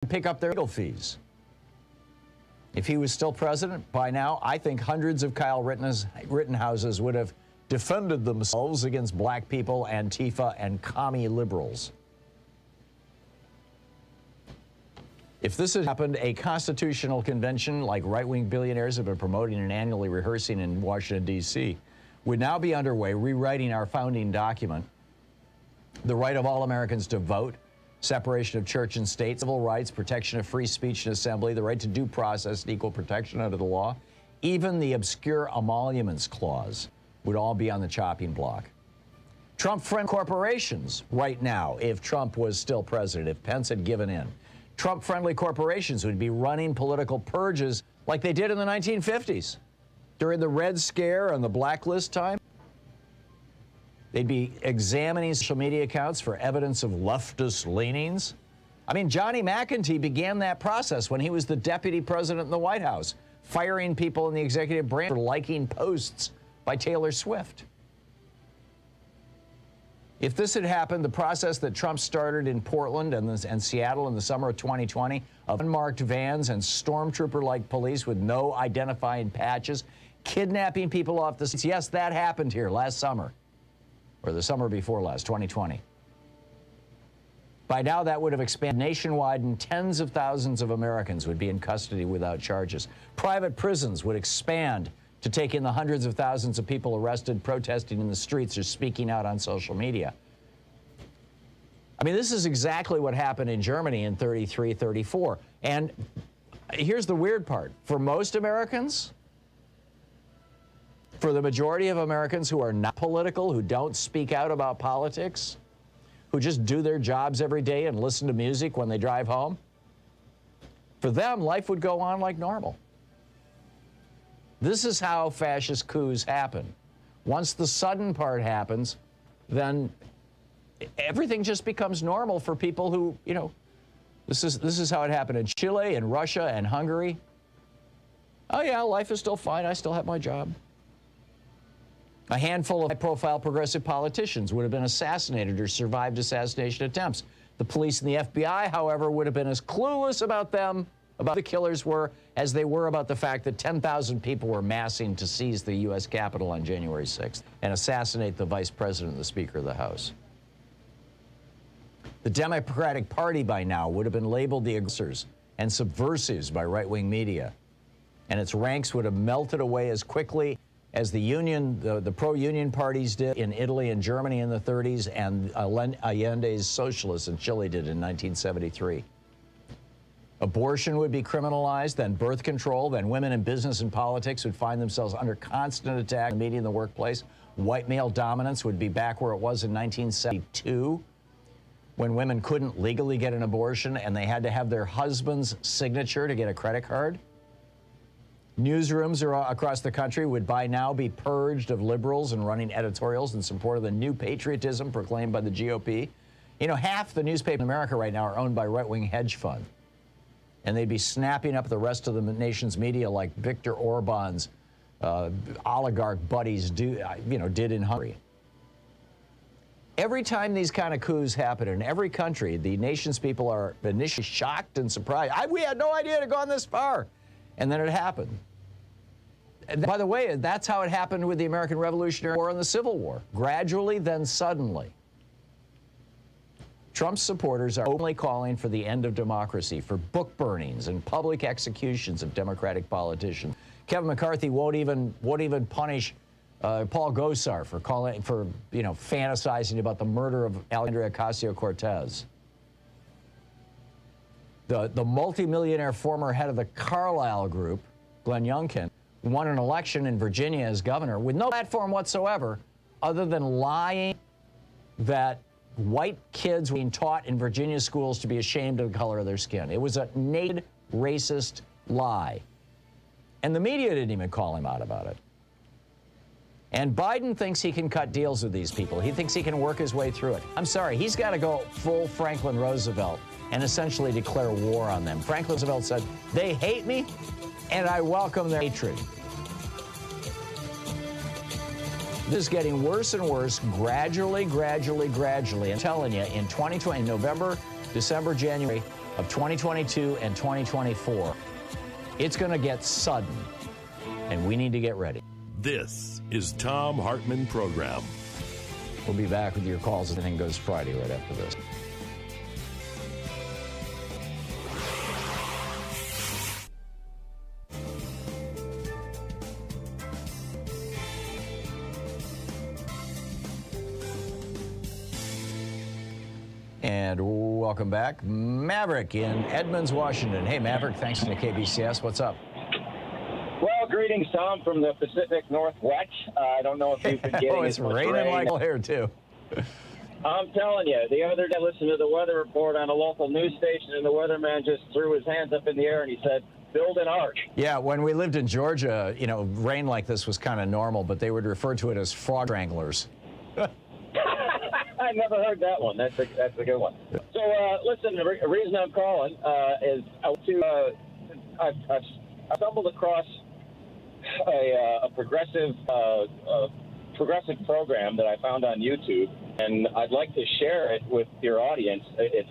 pick up their legal fees. If he was still president by now, I think hundreds of Kyle Rittenhouses would have defended themselves against black people, Antifa, and commie liberals. If this had happened, a constitutional convention like right-wing billionaires have been promoting and annually rehearsing in Washington, D.C., would now be underway rewriting our founding document, the right of all Americans to vote, separation of church and state, civil rights, protection of free speech and assembly, the right to due process and equal protection under the law. Even the obscure emoluments clause would all be on the chopping block. Trump-friendly corporations right now, if Trump was still president, if Pense had given in, Trump-friendly corporations would be running political purges like they did in the 1950s during the Red Scare and the blacklist time. They'd be examining social media accounts for evidence of leftist leanings. I mean, Johnny McEntee began that process when he was the deputy president in the White House, firing people in the executive branch for liking posts by Taylor Swift. If this had happened, the process that Trump started in Portland and Seattle in the summer of 2020 of unmarked vans and stormtrooper-like police with no identifying patches, kidnapping people off the streets, yes, that happened here last summer, or the summer before last, 2020. By now, that would have expanded nationwide, and tens of thousands of Americans would be in custody without charges. Private prisons would expand to take in the hundreds of thousands of people arrested, protesting in the streets, or speaking out on social media. I mean, this is exactly what happened in Germany in 33, 34. And here's the weird part. For most Americans, for the majority of Americans who are not political, who don't speak out about politics, who just do their jobs every day and listen to music when they drive home, for them, life would go on like normal. This is how fascist coups happen. Once the sudden part happens, then everything just becomes normal for people who, you know, this is how it happened in Chile and Russia and Hungary. Oh yeah, life is still fine. I still have my job. A handful of high-profile progressive politicians would have been assassinated or survived assassination attempts. The police and the FBI, however, would have been as clueless about them, about the killers were, as they were about the fact that 10,000 people were massing to seize the U.S. Capitol on January 6th and assassinate the Vice President and the Speaker of the House. The Democratic Party by now would have been labeled the aggressors and subversives by right-wing media, and its ranks would have melted away as quickly as the pro-union parties did in Italy and Germany in the 30s, and Allende's socialists in Chile did in 1973. Abortion would be criminalized, then birth control, then women in business and politics would find themselves under constant attack in the media and the workplace. White male dominance would be back where it was in 1972, when women couldn't legally get an abortion and they had to have their husband's signature to get a credit card. Newsrooms across the country would by now be purged of liberals and running editorials in support of the new patriotism proclaimed by the GOP. You know, half the newspapers in America right now are owned by right-wing hedge funds. And they'd be snapping up the rest of the nation's media like Viktor Orban's oligarch buddies did in Hungary. Every time these kind of coups happen in every country, the nation's people are initially shocked and surprised. We had no idea it had gone this far. And then it happened. And by the way, that's how it happened with the American Revolutionary War and the Civil War. Gradually, then suddenly. Trump's supporters are openly calling for the end of democracy, for book burnings and public executions of Democratic politicians. Kevin McCarthy won't even punish Paul Gosar for fantasizing about the murder of Alexandria Ocasio-Cortez. The multimillionaire former head of the Carlyle Group, Glenn Youngkin, won an election in Virginia as governor with no platform whatsoever other than lying that white kids were being taught in Virginia schools to be ashamed of the color of their skin. It was a naked racist lie. And the media didn't even call him out about it. And Biden thinks he can cut deals with these people. He thinks he can work his way through it. I'm sorry, he's got to go full Franklin Roosevelt and essentially declare war on them. Franklin Roosevelt said, "They hate me, and I welcome their hatred." This is getting worse and worse, gradually. I'm telling you, in 2020, November, December, January of 2022 and 2024. It's going to get sudden, and we need to get ready. This is Thom Hartmann Program. We'll be back with your calls. Everything goes Friday right after this. And welcome back. Maverick in Edmonds, Washington. Hey, Maverick, thanks to KBCS. What's up? Well, greetings, Tom, from the Pacific Northwest. I don't know if you've been getting it's raining like hell here, too. I'm telling you, the other day I listened to the weather report on a local news station, and the weatherman just threw his hands up in the air and he said, build an ark. Yeah, when we lived in Georgia, you know, rain like this was kind of normal, but they would refer to it as frog stranglers. I never heard that one. That's a good one. So, listen, the reason I'm calling is I've stumbled across a progressive program that I found on YouTube, and I'd like to share it with your audience. It's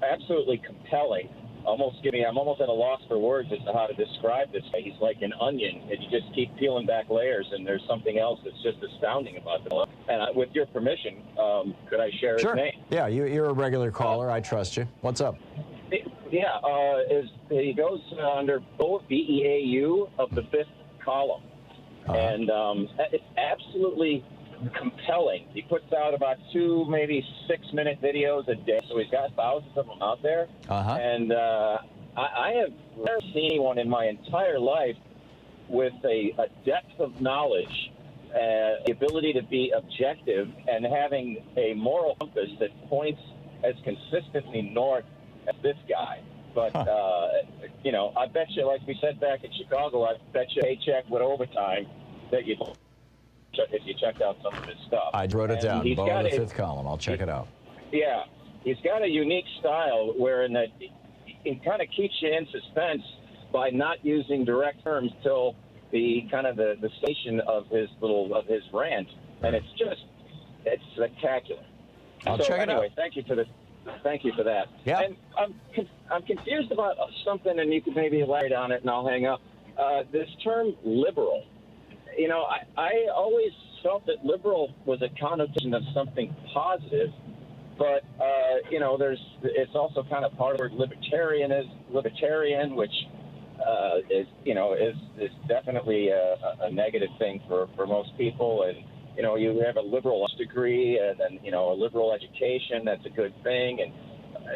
absolutely compelling. I'm almost at a loss for words as to how to describe this. He's like an onion, and you just keep peeling back layers, and there's something else that's just astounding about this. And with your permission, could I share his name? Yeah, you're a regular caller. I trust you. What's up? Yeah, he goes under BEAU of the fifth column, and it's absolutely compelling. He puts out about 2, maybe 6-minute videos a day, so he's got thousands of them out there. And I have never seen anyone in my entire life with a depth of knowledge, the ability to be objective, and having a moral compass that points as consistently north as this guy. But, you know, I bet you, like we said back in Chicago, I bet you a paycheck with overtime that you if you checked out some of his stuff. I wrote it down. Below the fifth column. I'll check it out. Yeah. He's got a unique style wherein that it kind of keeps you in suspense by not using direct terms till the kind of the station of his rant. And it's spectacular. I'll check it out. Thank you for that. Yeah. And I'm confused about something, and you could maybe elaborate on it, and I'll hang up. This term liberal. You know, I always felt that liberal was a connotation of something positive, but you know, it's also kind of part of the word libertarian, which is definitely a negative thing for most people. And you know, you have a liberal degree and you know, a liberal education. That's a good thing. And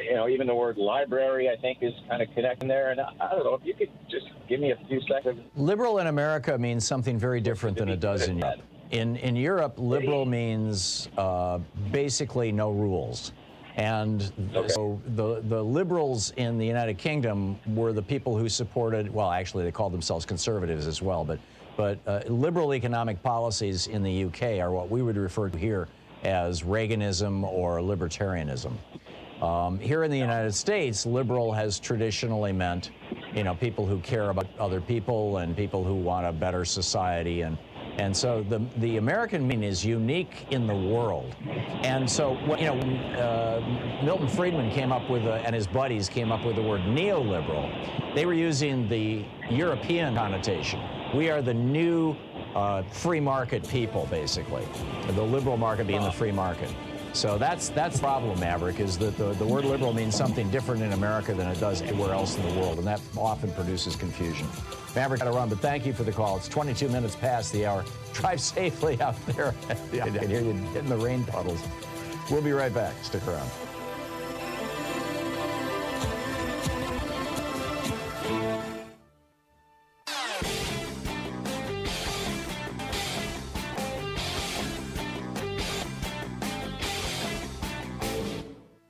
you know, even the word library, I think, is kind of connecting there. And I don't know if you could just give me a few seconds. Liberal in America means something very different than it does in Europe. In Europe, liberal means basically no rules. And so the liberals in the United Kingdom were the people who supported, well, actually, they called themselves conservatives as well, but liberal economic policies in the UK are what we would refer to here as Reaganism or libertarianism. Here in the United States, liberal has traditionally meant, you know, people who care about other people and people who want a better society. And so the American meaning is unique in the world. And so, you know, when Milton Friedman came up with, and his buddies came up with the word neoliberal, they were using the European connotation. We are the new free market people, basically. The liberal market being the free market. So that's the problem, Maverick, is that the word liberal means something different in America than it does anywhere else in the world, and that often produces confusion. Maverick, got to run, but thank you for the call. It's 22 minutes past the hour. Drive safely out there. I can hear you hitting the rain puddles. We'll be right back. Stick around.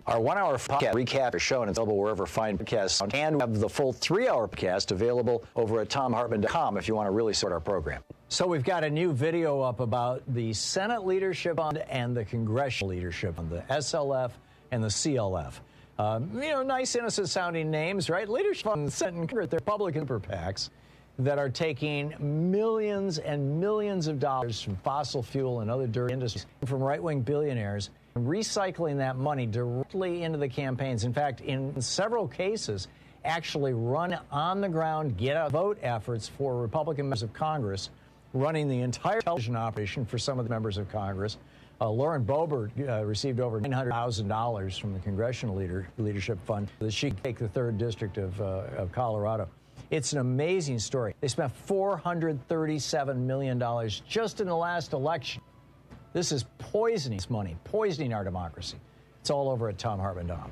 Our 1-hour podcast recap is shown and available wherever fine podcasts, and we have the full 3-hour podcast available over at thomhartmann.com if you want to really sort our program. So we've got a new video up about the Senate Leadership Fund and the Congressional Leadership Fund, the SLF and the CLF. You know, nice, innocent-sounding names, right? Leadership Fund, Senate and Congress, they're Republican super PACs that are taking millions and millions of dollars from fossil fuel and other dirty industries, from right-wing billionaires, recycling that money directly into the campaigns. In fact, in several cases, actually run on-the-ground get-out-vote efforts for Republican members of Congress, running the entire television operation for some of the members of Congress. Lauren Boebert received over $900,000 from the Congressional Leadership Fund that she could take the 3rd District of Colorado. It's an amazing story. They spent $437 million just in the last election. This is poisoning money, poisoning our democracy. It's all over at ThomHartmann.com.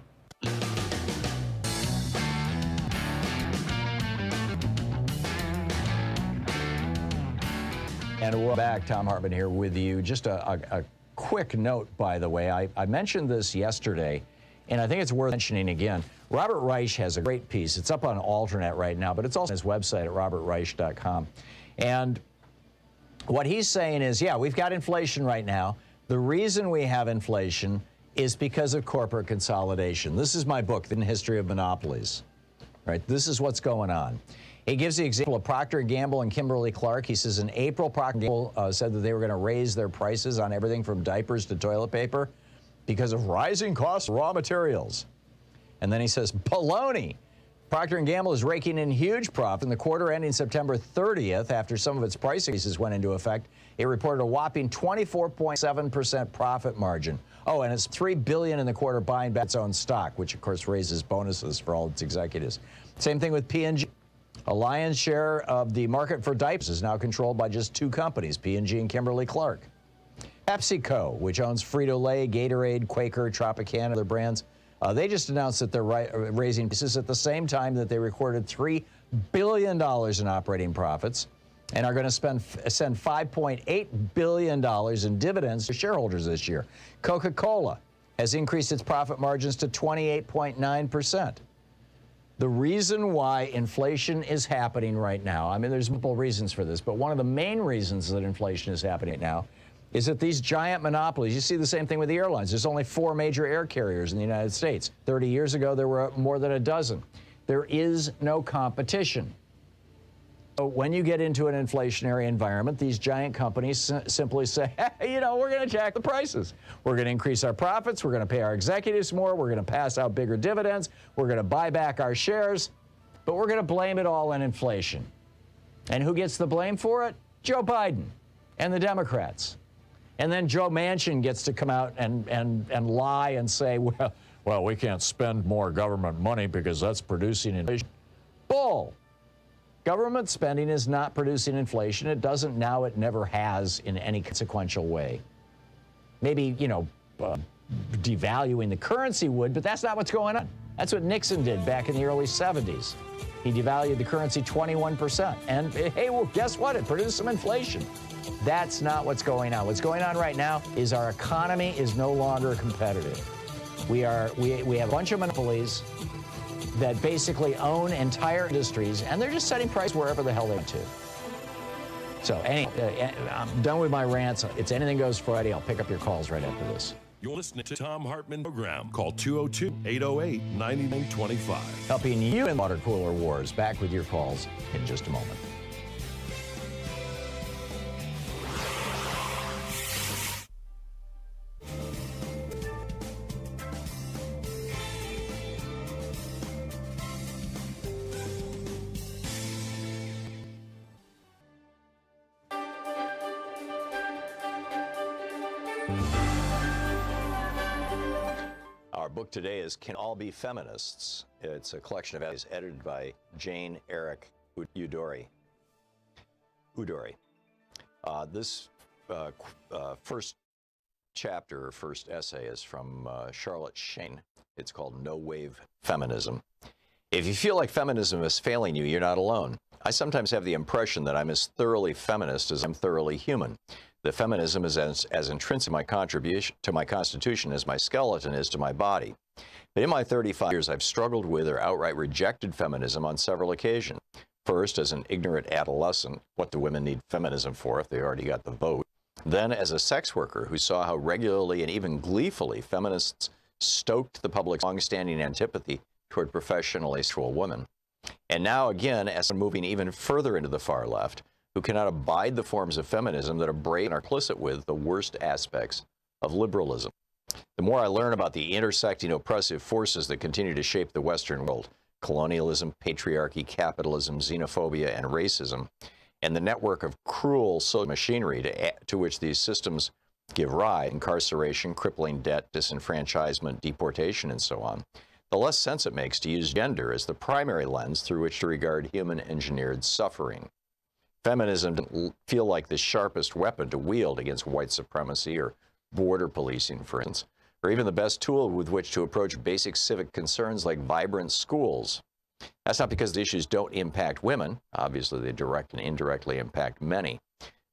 And we're back. Thom Hartmann here with you. Just a quick note, by the way. I mentioned this yesterday, and I think it's worth mentioning again. Robert Reich has a great piece. It's up on Alternet right now, but it's also on his website at robertreich.com. And what he's saying is, yeah, we've got inflation right now. The reason we have inflation is because of corporate consolidation. This is my book, The History of Monopolies. Right? This is what's going on. He gives the example of Procter & Gamble and Kimberly-Clark. He says in April, Procter & Gamble said that they were going to raise their prices on everything from diapers to toilet paper because of rising costs of raw materials. And then he says, baloney. Procter & Gamble is raking in huge profit. In the quarter ending September 30th, after some of its price increases went into effect, it reported a whopping 24.7% profit margin. Oh, and it's $3 billion in the quarter buying back its own stock, which of course raises bonuses for all its executives. Same thing with P&G. A lion's share of the market for diapers is now controlled by just 2 companies, P&G and Kimberly-Clark. PepsiCo, which owns Frito-Lay, Gatorade, Quaker, Tropicana, and other brands, they just announced that they're raising prices at the same time that they recorded $3 billion in operating profits and are going to send $5.8 billion in dividends to shareholders this year. Coca-Cola has increased its profit margins to 28.9%. The reason why inflation is happening right now, I mean, there's multiple reasons for this, but one of the main reasons that inflation is happening right now is that these giant monopolies, you see the same thing with the airlines. There's only 4 major air carriers in the United States. 30 years ago, there were more than a dozen. There is no competition. So when you get into an inflationary environment, these giant companies simply say, hey, you know, we're going to jack the prices. We're going to increase our profits. We're going to pay our executives more. We're going to pass out bigger dividends. We're going to buy back our shares. But we're going to blame it all on inflation. And who gets the blame for it? Joe Biden and the Democrats. And then Joe Manchin gets to come out and lie and say, well, we can't spend more government money because that's producing inflation. Bull. Government spending is not producing inflation. It doesn't now. It never has in any consequential way. Maybe, you know, devaluing the currency would, but that's not what's going on. That's what Nixon did back in the early 70s. He devalued the currency 21%. And, hey, well, guess what? It produced some inflation. That's not what's going on. What's going on right now is our economy is no longer competitive. We have a bunch of monopolies that basically own entire industries, and they're just setting price wherever the hell they want to. So anyway, I'm done with my rants. It's Anything Goes Friday. I'll pick up your calls right after this. You're listening to Thom Hartmann program. Call 202-808-9925. Helping you in water cooler wars. Back with your calls in just a moment. Our book today is Can All Be Feminists? It's a collection of essays edited by Jane Eric Udori. This first chapter, or first essay, is from Charlotte Shane. It's called No Wave Feminism. If you feel like feminism is failing you, you're not alone. I sometimes have the impression that I'm as thoroughly feminist as I'm thoroughly human. The feminism is as intrinsic my contribution to my constitution as my skeleton is to my body. But in my 35 years, I've struggled with or outright rejected feminism on several occasions. First, as an ignorant adolescent, what do women need feminism for if they already got the vote? Then, as a sex worker who saw how regularly and even gleefully feminists stoked the public's long-standing antipathy toward professionally sexual women. And now again, as I'm moving even further into the far left, who cannot abide the forms of feminism that embrace and are implicit with the worst aspects of liberalism. The more I learn about the intersecting oppressive forces that continue to shape the Western world, colonialism, patriarchy, capitalism, xenophobia, and racism, and the network of cruel social machinery to which these systems give rise, incarceration, crippling debt, disenfranchisement, deportation, and so on, the less sense it makes to use gender as the primary lens through which to regard human-engineered suffering. Feminism doesn't feel like the sharpest weapon to wield against white supremacy or border policing, for instance, or even the best tool with which to approach basic civic concerns like vibrant schools. That's not because the issues don't impact women. Obviously, they direct and indirectly impact many,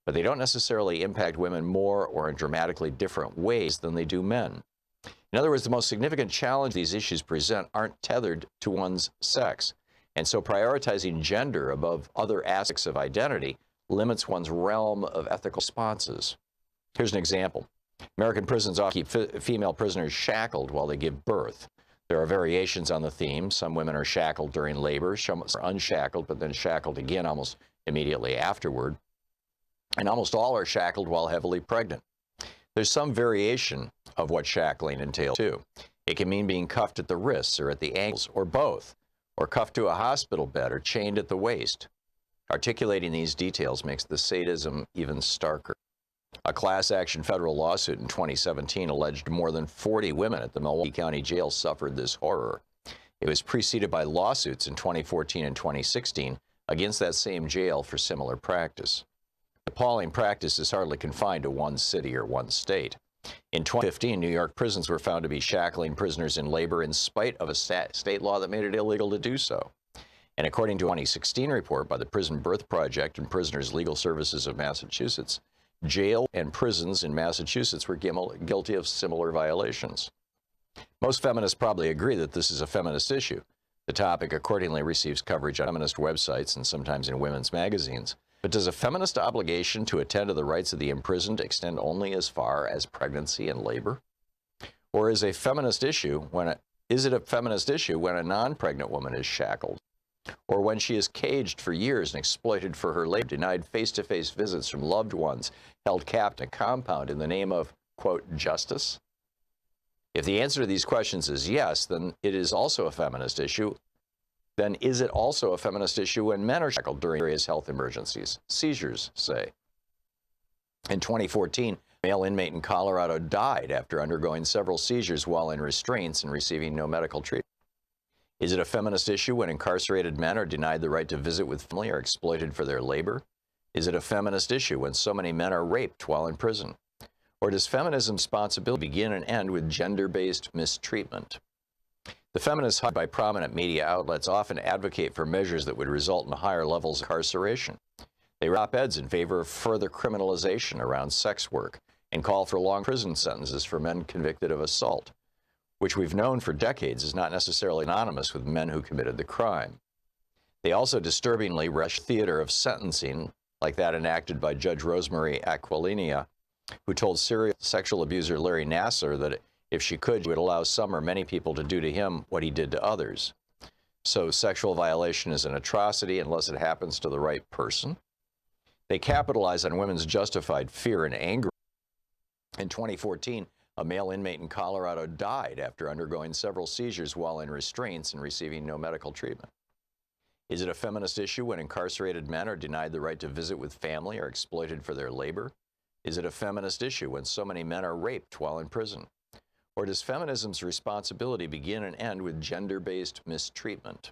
but they don't necessarily impact women more or in dramatically different ways than they do men. In other words, the most significant challenge these issues present aren't tethered to one's sex, and so prioritizing gender above other aspects of identity limits one's realm of ethical responses. Here's an example. American prisons often keep female prisoners shackled while they give birth. There are variations on the theme. Some women are shackled during labor, some are unshackled, but then shackled again almost immediately afterward. And almost all are shackled while heavily pregnant. There's some variation of what shackling entails, too. It can mean being cuffed at the wrists or at the ankles, or both, or cuffed to a hospital bed or chained at the waist. Articulating these details makes the sadism even starker. A class action federal lawsuit in 2017 alleged more than 40 women at the Milwaukee County Jail suffered this horror. It was preceded by lawsuits in 2014 and 2016 against that same jail for similar practice. The appalling practice is hardly confined to one city or one state. In 2015, New York prisons were found to be shackling prisoners in labor in spite of a state law that made it illegal to do so. And according to a 2016 report by the Prison Birth Project and Prisoners Legal Services of Massachusetts, jail and prisons in Massachusetts were guilty of similar violations. Most feminists probably agree that this is a feminist issue. The topic accordingly receives coverage on feminist websites and sometimes in women's magazines. But does a feminist obligation to attend to the rights of the imprisoned extend only as far as pregnancy and labor? Or is it a feminist issue when a non-pregnant woman is shackled? Or when she is caged for years and exploited for her labor, denied face-to-face visits from loved ones, held capped in a compound in the name of, quote, justice? If the answer to these questions is yes, then it is also a feminist issue. Then is it also a feminist issue when men are shackled during various health emergencies, seizures, say? In 2014, a male inmate in Colorado died after undergoing several seizures while in restraints and receiving no medical treatment. Is it a feminist issue when incarcerated men are denied the right to visit with family or exploited for their labor? Is it a feminist issue when so many men are raped while in prison? Or does feminism's responsibility begin and end with gender-based mistreatment? The feminists hired by prominent media outlets often advocate for measures that would result in higher levels of incarceration. They write op-eds in favor of further criminalization around sex work and call for long prison sentences for men convicted of assault, which we've known for decades is not necessarily synonymous with men who committed the crime. They also disturbingly rush theater of sentencing, like that enacted by Judge Rosemary Aquilina, who told serial sexual abuser Larry Nassar that if she could, she would allow some or many people to do to him what he did to others. So sexual violation is an atrocity unless it happens to the right person. They capitalize on women's justified fear and anger. In 2014, a male inmate in Colorado died after undergoing several seizures while in restraints and receiving no medical treatment. Is it a feminist issue when incarcerated men are denied the right to visit with family or exploited for their labor? Is it a feminist issue when so many men are raped while in prison? Or does feminism's responsibility begin and end with gender-based mistreatment?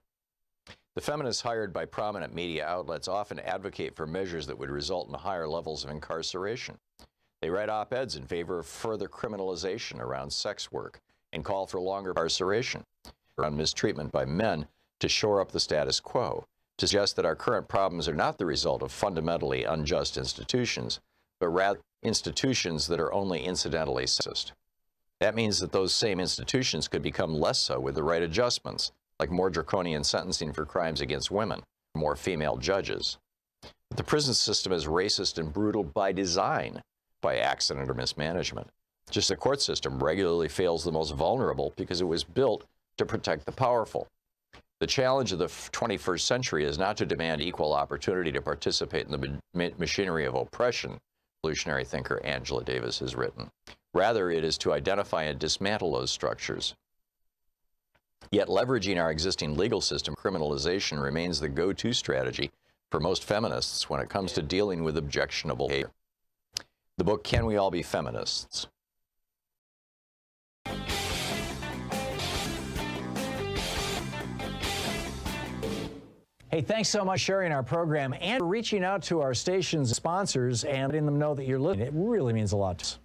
The feminists hired by prominent media outlets often advocate for measures that would result in higher levels of incarceration. They write op-eds in favor of further criminalization around sex work and call for longer incarceration around mistreatment by men to shore up the status quo, to suggest that our current problems are not the result of fundamentally unjust institutions, but rather institutions that are only incidentally sexist. That means that those same institutions could become less so with the right adjustments, like more draconian sentencing for crimes against women, more female judges. But the prison system is racist and brutal by design, by accident or mismanagement. Just the court system regularly fails the most vulnerable because it was built to protect the powerful. The challenge of the 21st century is not to demand equal opportunity to participate in the machinery of oppression, revolutionary thinker Angela Davis has written. Rather, it is to identify and dismantle those structures. Yet leveraging our existing legal system, criminalization remains the go-to strategy for most feminists when it comes to dealing with objectionable behavior. The book, Can We All Be Feminists? Hey, thanks so much for sharing our program and for reaching out to our station's sponsors and letting them know that you're listening. It really means a lot to us.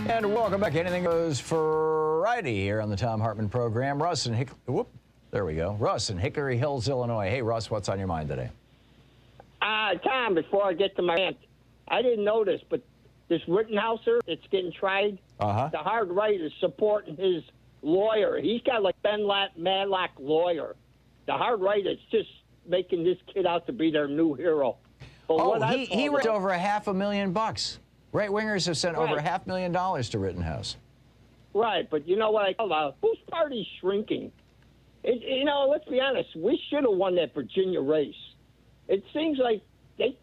And welcome back. Anything Goes Friday here on the Thom Hartmann program. Russ in Russ in Hickory Hills, Illinois. Hey, Russ, what's on your mind today? Tom, before I get to my rant, I didn't notice, but this Rittenhouser that's getting tried, the hard right is supporting his lawyer. He's got like Ben Matlock lawyer. The hard right is just making this kid out to be their new hero. But he raised over $500,000. Right-wingers have sent over $500,000 to Rittenhouse. Right, but you know what I call out? Whose party's shrinking? Let's be honest. We should have won that Virginia race. It seems like they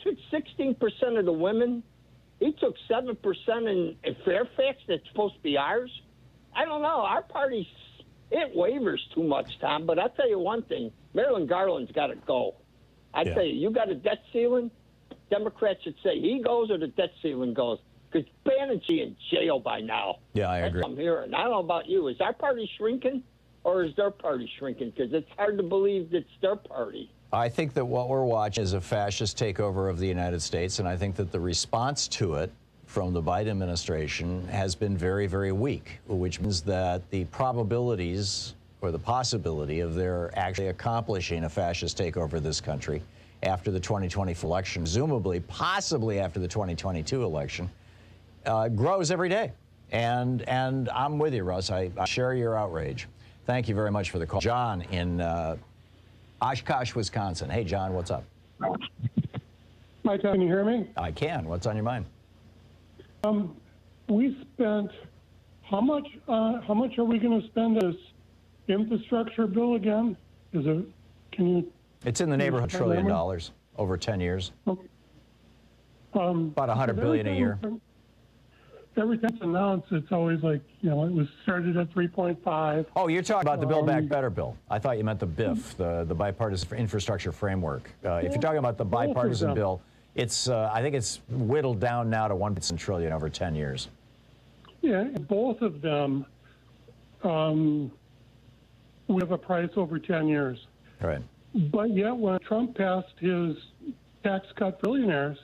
took 16% of the women. He took 7% in Fairfax. That's supposed to be ours. I don't know. Our party, it wavers too much, Tom. But I'll tell you one thing. Marilyn Garland's got to go. I tell you, you got a debt ceiling. Democrats should say he goes or the debt ceiling goes. Because Bannon's in jail by now. Yeah, I agree. That's what I'm hearing. I don't know about you. Is our party shrinking or is their party shrinking? Because it's hard to believe it's their party. I think that what we're watching is a fascist takeover of the United States, and I think that the response to it from the Biden administration has been very, very weak, which means that the probabilities or the possibility of their actually accomplishing a fascist takeover of this country after the 2020 election, presumably, possibly after the 2022 election, grows every day. And I'm with you, Russ. I share your outrage. Thank you very much for the call. John in Oshkosh, Wisconsin. Hey, John, what's up? Mike, can you hear me? I can. What's on your mind? We spent how much are we going to spend this infrastructure bill again? It's in the neighborhood of $1 trillion over 10 years. Okay. About $100 billion a year. Every time it's announced, it's always like, it was started at 3.5. Oh, you're talking about the Build Back Better bill. I thought you meant the BIF, the Bipartisan Infrastructure Framework. If you're talking about the bipartisan bill, it's I think it's whittled down now to $1 trillion over 10 years. Yeah, both of them we have a price over 10 years. Right. But yet when Trump passed his tax cut for billionaires,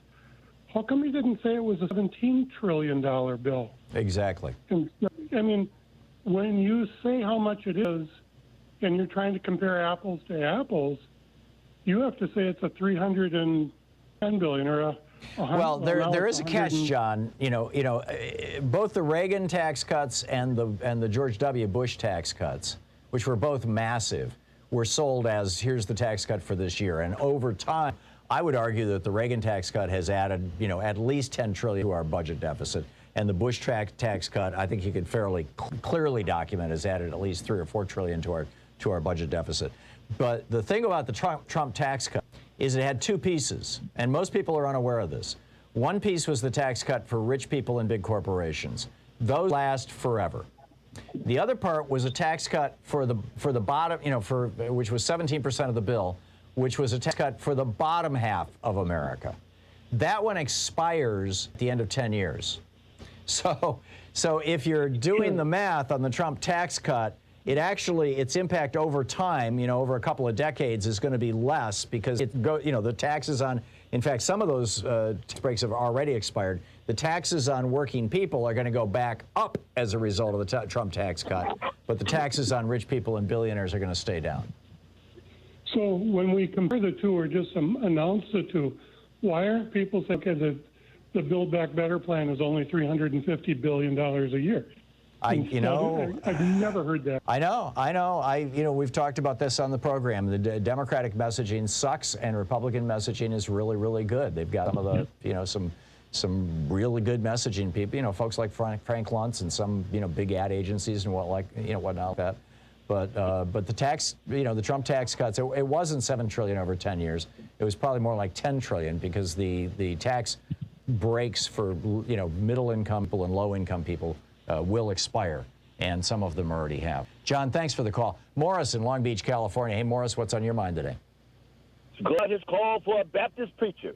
how come he didn't say it was a $17 trillion bill? Exactly. And, I mean, when you say how much it is and you're trying to compare apples to apples, you have to say it's a $310 billion or a well, there is a catch, John. Both the Reagan tax cuts and the George W. Bush tax cuts, which were both massive, were sold as here's the tax cut for this year. And over time, I would argue that the Reagan tax cut has added, at least $10 trillion to our budget deficit. And the Bush tax cut, I think you could fairly clearly document, has added at least $3 or $4 trillion to our budget deficit. But the thing about the Trump tax cut is it had two pieces, and most people are unaware of this. One piece was the tax cut for rich people and big corporations. Those last forever. The other part was a tax cut for the bottom, which was 17% of the bill, which was a tax cut for the bottom half of America. That one expires at the end of 10 years. So if you're doing the math on the Trump tax cut, its impact over time, over a couple of decades is going to be less because the taxes on, in fact, some of those tax breaks have already expired. The taxes on working people are going to go back up as a result of the Trump tax cut, but the taxes on rich people and billionaires are going to stay down. So when we compare the two or just announce the two, why aren't people saying, okay, the Build Back Better plan is only $350 billion a year? I've never heard that. I know. We've talked about this on the program. The Democratic messaging sucks, and Republican messaging is really, really good. They've got some of the, some really good messaging people. Folks like Frank Luntz and some, big ad agencies and whatnot like that. But the tax, the Trump tax cuts, it wasn't $7 trillion over 10 years. It was probably more like $10 trillion because the tax breaks for middle income people and low income people will expire, and some of them already have. John, thanks for the call. Morris in Long Beach, California. Hey, Morris, what's on your mind today? God has called for a Baptist preacher.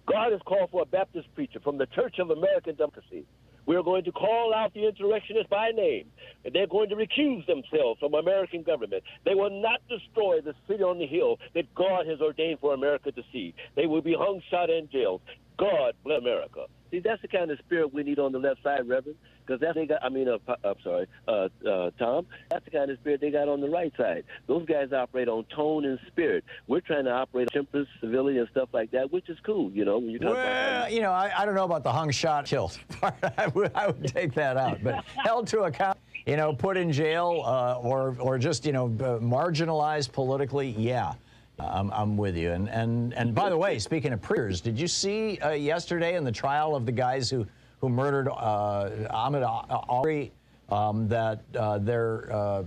God has called for a Baptist preacher from the Church of American Democracy. We're going to call out the insurrectionists by name, and they're going to recuse themselves from American government. They will not destroy the city on the hill that God has ordained for America to see. They will be hung, shot, and jailed. God bless America. See, that's the kind of spirit we need on the left side, Reverend, because that's they got. Tom. That's the kind of spirit they got on the right side. Those guys operate on tone and spirit. We're trying to operate on temperance, civility, and stuff like that, which is cool. When you talk about. I don't know about the hung, shot, killed part. I would take that out, but held to account. Put in jail or just marginalized politically. Yeah. I'm with you. And by the way, speaking of preachers, did you see yesterday in the trial of the guys who murdered Ahmed Ari that their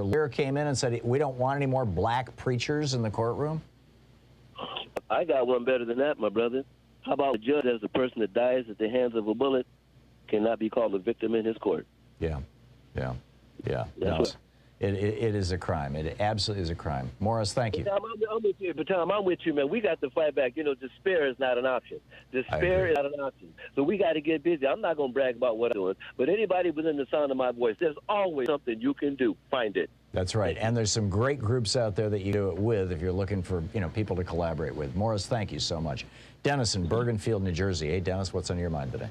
lawyer came in and said, we don't want any more black preachers in the courtroom? I got one better than that, my brother. How about the judge as the person that dies at the hands of a bullet cannot be called a victim in his court? Yeah. No, it is a crime. It absolutely is a crime. Morris, thank you. I'm with you. But Tom, I'm with you, man. We got to fight back. Despair is not an option. Despair is not an option. So we got to get busy. I'm not going to brag about what I'm doing, but anybody within the sound of my voice, there's always something you can do. Find it. That's right. And there's some great groups out there that you do it with if you're looking for, people to collaborate with. Morris, thank you so much. Dennis in Bergenfield, New Jersey. Hey, Dennis, what's on your mind today?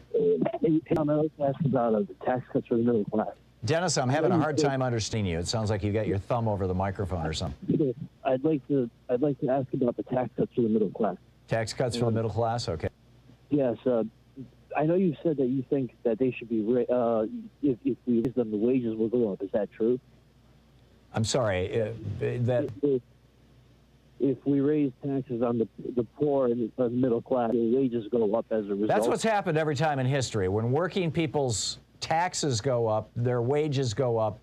Hey, Tom, I was asking about the tax cuts for the middle class. Dennis, I'm having a hard time understanding you. It sounds like you got your thumb over the microphone or something. I'd like to ask about the tax cuts for the middle class. Tax cuts for the middle class? Okay. Yes. I know you said that you think that they should be if we raise them, the wages will go up. Is that true? I'm sorry. If we raise taxes on the poor and the middle class, the wages go up as a result. That's what's happened every time in history. When working people's taxes go up, their wages go up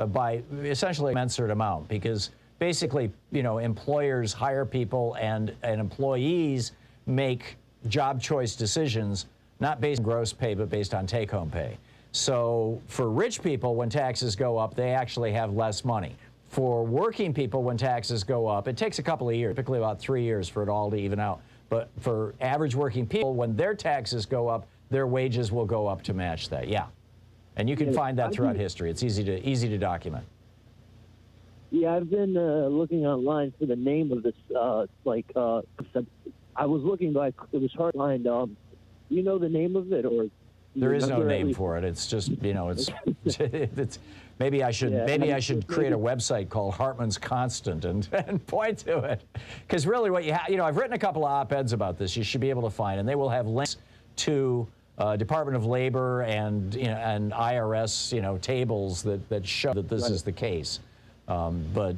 by essentially a commensurate amount, because basically, employers hire people and employees make job choice decisions, not based on gross pay, but based on take-home pay. So for rich people, when taxes go up, they actually have less money. For working people, when taxes go up, it takes a couple of years, typically about 3 years for it all to even out. But for average working people, when their taxes go up, their wages will go up to match that. Yeah. And you can find that throughout history. It's easy to document. Yeah, I've been looking online for the name of this. I was looking, but it was hard to find. You know the name of it, or there is no name for it. It's just it's maybe I should create a website called Hartmann's Constant and point to it, because really what you have, I've written a couple of op-eds about this. You should be able to find, and they will have links to Department of Labor and IRS tables that show that this is the case. But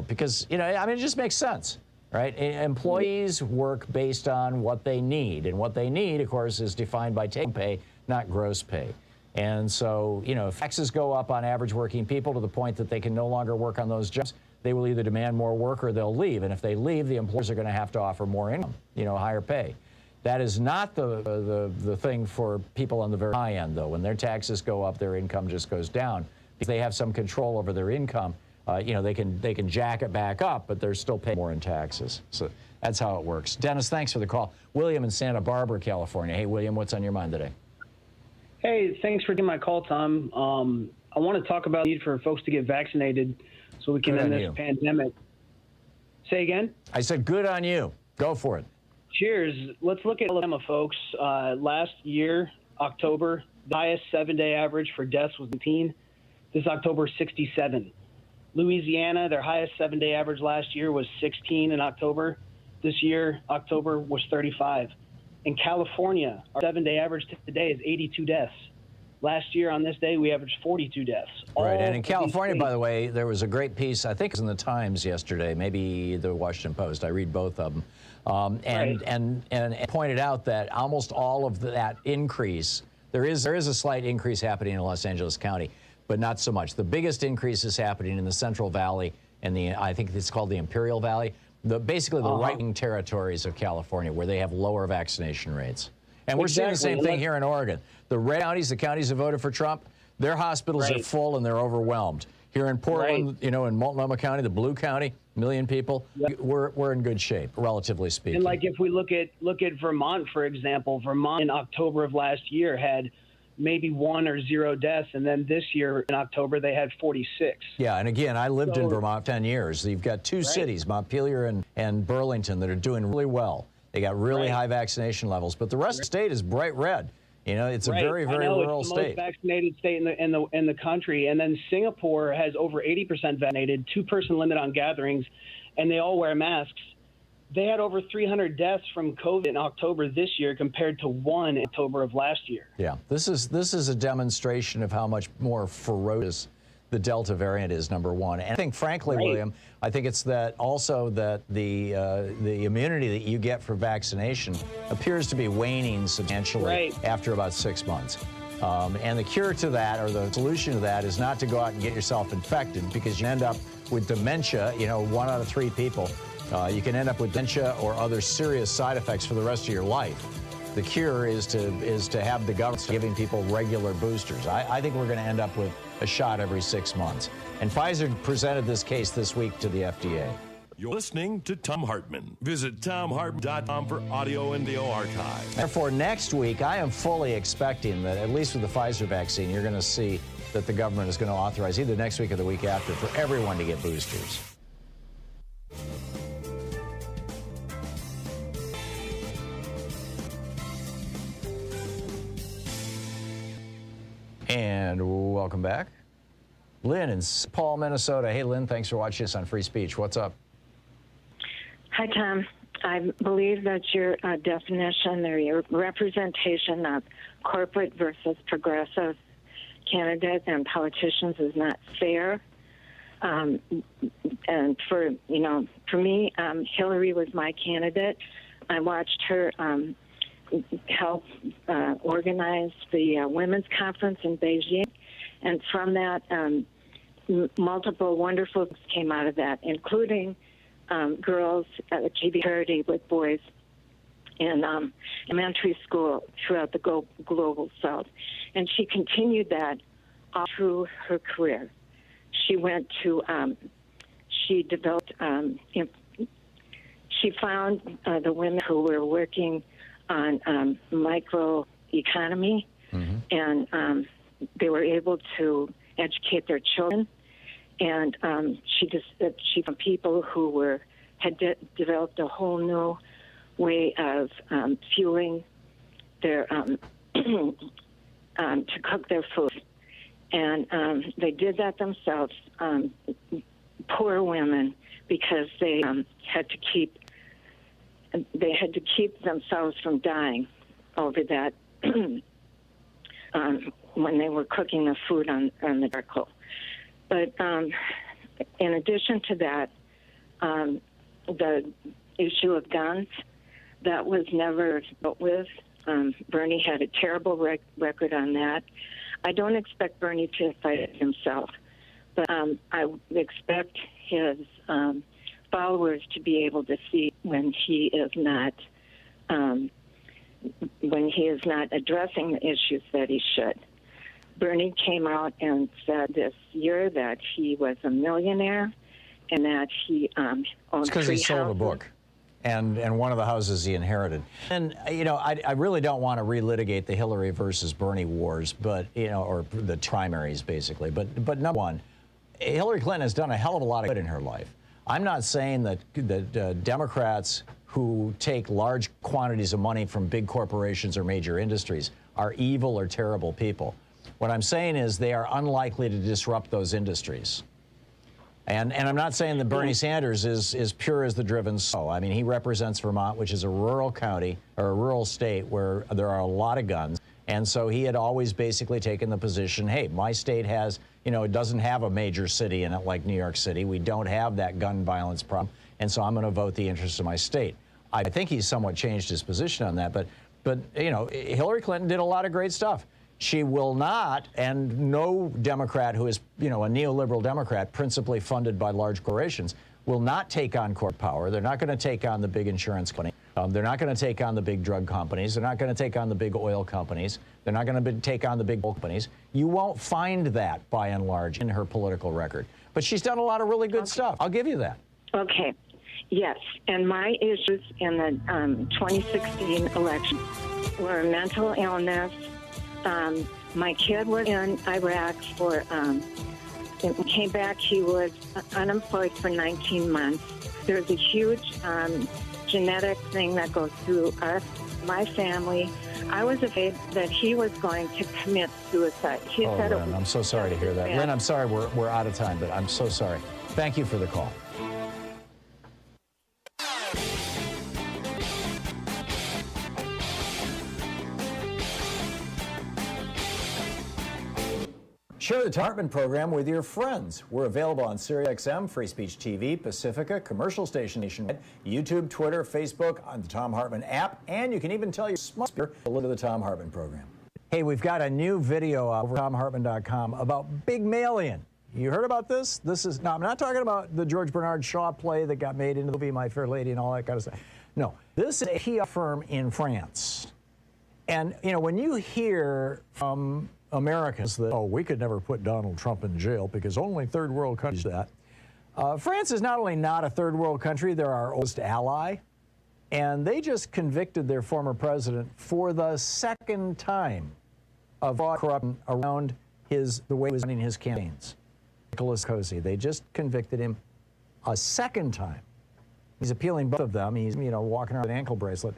because it just makes sense, right? Employees work based on what they need, and what they need, of course, is defined by take pay, not gross pay. And so if taxes go up on average working people to the point that they can no longer work on those jobs, they will either demand more work or they'll leave. And if they leave, the employers are going to have to offer more income, higher pay. That is not the thing for people on the very high end, though. When their taxes go up, their income just goes down. Because they have some control over their income, they can jack it back up, but they're still paying more in taxes. So that's how it works. Dennis, thanks for the call. William in Santa Barbara, California. Hey, William, what's on your mind today? Hey, thanks for taking my call, Tom. I want to talk about the need for folks to get vaccinated so we can end this pandemic. Say again? I said good on you. Go for it. Cheers. Let's look at Alabama, folks. Last year, October, the highest 7-day average for deaths was 19. This October, 67. Louisiana, their highest 7-day average last year was 16 in October. This year, October, was 35. In California, our 7-day average today is 82 deaths. Last year on this day, we averaged 42 deaths. Right, and in California, by the way, there was a great piece, I think it was in the Times yesterday, maybe the Washington Post. I read both of them. And pointed out that almost all of that increase, there is a slight increase happening in Los Angeles County, but not so much. The biggest increase is happening in the Central Valley and I think it's called the Imperial Valley, basically the right-wing territories of California where they have lower vaccination rates. And we're seeing the same thing here in Oregon. The red counties, the counties that voted for Trump, their hospitals are full and they're overwhelmed. Here in Portland, you know, in Multnomah County, the blue county, 1 million people, we're in good shape, relatively speaking. And like if we look at Vermont, for example, Vermont in October of last year had maybe 1 or 0 deaths, and then this year in October they had 46. Yeah, and again, I lived in Vermont 10 years. You've got two cities, Montpelier and Burlington, that are doing really well. They got really high vaccination levels, but the rest of the state is bright red. You know, it's a very, very rural it's the state. most vaccinated state in the country, and then Singapore has over 80% vaccinated, 2-person limit on gatherings, and they all wear masks. They had over 300 deaths from COVID in October this year compared to 1 in October of last year. Yeah, this is a demonstration of how much more ferocious the Delta variant is, number one. And I think, frankly, William, I think it's that also that the immunity that you get for vaccination appears to be waning substantially after about 6 months. And the cure to that, or the solution to that, is not to go out and get yourself infected, because you end up with dementia. You know, 1 out of 3 people. You can end up with dementia or other serious side effects for the rest of your life. The cure is to have the government giving people regular boosters. I think we're going to end up with a shot every 6 months. And Pfizer presented this case this week to the FDA. You're listening to Thom Hartmann. Visit thomhartmann.com for audio and video archive. Therefore, next week, I am fully expecting that, at least with the Pfizer vaccine, you're going to see that the government is going to authorize either next week or the week after for everyone to get boosters. And welcome back. Lynn in St. Paul, Minnesota. Hey, Lynn, thanks for watching us on Free Speech. What's up? Hi, Tom. I believe that your definition or your representation of corporate versus progressive candidates and politicians is not fair. And for me, Hillary was my candidate. I watched her help organize the women's conference in Beijing, and from that, multiple wonderful things came out of that, including girls achieving parity with boys in elementary school throughout the global South. And she continued that all through her career. She went to, she developed, she found the women who were working on microeconomy, and they were able to educate their children. And she found people who had developed a whole new way of fueling their to cook their food, and they did that themselves. Poor women, because they had to keep themselves from dying over that when they were cooking the food on the charcoal. But in addition to that, the issue of guns, that was never dealt with. Bernie had a terrible record on that. I don't expect Bernie to fight it himself, but I expect his followers to be able to see when he is not addressing the issues that he should. Bernie came out and said this year that he was a millionaire and that he owned 3 houses. It's because he sold a book and one of the houses he inherited. And, I really don't want to relitigate the Hillary versus Bernie wars, but, or the primaries, basically. But number one, Hillary Clinton has done a hell of a lot of good in her life. I'm not saying that Democrats who take large quantities of money from big corporations or major industries are evil or terrible people. What I'm saying is they are unlikely to disrupt those industries. And I'm not saying that Bernie Sanders is pure as the driven soul. I mean, he represents Vermont, which is a rural county or a rural state where there are a lot of guns. And so he had always basically taken the position, hey, my state has, it doesn't have a major city in it like New York City. We don't have that gun violence problem. And so I'm going to vote the interests of my state. I think he's somewhat changed his position on that. But Hillary Clinton did a lot of great stuff. She will not, and no Democrat who is, you know, a neoliberal Democrat principally funded by large corporations will not take on corporate power. They're not going to take on the big insurance company. They're not going to take on the big drug companies. They're not going to take on the big oil companies. They're not going to take on the big oil companies. You won't find that, by and large, in her political record. But she's done a lot of really good stuff. I'll give you that. Okay. Yes. And my issues in the 2016 election were mental illness. My kid was in Iraq for, came back, he was unemployed for 19 months. There's a huge genetic thing that goes through my family. I was afraid that he was going to commit suicide. He said Lynn, I'm so sorry to hear that. Lynn, I'm sorry we're out of time, but I'm so sorry. Thank you for the call. Share the Thom Hartmann program with your friends. We're available on SiriusXM, Free Speech TV, Pacifica, commercial station nationwide, YouTube, Twitter, Facebook, on the Thom Hartmann app, and you can even tell your smart speaker to look at the Thom Hartmann program. Hey, we've got a new video over at ThomHartmann.com about Big Mail-In. You heard about this? Now, I'm not talking about the George Bernard Shaw play that got made into the movie My Fair Lady and all that kind of stuff. No, this is a PR firm in France. And, you know, when you hear from Americans that, oh, we could never put Donald Trump in jail because only third world countries do that. France is not only not a third world country, they're our oldest ally. And they just convicted their former president for the second time of corruption around the way he was running his campaigns. Nicholas Cozy, they just convicted him a second time. He's appealing both of them. He's, you know, walking around with an ankle bracelet.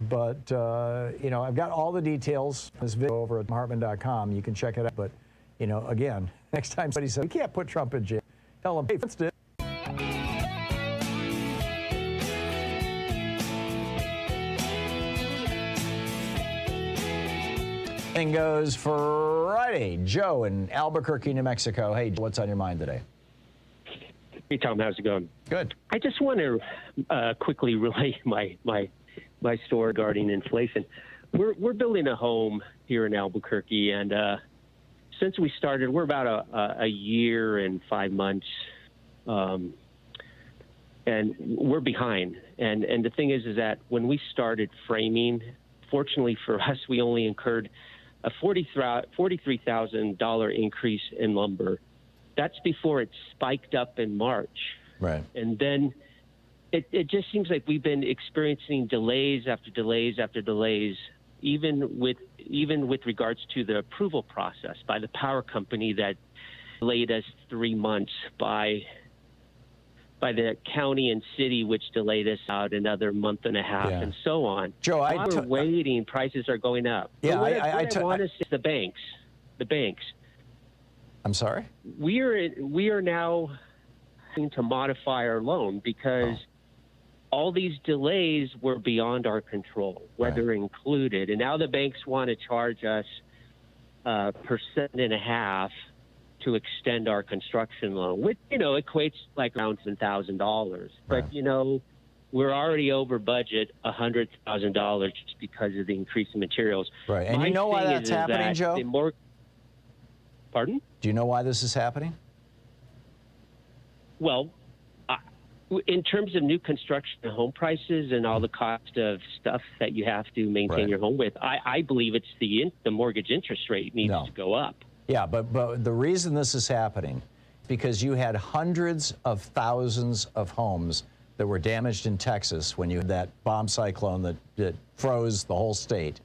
But, you know, I've got all the details in this video over at ThomHartmann.com. You can check it out. But, you know, again, next time somebody says, we can't put Trump in jail, tell them, hey, France did. Thing goes Friday. Joe in Albuquerque, New Mexico. Hey, what's on your mind today? Hey, Tom, how's it going? Good. I just want to quickly relay my story regarding inflation. We're building a home here in Albuquerque, and since we started, we're about a year and 5 months, and we're behind. And the thing is that when we started framing, fortunately for us, we only incurred a $43,000 increase in lumber. That's before it spiked up in March. Right. And then it just seems like we've been experiencing delays after delays after delays, even with regards to the approval process by the power company that delayed us 3 months, by the county and city, which delayed us out another month and a half, and so on. Joe, while we're waiting, prices are going up. Yeah, I want to say the banks. I'm sorry? We are now having to modify our loan because all these delays were beyond our control, weather included. And now the banks want to charge us 1.5% to extend our construction loan, which, you know, equates like around $10,000. But, you know, we're already over budget $100,000 just because of the increase in materials. Right. And you know why that's happening, Joe? Pardon? Do you know why this is happening? Well, in terms of new construction and home prices and all the cost of stuff that you have to maintain your home with, I believe it's the mortgage interest rate needs to go up. Yeah, but the reason this is happening is because you had hundreds of thousands of homes that were damaged in Texas when you had that bomb cyclone that froze the whole state.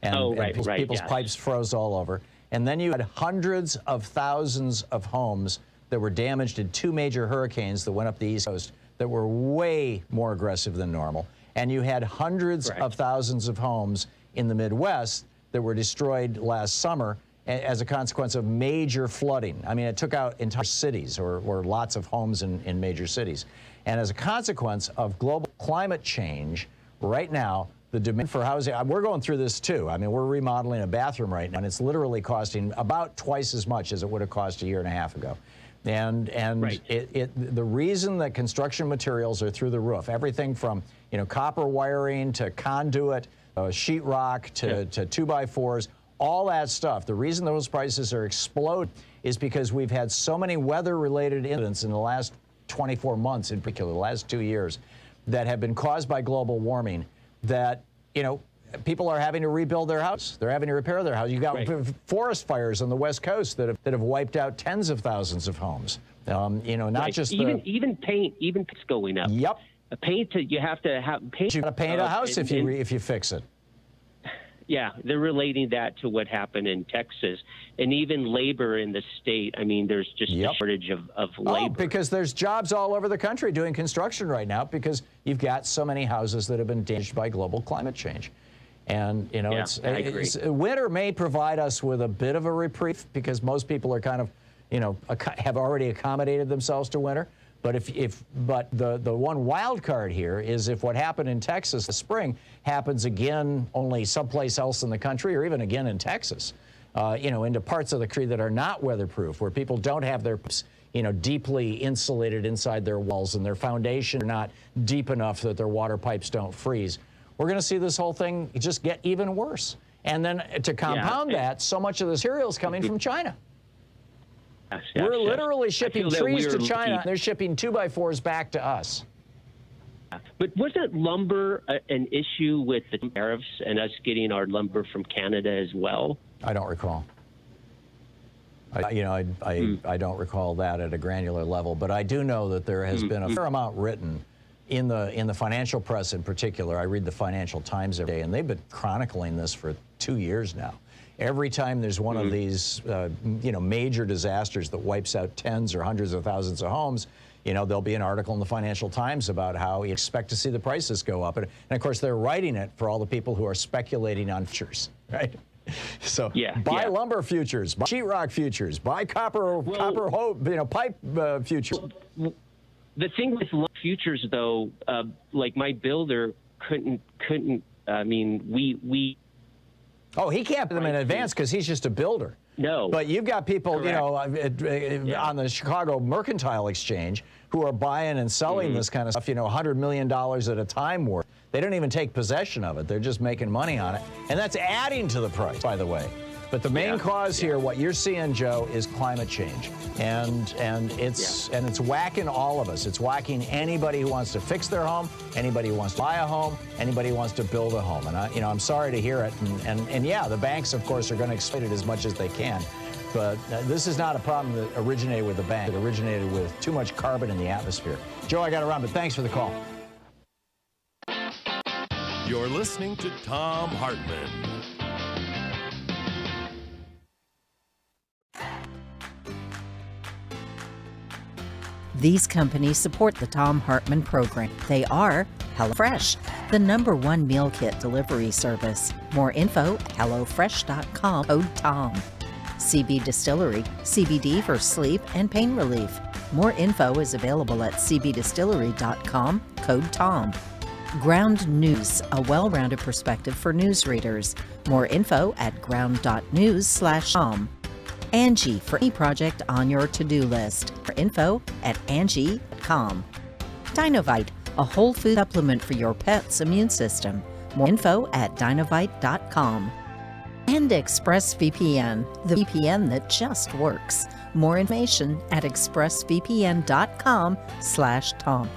And, people's pipes froze all over. And then you had hundreds of thousands of homes that were damaged in 2 major hurricanes that went up the East Coast that were way more aggressive than normal. And you had hundreds of thousands of homes in the Midwest that were destroyed last summer as a consequence of major flooding. I mean, it took out entire cities or lots of homes in major cities. And as a consequence of global climate change, right now, the demand for housing, we're going through this too. I mean, we're remodeling a bathroom right now, and it's literally costing about twice as much as it would have cost a year and a half ago. And the reason that construction materials are through the roof, everything from, you know, copper wiring to conduit, sheetrock to 2x4s, all that stuff, the reason those prices are exploding is because we've had so many weather-related incidents in the last 24 months, in particular, the last 2 years, that have been caused by global warming that, you know, people are having to rebuild their house. They're having to repair their house. You've got forest fires on the West Coast that have wiped out tens of thousands of homes. You know, not just even paint's going up. Yep. Paint, you have to have paint. You got to paint a house if you fix it. Yeah, they're relating that to what happened in Texas, and even labor in the state. I mean, there's just a shortage of labor. Oh, because there's jobs all over the country doing construction right now because you've got so many houses that have been damaged by global climate change. And, you know, winter may provide us with a bit of a reprieve because most people are kind of, you know, have already accommodated themselves to winter. But but the one wild card here is if what happened in Texas this spring happens again only someplace else in the country or even again in Texas, you know, into parts of the country that are not weatherproof, where people don't have their, you know, deeply insulated inside their walls and their foundation are not deep enough that their water pipes don't freeze. We're going to see this whole thing just get even worse. And then to compound that, so much of the cereal is coming from China. We're literally shipping trees to China. They're shipping 2x4s back to us. But wasn't lumber an issue with the tariffs and us getting our lumber from Canada as well? I don't recall. I don't recall that at a granular level, but I do know that there has been a fair amount written in the financial press in particular. I read the Financial Times every day, and they've been chronicling this for 2 years now. Every time there's one of these, you know, major disasters that wipes out tens or hundreds of thousands of homes, you know, there'll be an article in the Financial Times about how you expect to see the prices go up. And of course, they're writing it for all the people who are speculating on futures, right? So buy lumber futures, buy sheetrock futures, buy copper pipe futures. The thing with futures, though, like my builder couldn't. I mean, we. Oh, he can't put them in advance because he's just a builder. No. But you've got people, you know, on the Chicago Mercantile Exchange who are buying and selling this kind of stuff, you know, $100 million at a time worth. They don't even take possession of it. They're just making money on it. And that's adding to the price, by the way. But the main cause here, what you're seeing, Joe, is climate change. And it's whacking all of us. It's whacking anybody who wants to fix their home, anybody who wants to buy a home, anybody who wants to build a home. And I'm sorry to hear it. And yeah, the banks, of course, are going to exploit it as much as they can. But this is not a problem that originated with the bank. It originated with too much carbon in the atmosphere. Joe, I got to run, but thanks for the call. You're listening to Thom Hartmann. These companies support the Thom Hartmann program. They are HelloFresh, the #1 meal kit delivery service. More info at HelloFresh.com, code TOM. CB Distillery, CBD for sleep and pain relief. More info is available at cbdistillery.com, code TOM. Ground News, a well-rounded perspective for news readers. More info at ground.news/TOM. Angie, for any project on your to-do list. For info at Angie.com. Dinovite, a whole food supplement for your pet's immune system. More info at Dinovite.com. And ExpressVPN, the VPN that just works. More information at expressvpn.com/Tom.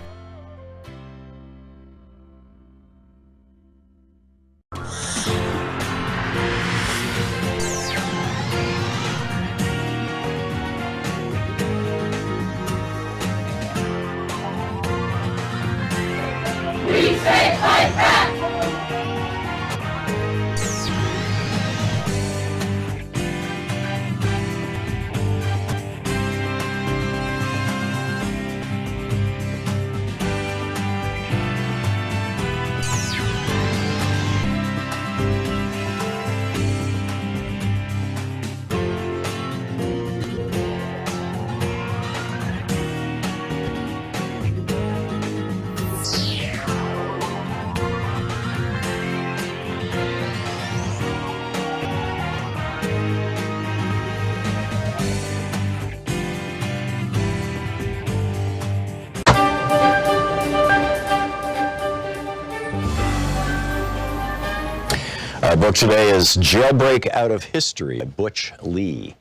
Our book today is Jailbreak Out of History by Butch Lee.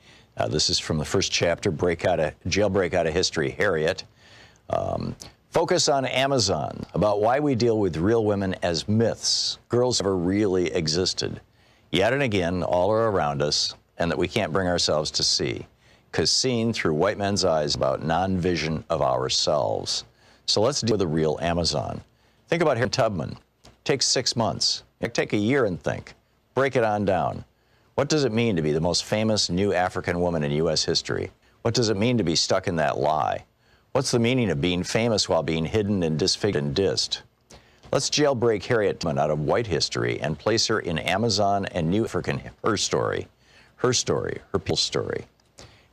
This is from the first chapter, Jailbreak Out of History, Harriet. Focus on Amazon, about why we deal with real women as myths. Girls never really existed. Yet and again, all are around us, and that we can't bring ourselves to see, because seen through white men's eyes about non-vision of ourselves. So let's deal with the real Amazon. Think about Harriet Tubman. Take 6 months. Take a year and think. Break it on down. What does it mean to be the most famous new African woman in U.S. history? What does it mean to be stuck in that lie? What's the meaning of being famous while being hidden and disfigured and dissed? Let's jailbreak Harriet Tubman out of white history and place her in Amazon and New African, her story, her people's story.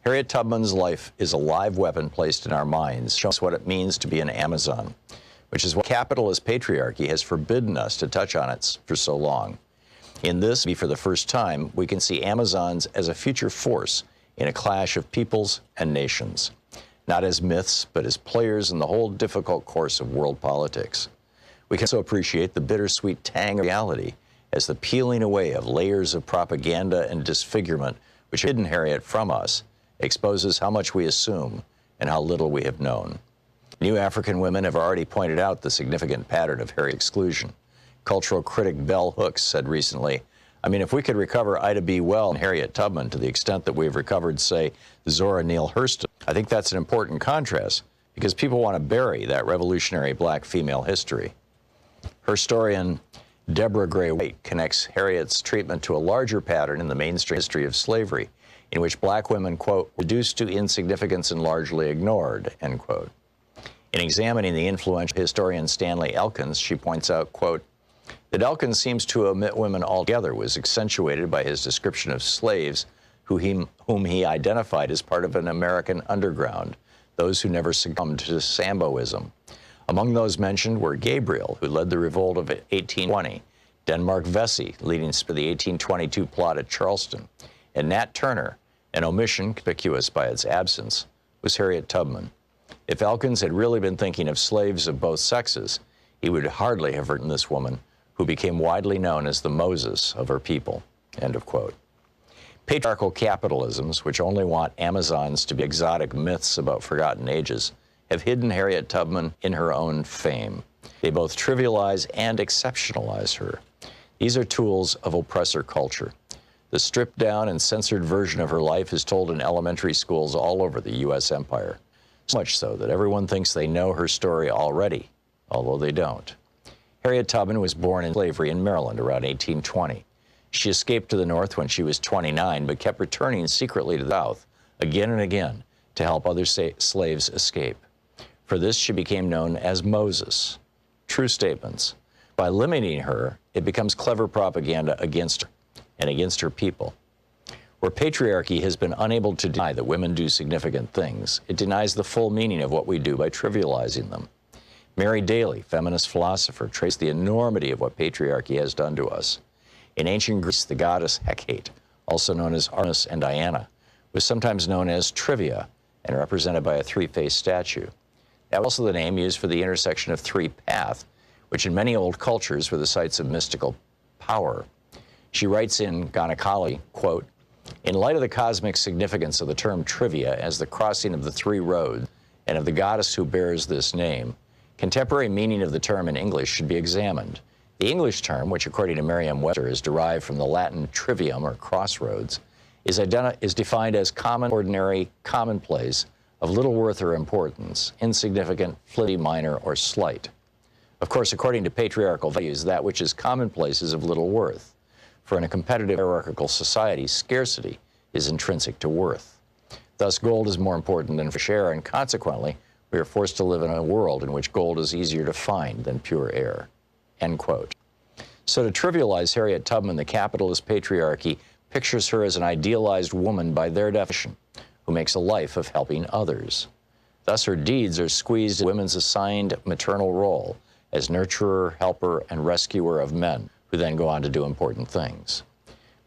Harriet Tubman's life is a live weapon placed in our minds, showing us what it means to be an Amazon, which is what capitalist patriarchy has forbidden us to touch on it for so long. In this, for the first time, we can see Amazons as a future force in a clash of peoples and nations, not as myths, but as players in the whole difficult course of world politics. We can also appreciate the bittersweet tang of reality as the peeling away of layers of propaganda and disfigurement which have hidden Harriet from us exposes how much we assume and how little we have known. New African women have already pointed out the significant pattern of Harriet exclusion. Cultural critic Bell Hooks said recently, if we could recover Ida B. Wells and Harriet Tubman to the extent that we've recovered, say, Zora Neale Hurston, I think that's an important contrast because people want to bury that revolutionary black female history. Historian Deborah Gray White connects Harriet's treatment to a larger pattern in the mainstream history of slavery, in which black women, quote, reduced to insignificance and largely ignored, end quote. In examining the influential historian Stanley Elkins, she points out, quote, that Elkins seems to omit women altogether was accentuated by his description of slaves whom he identified as part of an American underground, those who never succumbed to Samboism. Among those mentioned were Gabriel, who led the revolt of 1820, Denmark Vesey, leading to the 1822 plot at Charleston, and Nat Turner, an omission conspicuous by its absence, was Harriet Tubman. If Elkins had really been thinking of slaves of both sexes, he would hardly have written this woman, who became widely known as the Moses of her people, end of quote. Patriarchal capitalisms, which only want Amazons to be exotic myths about forgotten ages, have hidden Harriet Tubman in her own fame. They both trivialize and exceptionalize her. These are tools of oppressor culture. The stripped down and censored version of her life is told in elementary schools all over the U.S. empire. So much so that everyone thinks they know her story already, although they don't. Harriet Tubman was born in slavery in Maryland around 1820. She escaped to the North when she was 29, but kept returning secretly to the South again and again to help other slaves escape. For this, she became known as Moses. True statements. By limiting her, it becomes clever propaganda against her and against her people. Where patriarchy has been unable to deny that women do significant things, it denies the full meaning of what we do by trivializing them. Mary Daly, feminist philosopher, traced the enormity of what patriarchy has done to us. In ancient Greece, the goddess Hecate, also known as Artemis and Diana, was sometimes known as Trivia and represented by a three-faced statue. That was also the name used for the intersection of three paths, which in many old cultures were the sites of mystical power. She writes in Gynecology, quote, in light of the cosmic significance of the term trivia as the crossing of the three roads and of the goddess who bears this name, contemporary meaning of the term in English should be examined. The English term, which according to Merriam-Webster is derived from the Latin trivium or crossroads, is defined as common, ordinary, commonplace, of little worth or importance, insignificant, flimsy, minor, or slight. Of course, according to patriarchal values, that which is commonplace is of little worth. For in a competitive hierarchical society, scarcity is intrinsic to worth. Thus, gold is more important than fresh air, and consequently, we are forced to live in a world in which gold is easier to find than pure air, end quote. So to trivialize Harriet Tubman, the capitalist patriarchy pictures her as an idealized woman by their definition, who makes a life of helping others. Thus, her deeds are squeezed into women's assigned maternal role as nurturer, helper, and rescuer of men, who then go on to do important things.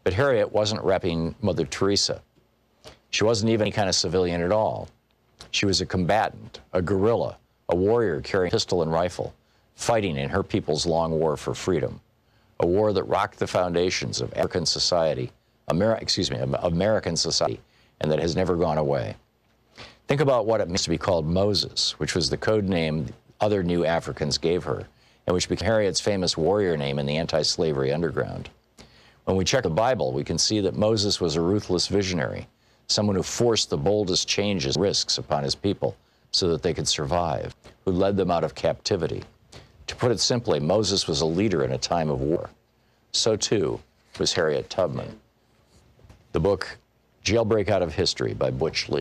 But Harriet wasn't repping Mother Teresa. She wasn't even any kind of civilian at all. She was a combatant, a guerrilla, a warrior carrying pistol and rifle, fighting in her people's long war for freedom. a war that rocked the foundations of American society, American society, and that has never gone away. Think about what it means to be called Moses, which was the code name other new Africans gave her, and which became Harriet's famous warrior name in the anti-slavery underground. When we check the Bible, we can see that Moses was a ruthless visionary, someone who forced the boldest changes and risks upon his people so that they could survive, who led them out of captivity. To put it simply, Moses was a leader in a time of war. So too was Harriet Tubman. The book, Jailbreak Out of History by Butch Lee.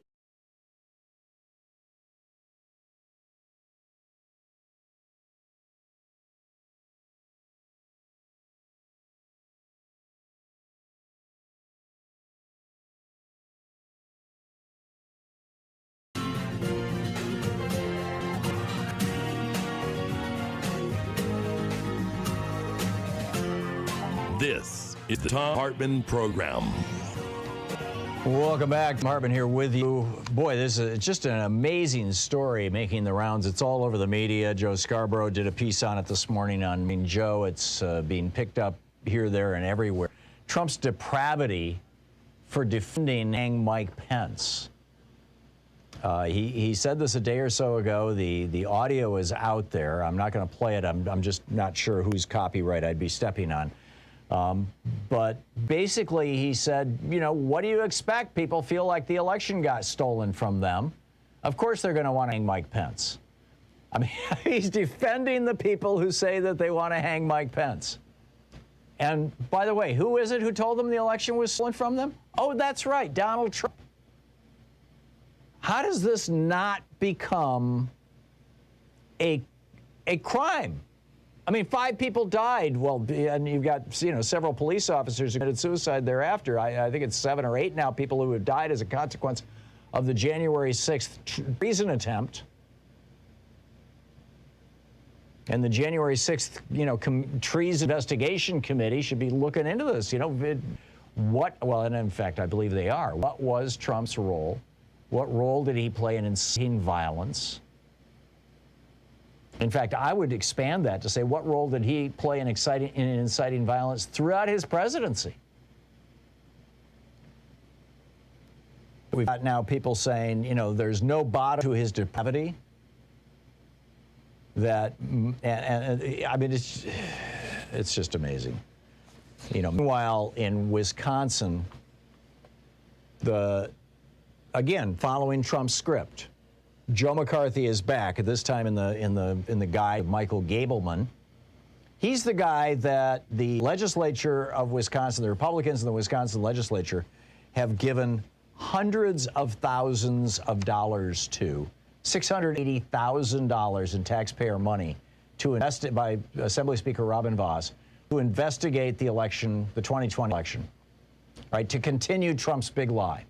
This is the Thom Hartmann Program. Welcome back. Thom Hartmann here with you. Boy, this is just an amazing story making the rounds. It's all over the media. Joe Scarborough did a piece on it this morning on Joe. It's being picked up here, there, and everywhere. Trump's depravity for defending Mike Pence. He said this a day or so ago. The audio is out there. I'm not going to play it. I'm just not sure whose copyright I'd be stepping on. But basically, he said, you know, what do you expect? People feel like the election got stolen from them. Of course, they're going to want to hang Mike Pence. I mean, he's defending the people who say that they want to hang Mike Pence. And by the way, who is it who told them the election was stolen from them? Oh, that's right, Donald Trump. How does this not become a crime? I mean, 5 people died. Well, and you've got, you know, several police officers who committed suicide thereafter. I think it's 7 or 8 now, people who have died as a consequence of the January 6th treason attempt. And the January 6th, you know, treason investigation committee should be looking into this. You know, well, and in fact, I believe they are. What was Trump's role? What role did he play in inciting violence? In fact, I would expand that to say, what role did he play in inciting violence throughout his presidency? We've got now people saying, you know, there's no bottom to his depravity. That, and I mean, it's just amazing. You know, meanwhile, in Wisconsin, again, following Trump's script, Joe McCarthy is back, at this time in the guise of Michael Gableman. He's the guy that the legislature of Wisconsin, the Republicans in the Wisconsin legislature, have given hundreds of thousands of dollars to, $680,000 in taxpayer money to invest by Assembly Speaker Robin Vos to investigate the election, the 2020 election, right, to continue Trump's big lie.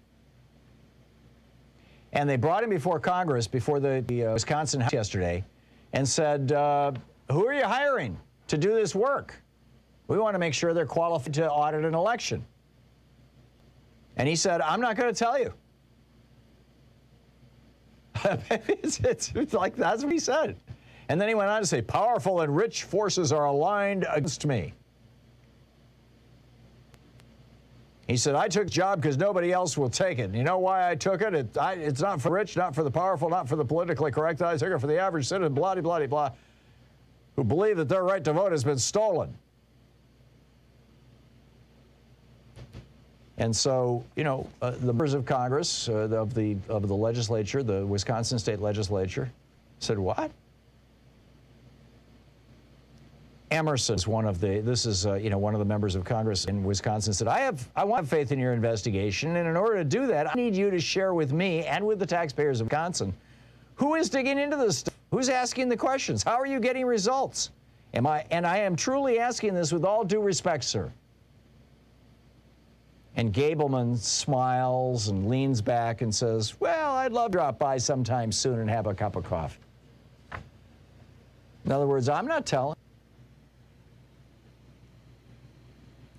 And they brought him before Congress, before the Wisconsin House yesterday, and said, who are you hiring to do this work? We want to make sure they're qualified to audit an election. And he said, I'm not going to tell you. it's like, that's what he said. And then he went on to say, powerful and rich forces are aligned against me. He said, I took the job because nobody else will take it. And you know why I took it? It's not for the rich, not for the powerful, not for the politically correct. I took it for the average citizen, blah, blah, blah, blah, who believe that their right to vote has been stolen. And so, you know, the members of Congress, of the legislature, the Wisconsin state legislature, said, what? Emerson is one of the, one of the members of Congress in Wisconsin said, I want faith in your investigation, and in order to do that, I need you to share with me and with the taxpayers of Wisconsin, who is digging into this stuff? Who's asking the questions? How are you getting results? And I am truly asking this with all due respect, sir. And Gableman smiles and leans back and says, well, I'd love to drop by sometime soon and have a cup of coffee. In other words, I'm not telling.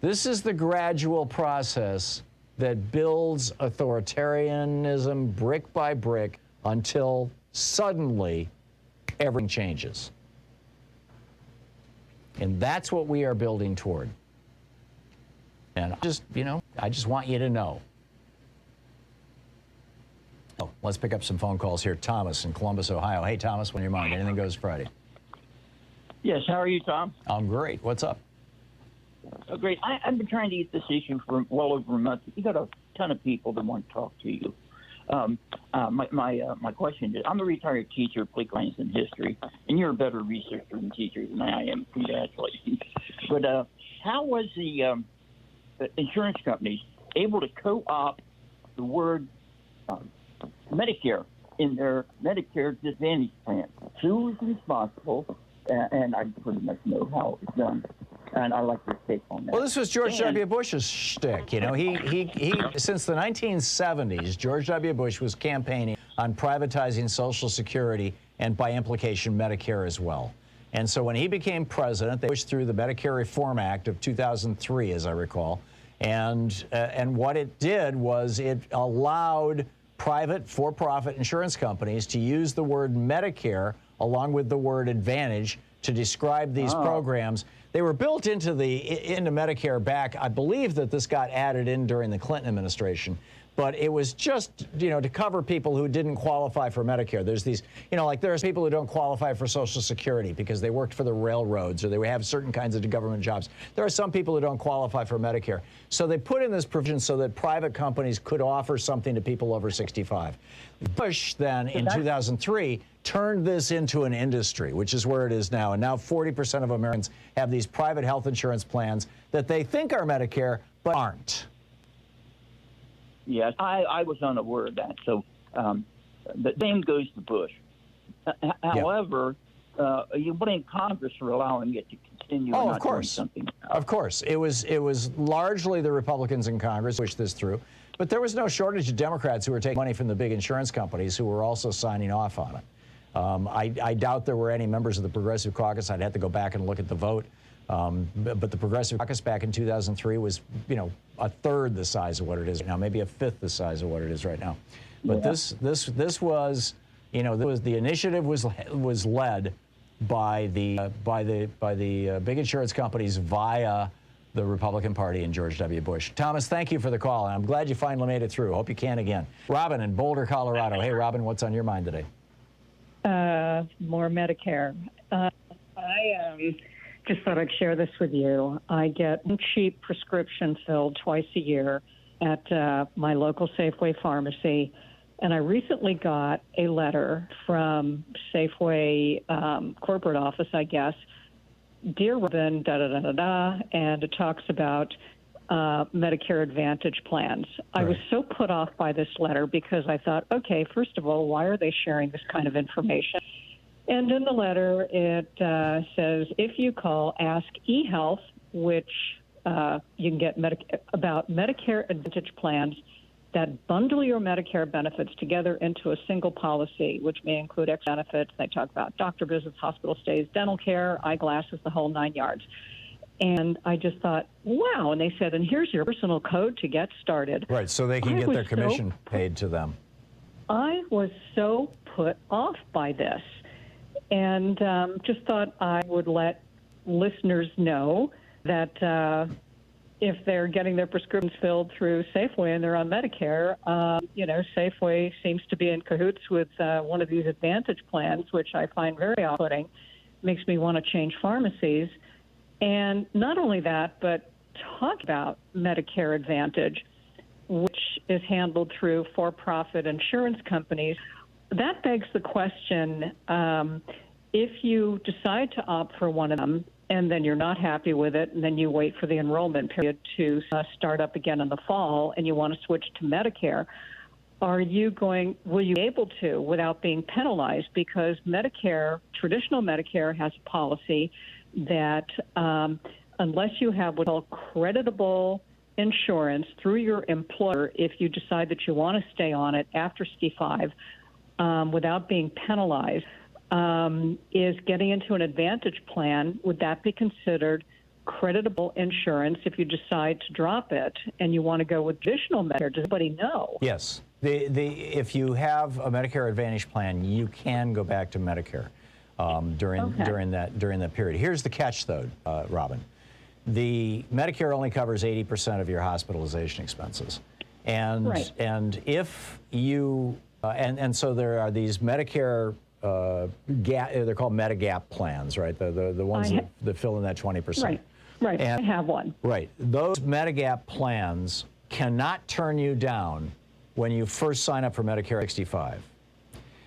This is the gradual process that builds authoritarianism brick by brick until suddenly everything changes. And that's what we are building toward. And I just want you to know. Oh, let's pick up some phone calls here. Thomas in Columbus, Ohio. Hey, Thomas, when your mind, anything goes Friday. Yes, how are you, Tom? I'm great. What's up? Oh, great. I've been trying to get this issue for well over a month. You got a ton of people that want to talk to you. My question is, I'm a retired teacher of political science and history, and you're a better researcher and teacher than I am. Congratulations. But how was the insurance companies able to co-opt the word Medicare in their Medicare Advantage plan? Who was responsible? And I pretty much know how it was done. And I'd like your take on that. Well, this was George W. Bush's shtick. You know, he since the 1970s, George W. Bush was campaigning on privatizing Social Security and, by implication, Medicare as well. And so when he became president, they pushed through the Medicare Reform Act of 2003, as I recall. And what it did was it allowed private for-profit insurance companies to use the word Medicare along with the word Advantage to describe these programs. They were built into Medicare back. I believe that this got added in during the Clinton administration, but it was just, to cover people who didn't qualify for Medicare. There's these, like there's people who don't qualify for Social Security because they worked for the railroads or they have certain kinds of government jobs. There are some people who don't qualify for Medicare. So they put in this provision so that private companies could offer something to people over 65. Bush then in 2003 turned this into an industry, which is where it is now. And now 40% of Americans have these private health insurance plans that they think are Medicare, but aren't. Yes, I was unaware of that. So the same goes to Bush. However, you blame Congress for allowing it to continue. Oh, of course. Of course. It was largely the Republicans in Congress who pushed this through. But there was no shortage of Democrats who were taking money from the big insurance companies who were also signing off on it. I doubt there were any members of the Progressive Caucus. I'd have to go back and look at the vote. But the Progressive Caucus back in 2003 was, a third the size of what it is right now, maybe a fifth the size of what it is right now. But this was, the initiative was led by the big insurance companies via the Republican Party and George W. Bush. Thomas, thank you for the call, and I'm glad you finally made it through. Hope you can again. Robin in Boulder, Colorado. Hey, Robin, what's on your mind today? More Medicare. I just thought I'd share this with you. I get a cheap prescription filled twice a year at my local Safeway pharmacy, and I recently got a letter from Safeway corporate office, I guess. Dear Robin, da-da-da-da-da, and it talks about Medicare Advantage plans. Right. I was so put off by this letter because I thought, okay, first of all, why are they sharing this kind of information? And in the letter, it says, if you call, ask eHealth, which you can get about Medicare Advantage plans that bundle your Medicare benefits together into a single policy, which may include extra benefits. They talk about doctor visits, hospital stays, dental care, eyeglasses, the whole 9 yards. And I just thought, wow. And they said, and here's your personal code to get started. Right, so they can get their commission paid to them. I was so put off by this. And just thought I would let listeners know that if they're getting their prescriptions filled through Safeway and they're on Medicare, Safeway seems to be in cahoots with one of these Advantage plans, which I find very off-putting. Makes me want to change pharmacies. And not only that, but talk about Medicare Advantage, which is handled through for-profit insurance companies. That begs the question, if you decide to opt for one of them and then you're not happy with it and then you wait for the enrollment period to start up again in the fall and you want to switch to Medicare, will you be able to without being penalized? Because Medicare, traditional Medicare, has a policy that unless you have what's called creditable insurance through your employer, if you decide that you want to stay on it after 65 without being penalized, is getting into an Advantage plan. Would that be considered creditable insurance if you decide to drop it and you want to go with traditional Medicare? Does anybody know? Yes. If you have a Medicare Advantage plan, you can go back to Medicare. during that period. Here's the catch, though, Robin. The Medicare only covers 80% of your hospitalization expenses, and if you and so there are these Medicare they're called Medigap plans, right? The ones that fill in that 20%. Right. And I have one. Right. Those Medigap plans cannot turn you down when you first sign up for Medicare 65.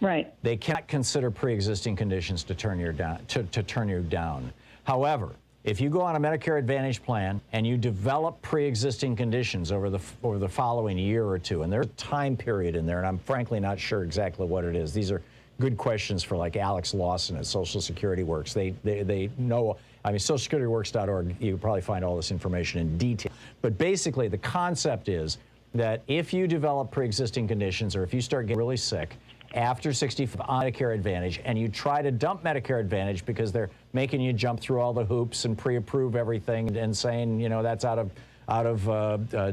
Right. They cannot consider pre-existing conditions to turn you down. However, if you go on a Medicare Advantage plan and you develop pre-existing conditions over the following year or two, and there's a time period in there, and I'm frankly not sure exactly what it is. These are good questions for like Alex Lawson at Social Security Works. They know. I mean, SocialSecurityWorks.org. You can probably find all this information in detail. But basically, the concept is that if you develop pre-existing conditions, or if you start getting really sick after 65 on Medicare Advantage, and you try to dump Medicare Advantage because they're making you jump through all the hoops and pre-approve everything and saying, you know, that's out of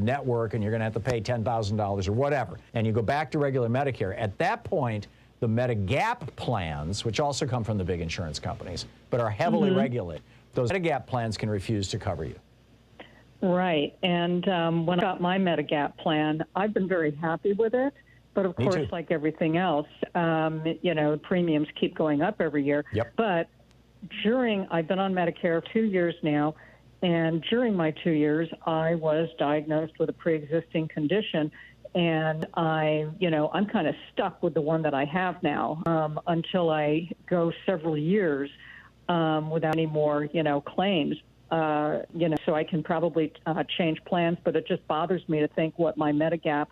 network and you're going to have to pay $10,000 or whatever, and you go back to regular Medicare, at that point, the Medigap plans, which also come from the big insurance companies, but are heavily regulated, those Medigap plans can refuse to cover you. Right. And when I got my Medigap plan, I've been very happy with it. But of course, like everything else, you know, premiums keep going up every year. But I've been on Medicare 2 years now, and during my 2 years, I was diagnosed with a pre-existing condition, and I'm kind of stuck with the one that I have now until I go several years without any more, claims. So I can probably change plans, but it just bothers me to think what my Medigap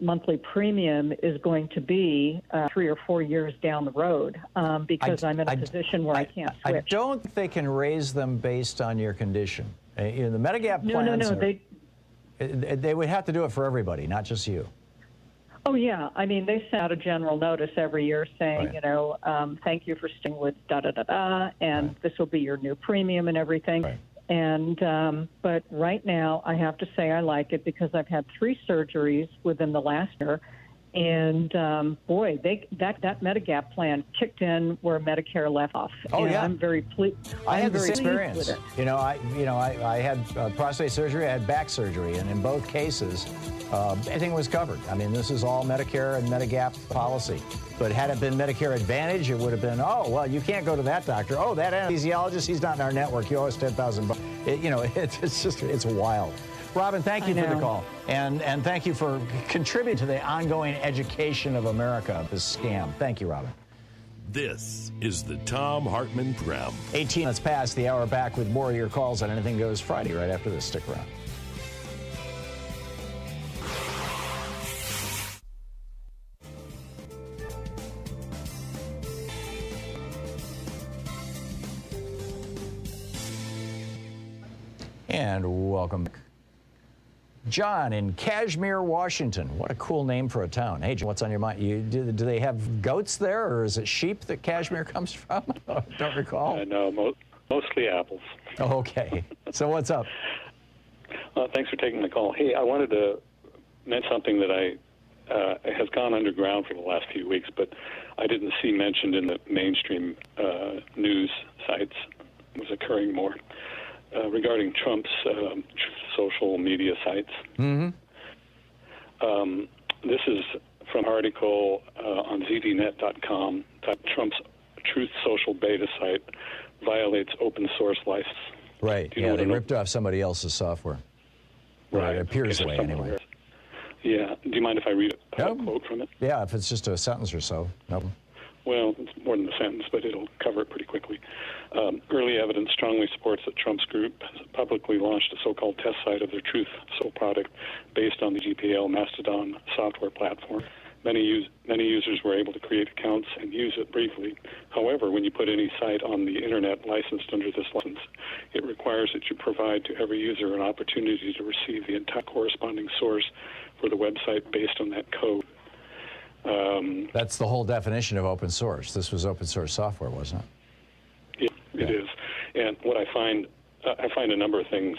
monthly premium is going to be 3 or 4 years down the road because I'm in a position where I can't switch. I don't think they can raise them based on your condition. The Medigap plans they would have to do it for everybody, not just you. Oh, yeah. I mean, they send out a general notice every year saying, thank you for staying with da-da-da-da, and this will be your new premium and everything. And but right now, I have to say I like it because I've had 3 surgeries within the last year, and boy, that Medigap plan kicked in where Medicare left off. Oh, and yeah. I'm very pleased. I had this experience. I had prostate surgery, I had back surgery, and in both cases, everything was covered. I mean, this is all Medicare and Medigap policy. But had it been Medicare Advantage, it would have been, oh, well, you can't go to that doctor. Oh, that anesthesiologist, he's not in our network. You owe us $10,000. It's wild. Robin, thank you for the call. And thank you for contributing to the ongoing education of America, this scam. Thank you, Robin. This is the Thom Hartmann Program. 18 minutes past the hour, back with more of your calls on Anything Goes Friday right after this. Stick around. And welcome back. John in Kashmir, Washington. What a cool name for a town. Hey, John, what's on your mind? Do they have goats there, or is it sheep that Kashmir comes from? I don't recall. No, mostly apples. Oh, okay. So what's up? Thanks for taking the call. Hey, I wanted to mention something that has gone underground for the last few weeks, but I didn't see mentioned in the mainstream news sites. It was occurring more. Regarding Trump's social media sites. This is from an article on ZDNet.com. Trump's Truth Social beta site violates open source license. Right. Yeah, they ripped off somebody else's software. Right. It appears that way anyway. Yeah. Do you mind if I read a quote from it? Yeah, if it's just a sentence or so. Nope. Well, it's more than a sentence, but it'll cover it pretty quickly. Early evidence strongly supports that Trump's group has publicly launched a so-called test site of their Truth Social product based on the GPL Mastodon software platform. Many users were able to create accounts and use it briefly. However, when you put any site on the Internet licensed under this license, it requires that you provide to every user an opportunity to receive the entire corresponding source for the website based on that code. That's the whole definition of open source. This was open source software, wasn't it? Yeah, it is. And what I find a number of things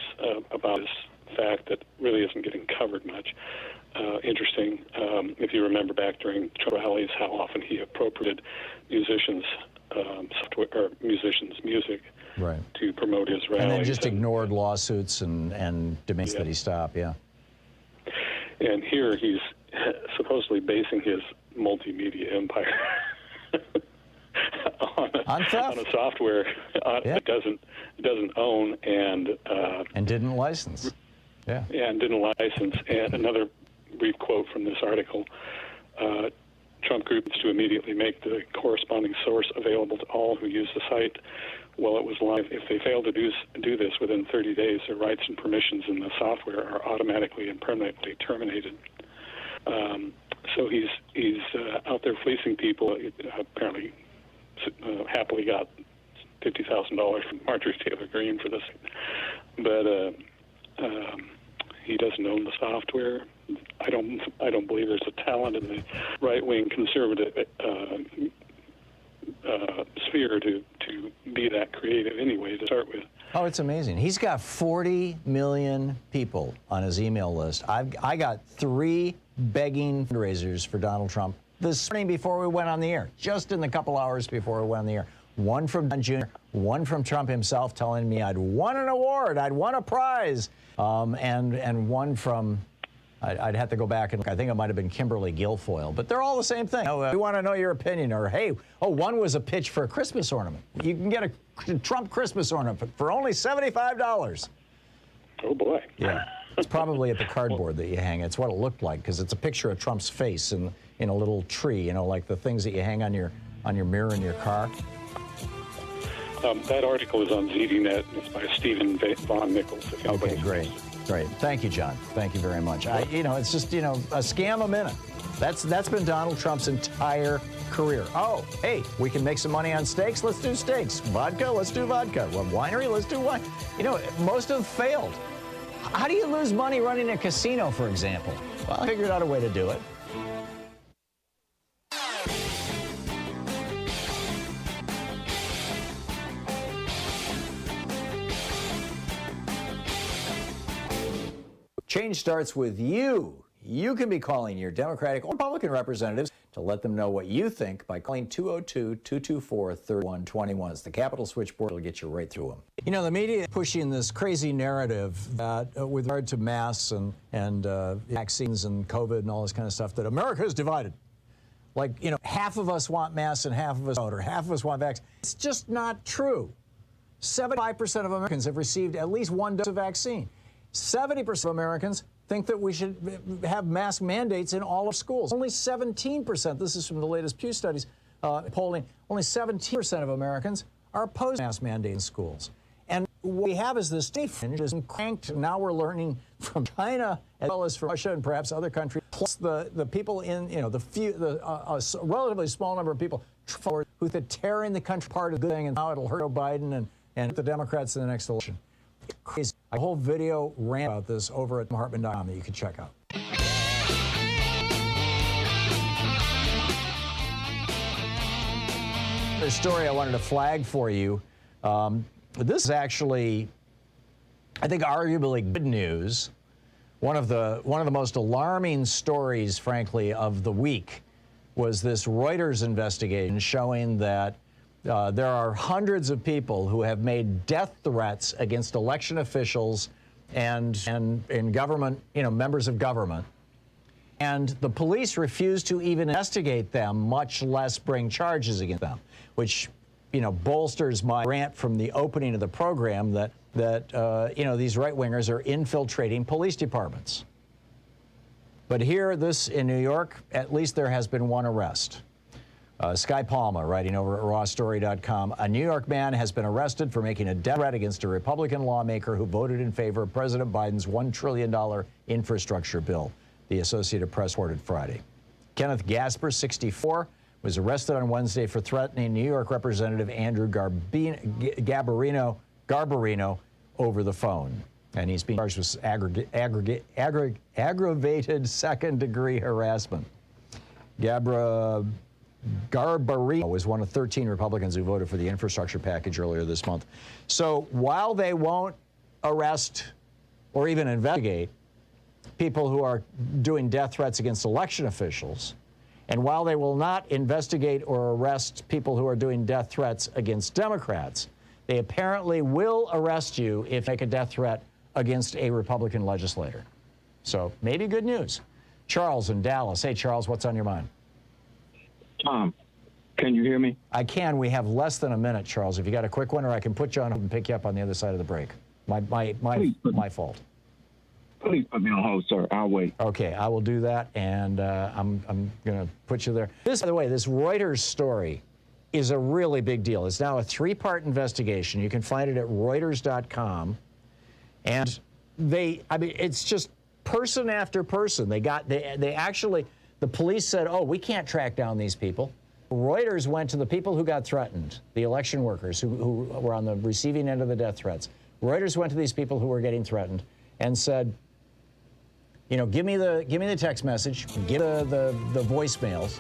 about this fact that really isn't getting covered much. Interesting. If you remember back during Trump rallies, how often he appropriated musicians' software or musicians' music to promote his rallies. And then just ignored lawsuits and demands that he stop, And here he's supposedly basing his multimedia empire on a software it doesn't own and didn't license. And didn't license. And another brief quote from this article: Trump Group is to immediately make the corresponding source available to all who use the site while it was live. If they fail to do this within 30 days, their rights and permissions in the software are automatically and permanently terminated. So he's out there fleecing people. Apparently, happily got $50,000 from Marjorie Taylor Greene for this, but he doesn't own the software. I don't believe there's a talent in the right-wing conservative sphere to be that creative anyway to start with. Oh, it's amazing. He's got 40 million people on his email list. I got 3 begging fundraisers for Donald Trump this morning before we went on the air, just in the couple hours before we went on the air. One from Don Jr., one from Trump himself telling me I'd won an award, I'd won a prize, and one from, I'd have to go back and look. I think it might have been Kimberly Guilfoyle, but they're all the same thing. We want to know your opinion. Or, hey, one was a pitch for a Christmas ornament. You can get a Trump Christmas ornament for only $75. Oh, boy. Yeah. It's probably at the cardboard that you hang. It's what it looked like, because it's a picture of Trump's face in a little tree, like the things that you hang on your mirror in your car. That article is on ZDNet. It's by Stephen Von Nichols. Okay, great. Thank you, John. Thank you very much. It's just, a scam a minute. That's been Donald Trump's entire career. Oh, hey, we can make some money on steaks. Let's do steaks. Vodka. Let's do vodka. Well, winery. Let's do wine. Most have failed. How do you lose money running a casino, for example? Well, I figured out a way to do it. Change starts with you. You can be calling your Democratic or Republican representatives to let them know what you think by calling 202-224-3121. It's the Capitol switchboard. It'll get you right through them. The media is pushing this crazy narrative that with regard to masks and vaccines and COVID and all this kind of stuff, that America is divided. Half of us want masks and half of us don't, or half of us want vaccines. It's just not true. 75% of Americans have received at least one dose of vaccine. 70% of Americans think that we should have mask mandates in all of schools. Only 17%, this is from the latest Pew Studies polling, only 17% of Americans are opposed to mask mandates in schools. And what we have is this state fringe is cranked. Now we're learning from China as well as from Russia and perhaps other countries, plus the people in, a relatively small number of people who think tearing the country apart is a good thing and now it'll hurt Joe Biden and the Democrats in the next election. Crazy. A whole video ran about this over at ThomHartmann.com that you can check out. The story I wanted to flag for you. This is actually, I think, arguably good news. One of the most alarming stories, frankly, of the week was this Reuters investigation showing that there are hundreds of people who have made death threats against election officials and in government, members of government. And the police refuse to even investigate them, much less bring charges against them, which, bolsters my rant from the opening of the program that these right-wingers are infiltrating police departments. But here, in New York, at least there has been one arrest. Sky Palma, writing over at rawstory.com, a New York man has been arrested for making a death threat against a Republican lawmaker who voted in favor of President Biden's $1 trillion infrastructure bill, the Associated Press reported Friday. Kenneth Gasper, 64, was arrested on Wednesday for threatening New York Representative Andrew Garbarino over the phone. And he's being charged with aggravated second-degree harassment. Garbarino was one of 13 Republicans who voted for the infrastructure package earlier this month. So while they won't arrest or even investigate people who are doing death threats against election officials And while they will not investigate or arrest people who are doing death threats against Democrats, they apparently will arrest you if you make a death threat against a Republican legislator. So maybe good news. Charles in Dallas. Hey, Charles, what's on your mind? Tom, can you hear me? I can. We have less than a minute, Charles. If you got a quick one, or I can put you on and pick you up on the other side of the break. My fault. Please put me on hold, sir. I'll wait. Okay, I will do that, and I'm going to put you there. This, by the way, this Reuters story is a really big deal. It's now a 3-part investigation. You can find it at Reuters.com, and it's just person after person. They actually, the police said, oh, we can't track down these people. Reuters went to the people who got threatened, the election workers who were on the receiving end of the death threats. Reuters went to these people who were getting threatened and said, you know, give me the text message, give the voicemails.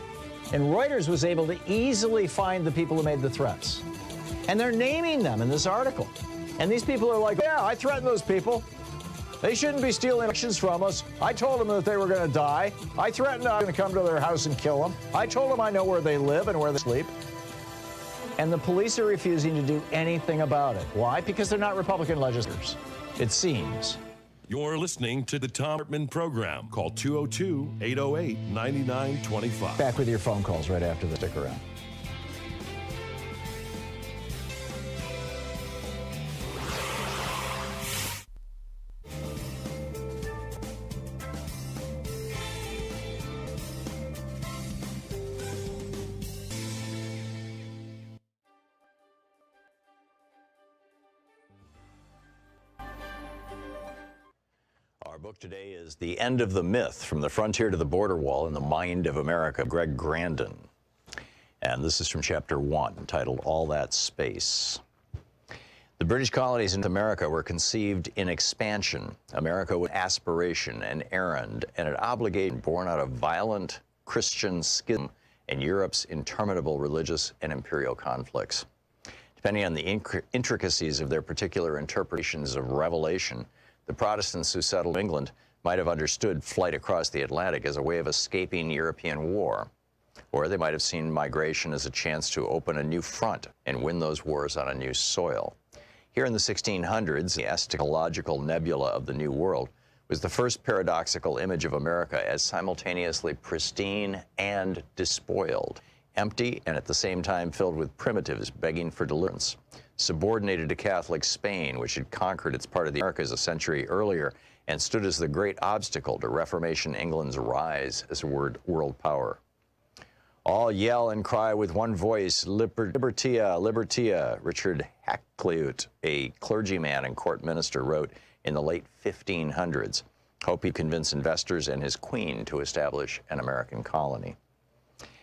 And Reuters was able to easily find the people who made the threats. And they're naming them in this article. And these people are like, yeah, I threatened those people. They shouldn't be stealing elections from us. I told them that they were going to die. I threatened I'm going to come to their house and kill them. I told them I know where they live and where they sleep. And the police are refusing to do anything about it. Why? Because they're not Republican legislators, it seems. You're listening to the Thom Hartmann Program. Call 202-808-9925. Back with your phone calls right after the stick around. Our book today is The End of the Myth, From the Frontier to the Border Wall in the Mind of America, Greg Grandin. And this is from Chapter 1, titled All That Space. The British colonies in America were conceived in expansion. America was aspiration, an errand, and an obligation born out of violent Christian schism and Europe's interminable religious and imperial conflicts. Depending on the intricacies of their particular interpretations of Revelation, the Protestants who settled England might have understood flight across the Atlantic as a way of escaping European war, or they might have seen migration as a chance to open a new front and win those wars on a new soil. Here in the 1600s, the eschatological nebula of the New World was the first paradoxical image of America as simultaneously pristine and despoiled, empty and at the same time filled with primitives begging for deliverance. Subordinated to Catholic Spain, which had conquered its part of the Americas a century earlier and stood as the great obstacle to Reformation England's rise as a world power. All yell and cry with one voice, Libertia, Libertia, Richard Hakluyt, a clergyman and court minister, wrote in the late 1500s, hope he'd convince investors and his queen to establish an American colony.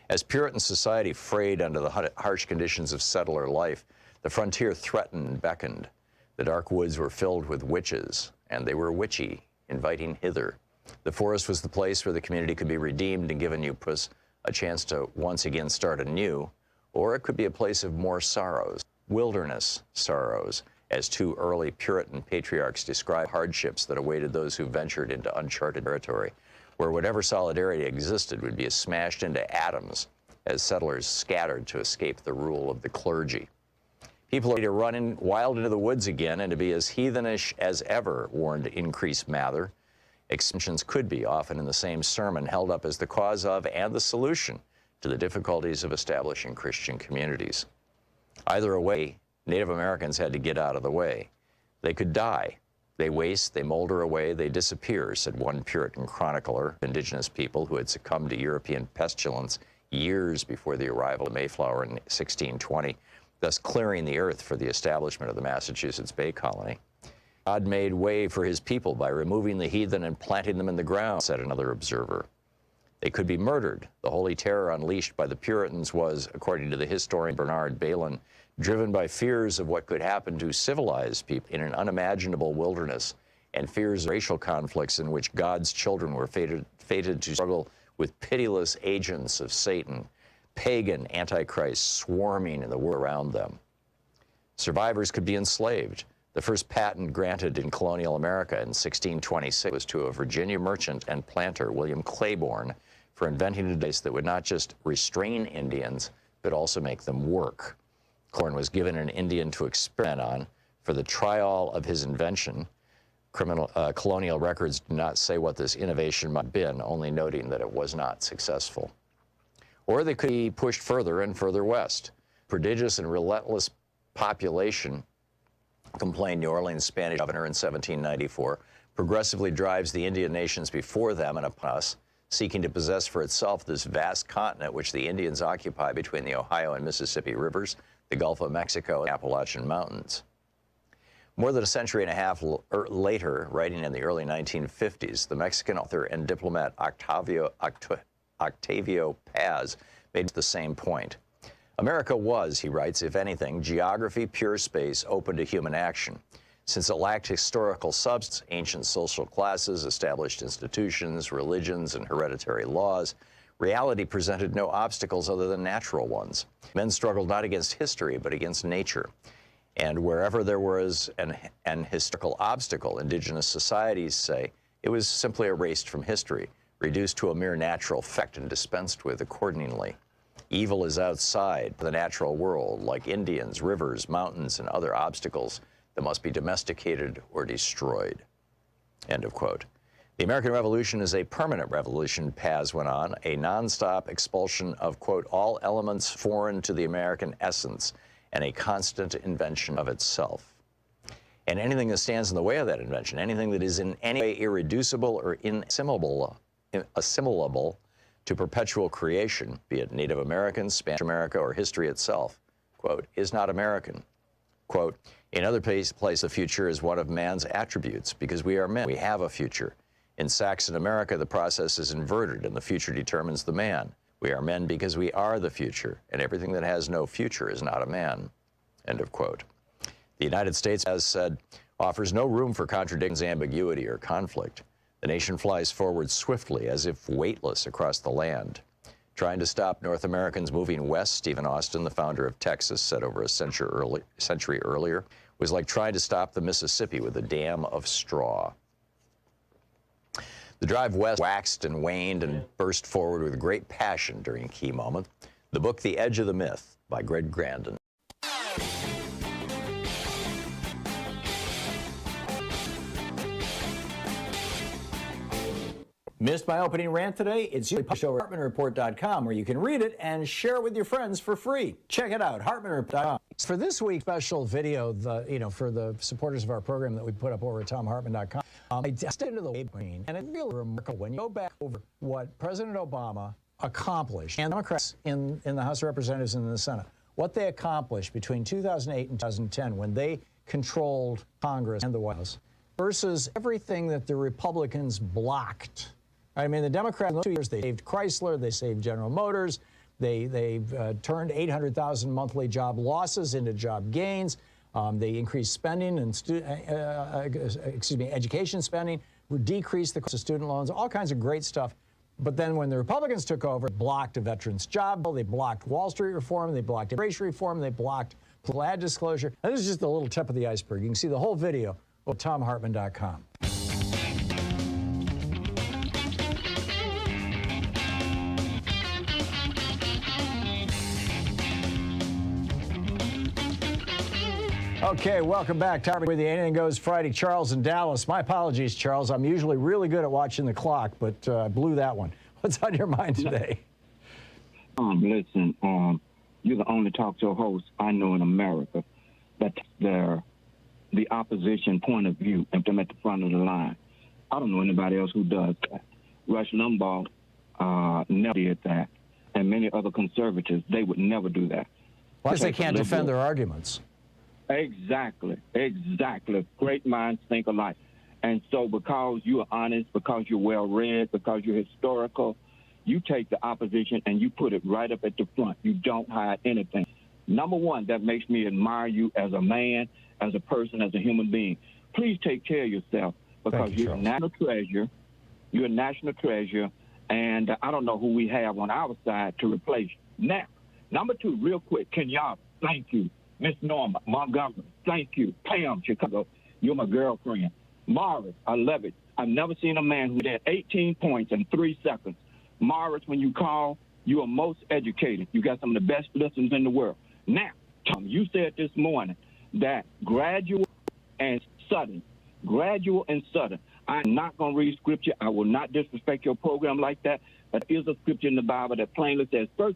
As Puritan society frayed under the harsh conditions of settler life, the frontier threatened and beckoned. The dark woods were filled with witches, and they were witchy, inviting hither. The forest was the place where the community could be redeemed and given new purpose, a chance to once again start anew, or it could be a place of more sorrows, wilderness sorrows, as 2 early Puritan patriarchs describe hardships that awaited those who ventured into uncharted territory, where whatever solidarity existed would be smashed into atoms as settlers scattered to escape the rule of the clergy. People are ready to run wild into the woods again and to be as heathenish as ever, warned Increase Mather. Exceptions could be, often in the same sermon, held up as the cause of and the solution to the difficulties of establishing Christian communities. Either way, Native Americans had to get out of the way. They could die. They waste, they molder away, they disappear, said one Puritan chronicler of indigenous people who had succumbed to European pestilence years before the arrival of Mayflower in 1620, thus clearing the earth for the establishment of the Massachusetts Bay Colony. God made way for his people by removing the heathen and planting them in the ground, said another observer. They could be murdered. The holy terror unleashed by the Puritans was, according to the historian Bernard Bailyn, driven by fears of what could happen to civilized people in an unimaginable wilderness and fears of racial conflicts in which God's children were fated to struggle with pitiless agents of Satan, pagan antichrist swarming in the world around them. Survivors could be enslaved. The first patent granted in colonial America in 1626 was to a Virginia merchant and planter, William Claiborne, for inventing a device that would not just restrain Indians, but also make them work. Corn was given an Indian to experiment on for the trial of his invention. Colonial records do not say what this innovation might have been, only noting that it was not successful. Or they could be pushed further and further west. Prodigious and relentless population, complained New Orleans Spanish governor in 1794, progressively drives the Indian nations before them and upon us, seeking to possess for itself this vast continent which the Indians occupy between the Ohio and Mississippi rivers, the Gulf of Mexico, and the Appalachian Mountains. More than a century and a half later, writing in the early 1950s, the Mexican author and diplomat Octavio Paz made the same point. America was, he writes, if anything, geography, pure space, open to human action. Since it lacked historical substance, ancient social classes, established institutions, religions, and hereditary laws, reality presented no obstacles other than natural ones. Men struggled not against history, but against nature. And wherever there was an historical obstacle, indigenous societies say, it was simply erased from history, reduced to a mere natural effect and dispensed with accordingly. Evil is outside the natural world, like Indians, rivers, mountains, and other obstacles that must be domesticated or destroyed. End of quote. The American Revolution is a permanent revolution, Paz went on, a nonstop expulsion of, quote, all elements foreign to the American essence, and a constant invention of itself. And anything that stands in the way of that invention, anything that is in any way irreducible or assimilable to perpetual creation, be it Native American, Spanish America, or history itself, quote, is not American. Quote, in other place, the future is one of man's attributes, because we are men, we have a future. In Saxon America, the process is inverted, and the future determines the man. We are men because we are the future, and everything that has no future is not a man. End of quote. The United States, as said, offers no room for contradictions, ambiguity, or conflict. The nation flies forward swiftly, as if weightless, across the land. Trying to stop North Americans moving west, Stephen Austin, the founder of Texas, said over a century earlier, was like trying to stop the Mississippi with a dam of straw. The drive west waxed and waned and burst forward with great passion during key moments. The book, The Edge of the Myth, by Greg Grandin. Missed my opening rant today? It's usually published over at HartmannReport.com, where you can read it and share it with your friends for free. Check it out, HartmannReport.com. For this week's special video, for the supporters of our program that we put up over at ThomHartmann.com, I stepped into the Wayne, and it's really remarkable when you go back over what President Obama accomplished, and Democrats in the House of Representatives and in the Senate, what they accomplished between 2008 and 2010 when they controlled Congress and the White House, versus everything that the Republicans blocked. I mean, the Democrats, in those 2 years, they saved Chrysler, they saved General Motors, they've turned 800,000 monthly job losses into job gains. They increased spending and education spending, decreased the cost of student loans, all kinds of great stuff. But then when the Republicans took over, blocked a veterans job bill, they blocked Wall Street reform, they blocked immigration reform, they blocked political ad disclosure. And this is just a little tip of the iceberg. You can see the whole video at ThomHartmann.com. Okay, welcome back. Time with the Anything Goes Friday. Charles in Dallas. My apologies, Charles. I'm usually really good at watching the clock, but I blew that one. What's on your mind today? Listen, you're the only talk show host I know in America that the opposition point of view and them at the front of the line. I don't know anybody else who does that. Rush Limbaugh never did that, and many other conservatives, they would never do that. Plus, they can't defend their arguments. Exactly. Great minds think alike. And so because you are honest, because you're well-read, because you're historical, you take the opposition and you put it right up at the front. You don't hide anything. Number one, that makes me admire you as a man, as a person, as a human being. Please take care of yourself, because you're a national treasure. You're a national treasure, and I don't know who we have on our side to replace you. Now, number two, real quick, Kenyatta, thank you. Miss Norma, Montgomery, thank you. Pam, Chicago, you're my girlfriend. Morris, I love it. I've never seen a man who did 18 points in 3 seconds Morris, when you call, you are most educated. You got some of the best listeners in the world. Now, Tom, you said this morning that gradual and sudden, I'm not going to read scripture. I will not disrespect your program like that. But there is a scripture in the Bible that plainly says, 1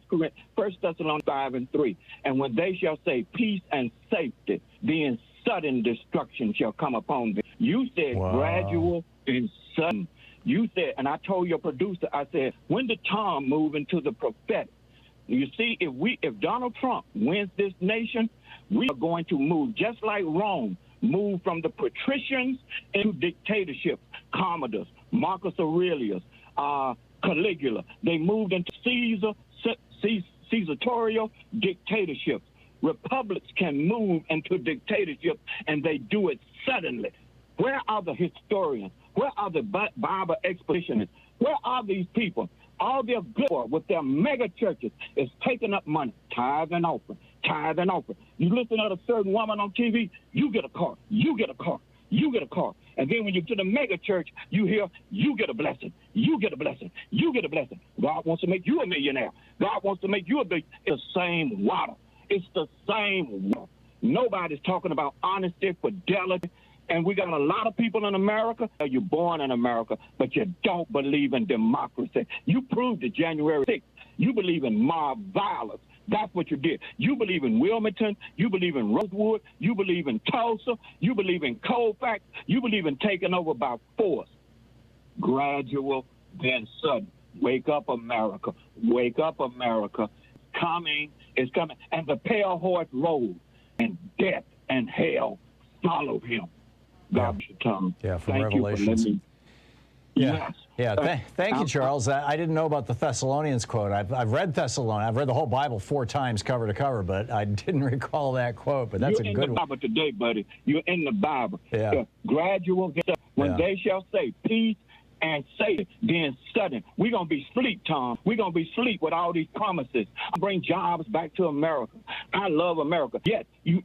Thessalonians 5:3, and when they shall say peace and safety, then sudden destruction shall come upon them. You said gradual and sudden. You said, and I told your producer, I said, when did Tom move into the prophetic? You see, if Donald Trump wins this nation, we are going to move just like Rome moved from the patricians into dictatorship. Commodus, Marcus Aurelius, Caligula, they moved into Caesatorial dictatorships. Republics can move into dictatorship, and they do it suddenly. Where are the historians? Where are the Bible expositionists? Where are these people? All their glory with their mega churches is taking up money, tithe and offering, tithe and offering. You listen to a certain woman on TV, you get a car, you get a car, you get a car. And then when you get to the mega church, you hear, you get a blessing, you get a blessing, you get a blessing. God wants to make you a millionaire. God wants to make you a big. It's the same water. It's the same water. Nobody's talking about honesty, fidelity. And we got a lot of people in America. You're born in America, but you don't believe in democracy. You proved it January 6th. You believe in mob violence. That's what you did. You believe in Wilmington. You believe in Rosewood. You believe in Tulsa. You believe in Colfax. You believe in taking over by force. Gradual, then sudden. Wake up, America. Wake up, America. It's coming. And the pale horse rose, and death and hell followed him. God bless you, Tom. Yeah, from Thank Revelations. You for Yeah. Thank you, Charles. I didn't know about the Thessalonians quote. I've read Thessalonians. I've read the whole Bible 4 times cover to cover, but I didn't recall that quote. But that's You're a good in the one. Bible today, buddy. You're in the Bible. Yeah. Gradual. When they shall say peace and say then sudden. We're going to be asleep, Tom. We're going to be asleep with all these promises. Bring jobs back to America. I love America. Yet you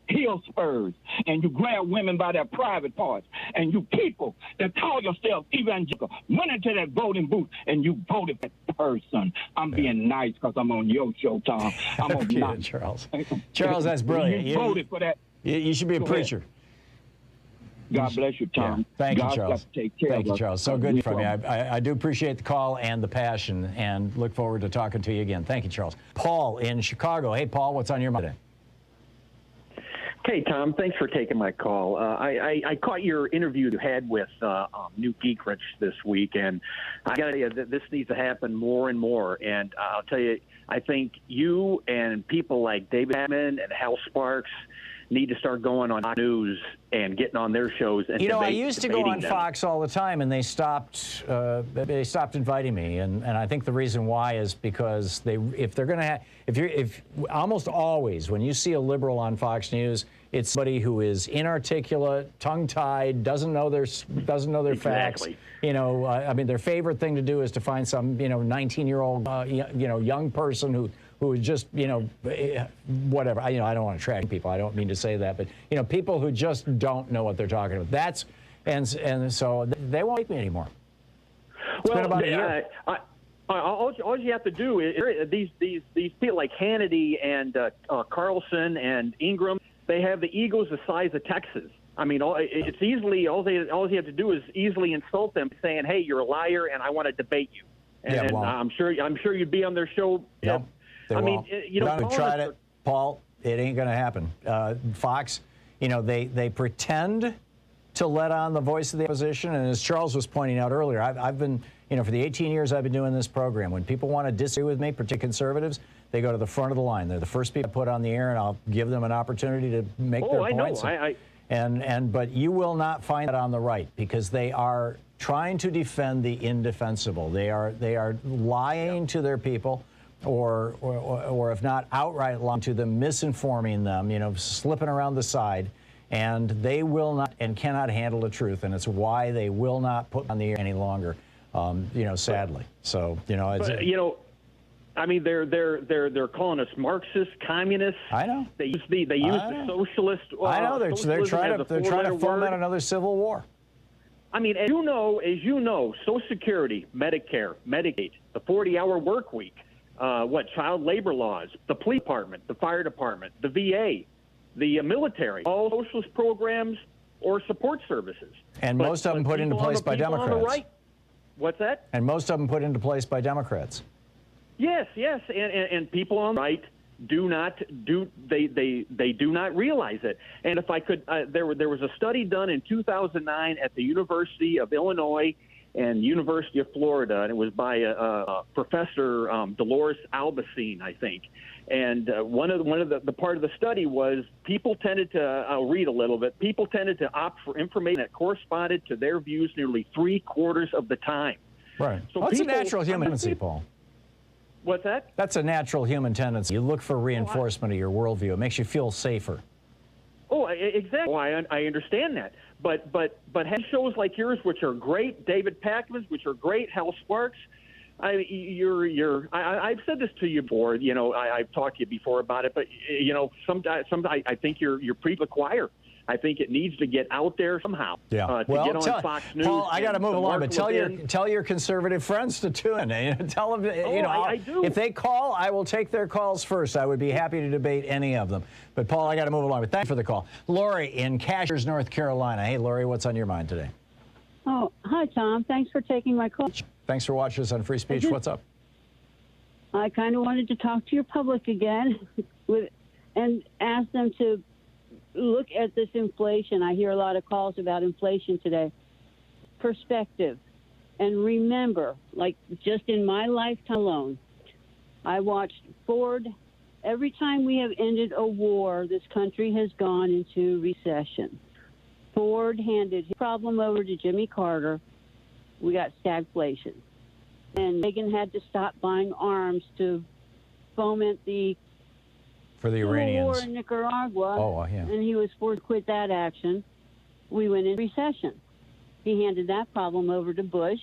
heel spurs and you grab women by their private parts, and you people that call yourselves evangelical went into that voting booth and you voted for that person. I'm being nice because I'm on your show, Tom. I'm on Kidding, Charles. Charles, that's brilliant. You voted for that. You should be a preacher. God bless you, Tom. Yeah. Thank you, God's Charles. got to take care Thank of you, us. Charles. So good from you. I do appreciate the call and the passion, and look forward to talking to you again. Thank you, Charles. Paul in Chicago. Hey, Paul, what's on your mind today? Hey, Tom. Thanks for taking my call. I caught your interview you had with Newt Gingrich this week, and I got to tell you, this needs to happen more and more. And I'll tell you, I think you and people like David Hartman and Hal Sparks need to start going on Fox News and getting on their shows. And I used to go on Fox all the time, and they stopped inviting me. And I think the reason why is because if almost always when you see a liberal on Fox News, it's somebody who is inarticulate, tongue-tied, doesn't know their facts. I mean, their favorite thing to do is to find some 19-year-old young person who is just, whatever. I don't want to track people. I don't mean to say that, but, people who just don't know what they're talking about. And so they won't take me anymore. It's been about a year. All you have to do is these people like Hannity and Carlson and Ingram, they have the egos the size of Texas. I mean, it's easily all you have to do is easily insult them, saying, "Hey, you're a liar, and I want to debate you." And I'm sure you'd be on their show. Nope. I mean, we've tried it, Paul. It ain't going to happen. Fox, they pretend to let on the voice of the opposition, and as Charles was pointing out earlier, I've been, for the 18 years I've been doing this program, when people want to disagree with me, particularly conservatives, they go to the front of the line. They're the first people I put on the air, and I'll give them an opportunity to make their points. But you will not find that on the right, because they are trying to defend the indefensible. They are lying to their people. Or if not outright lying to them, misinforming them, slipping around the side, and they will not and cannot handle the truth, and it's why they will not put on the air any longer, sadly. So, I mean, they're calling us Marxist, communists. I know. They use the socialist. I know they're trying to foment another civil war. I mean, as you know, Social Security, Medicare, Medicaid, the 40-hour work week, child labor laws, the police department, the fire department, the VA, the military, all socialist programs or support services. And most of them put into place by Democrats. On the right, what's that? And most of them put into place by Democrats. Yes, and people on the right do not realize it. And if I could, there was a study done in 2009 at the University of Illinois and University of Florida, and it was by Professor Dolores Albacine, I think. And one of the part of the study was people tended to, I'll read a little bit, people tended to opt for information that corresponded to their views nearly 3/4 of the time. Right. So that's a natural human tendency, Paul. What's that? That's a natural human tendency. You look for reinforcement of your worldview. It makes you feel safer. Oh, exactly. Oh, I understand that. But have shows like yours, which are great, David Pakman's, which are great, Hal Sparks. I've said this to you before. You know, I've talked to you before about it. But you know, sometimes I think you're preaching the choir. I think it needs to get out there somehow. Yeah. To get on Fox News. Paul, I got to move along, but tell your conservative friends to tune in. Tell them, I do. If they call, I will take their calls first. I would be happy to debate any of them. But Paul, I got to move along. But thanks for the call, Lori in Cashiers, North Carolina. Hey, Lori, what's on your mind today? Oh, hi, Tom. Thanks for taking my call. Thanks for watching us on Free Speech. What's up? I kind of wanted to talk to your public again and ask them to look at this inflation. I hear a lot of calls about inflation today. Perspective. And remember, like just in my lifetime alone, I watched Ford. Every time we have ended a war, this country has gone into recession. Ford handed his problem over to Jimmy Carter. We got stagflation. And Reagan had to stop buying arms to foment the for the Iranians. War in Nicaragua. Oh, yeah. And he was forced to quit that action. We went into recession. He handed that problem over to Bush.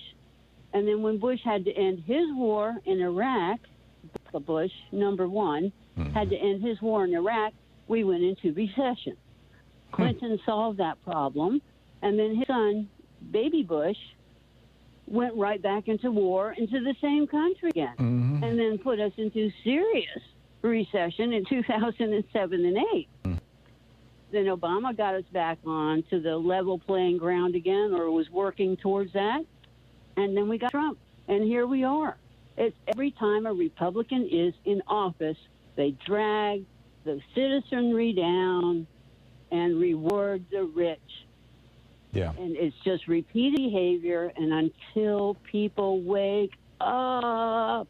And then when Bush had to end his war in Iraq, Bush, number one, had to end his war in Iraq, we went into recession. Clinton solved that problem. And then his son, Baby Bush, went right back into war into the same country again. And then put us into serious recession in 2007 and 8. Then Obama got us back on to the level playing ground again, or was working towards that. And then we got Trump. And here we are. It's every time a Republican is in office, they drag the citizenry down and reward the rich. Yeah. And it's just repeated behavior, and until people wake up.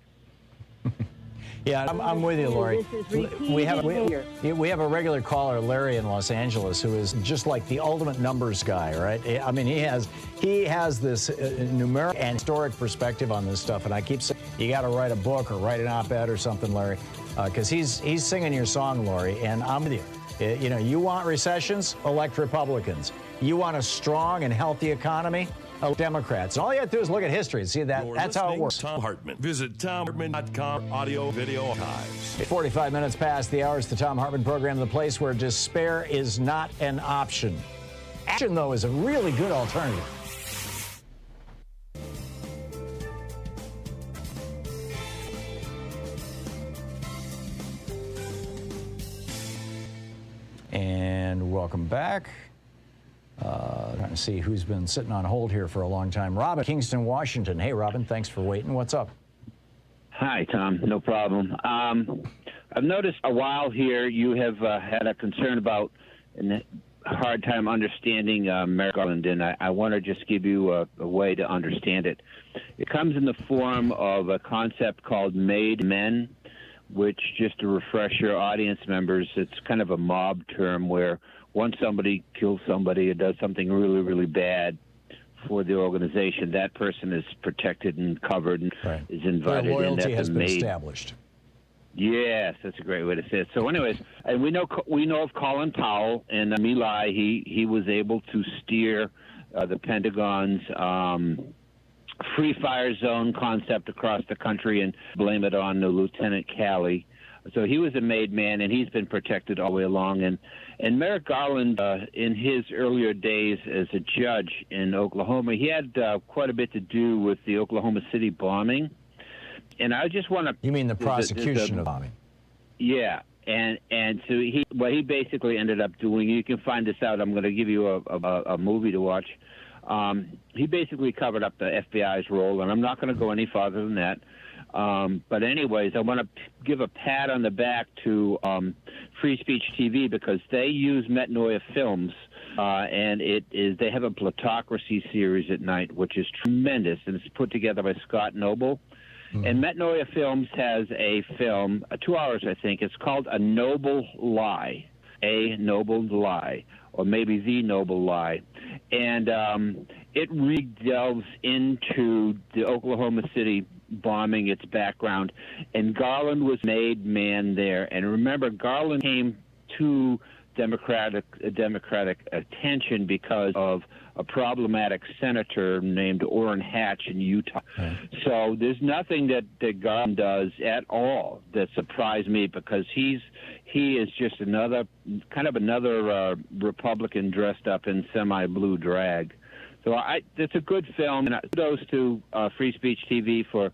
Yeah, I'm with you, Lori. We have a regular caller, Larry in Los Angeles, who is just like the ultimate numbers guy, right? I mean, he has this numeric and historic perspective on this stuff, and I keep saying you got to write a book or write an op-ed or something, Larry, because he's singing your song, Lori, and I'm with you. You know, you want recessions? Elect Republicans. You want a strong and healthy economy? Democrats. And all you have to do is look at history and see that that's how it works. Thom Hartmann. Visit ThomHartmann.com audio video archives. 45 minutes past the hour. It's the Thom Hartmann program, the place where despair is not an option. Action, though, is a really good alternative. And welcome back. Trying to see who's been sitting on hold here for a long time. Robin, Kingston, Washington. Hey, Robin, thanks for waiting. What's up? Hi, Tom. No problem. I've noticed a while here you have had a concern about a hard time understanding Maryland, and I want to just give you a way to understand it. It comes in the form of a concept called made men, which, just to refresh your audience members, it's kind of a mob term where once somebody kills somebody or does something really, really bad for the organization, that person is protected and covered and is invited. Their loyalty and has been established. Yes, that's a great way to say it. So anyways, and we know of Colin Powell and My Lai. He was able to steer the Pentagon's free fire zone concept across the country and blame it on Lieutenant Calley. So he was a made man, and he's been protected all the way along. And Merrick Garland, in his earlier days as a judge in Oklahoma, he had quite a bit to do with the Oklahoma City bombing. And I just want to... You mean the prosecution of bombing? Yeah. And so what he basically ended up doing, you can find this out. I'm going to give you a movie to watch. He basically covered up the FBI's role, and I'm not going to go any farther than that. But anyways, I want to give a pat on the back to Free Speech TV because they use Metanoia Films, and they have a Plutocracy series at night, which is tremendous, and it's put together by Scott Noble. And Metanoia Films has a film, 2 hours, I think. It's called A Noble Lie, A Noble Lie, or maybe The Noble Lie. And it really delves into the Oklahoma City bombing, its background. And Garland was made man there. And remember, Garland came to Democratic attention because of a problematic senator named Orrin Hatch in Utah. So there's nothing that Garland does at all that surprised me because he is just another Republican dressed up in semi-blue drag. So it's a good film, and kudos to Free Speech TV for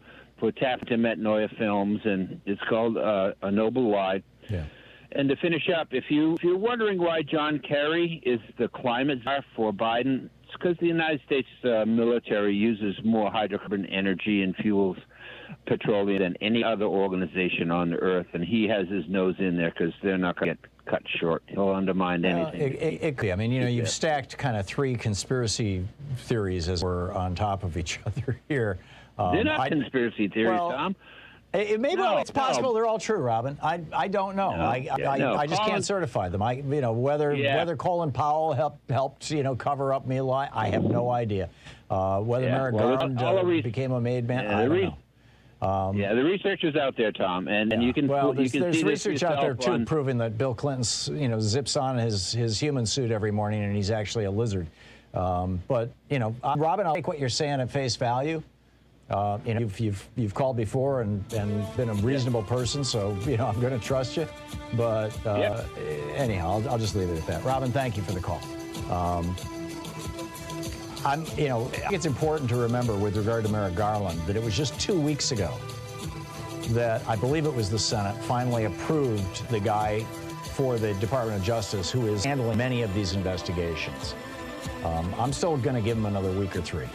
tapping to Metanoia Films, and it's called A Noble Lie. Yeah. And to finish up, if you're wondering why John Kerry is the climate czar for Biden, it's because the United States military uses more hydrocarbon energy and fuels petroleum than any other organization on the earth, and he has his nose in there because they're not going to get cut short. He'll undermine anything. It could be. I mean, you've stacked kind of three conspiracy theories as we're on top of each other here. They're not conspiracy theories, Tom. It's possible they're all true, Robin. I don't know. I just can't certify them. Whether Colin Powell helped cover up My Lai, I have no idea. Whether Merrick Garland became a made man, I don't know. The research is out there, Tom, and you can. There's research out there too proving that Bill Clinton, zips on his human suit every morning and he's actually a lizard. But Robin, I'll take what you're saying at face value. You've called before and been a reasonable person, so I'm going to trust you. But anyhow, I'll just leave it at that. Robin, thank you for the call. I think it's important to remember with regard to Merrick Garland that it was just 2 weeks ago that I believe it was the Senate finally approved the guy for the Department of Justice who is handling many of these investigations. I'm still going to give him another week or three.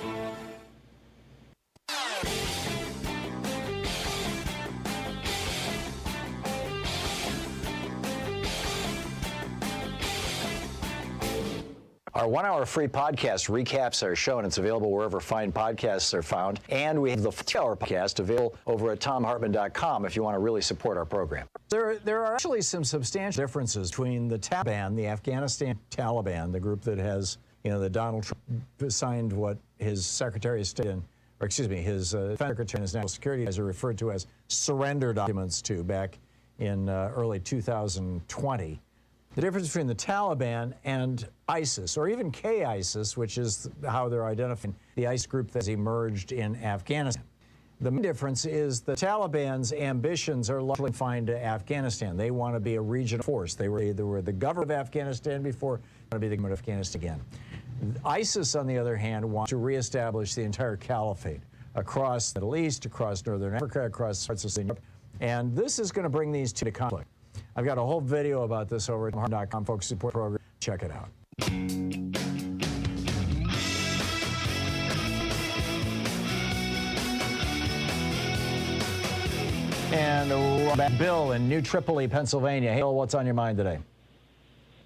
Our 1 hour free podcast recaps our show, and it's available wherever fine podcasts are found. And we have the 3 hour podcast available over at thomhartmann.com if you want to really support our program. There are actually some substantial differences between the Taliban, the Afghanistan Taliban, the group that has, that Donald Trump signed what his Secretary of State his Defense Secretary and his National Security Advisor referred to as surrender documents to back in early 2020. The difference between the Taliban and ISIS, or even K-ISIS, which is how they're identifying the ISIS group that has emerged in Afghanistan. The main difference is the Taliban's ambitions are largely confined to Afghanistan. They want to be a regional force. They were the government of Afghanistan before, they want to be the government of Afghanistan again. ISIS, on the other hand, wants to reestablish the entire caliphate across the Middle East, across Northern Africa, across parts of Southern Europe. And this is going to bring these two to conflict. I've got a whole video about this over at thomhartmann.com, folks. Support program. Check it out. And we're back. Bill in New Tripoli, Pennsylvania. Hey, Bill, what's on your mind today?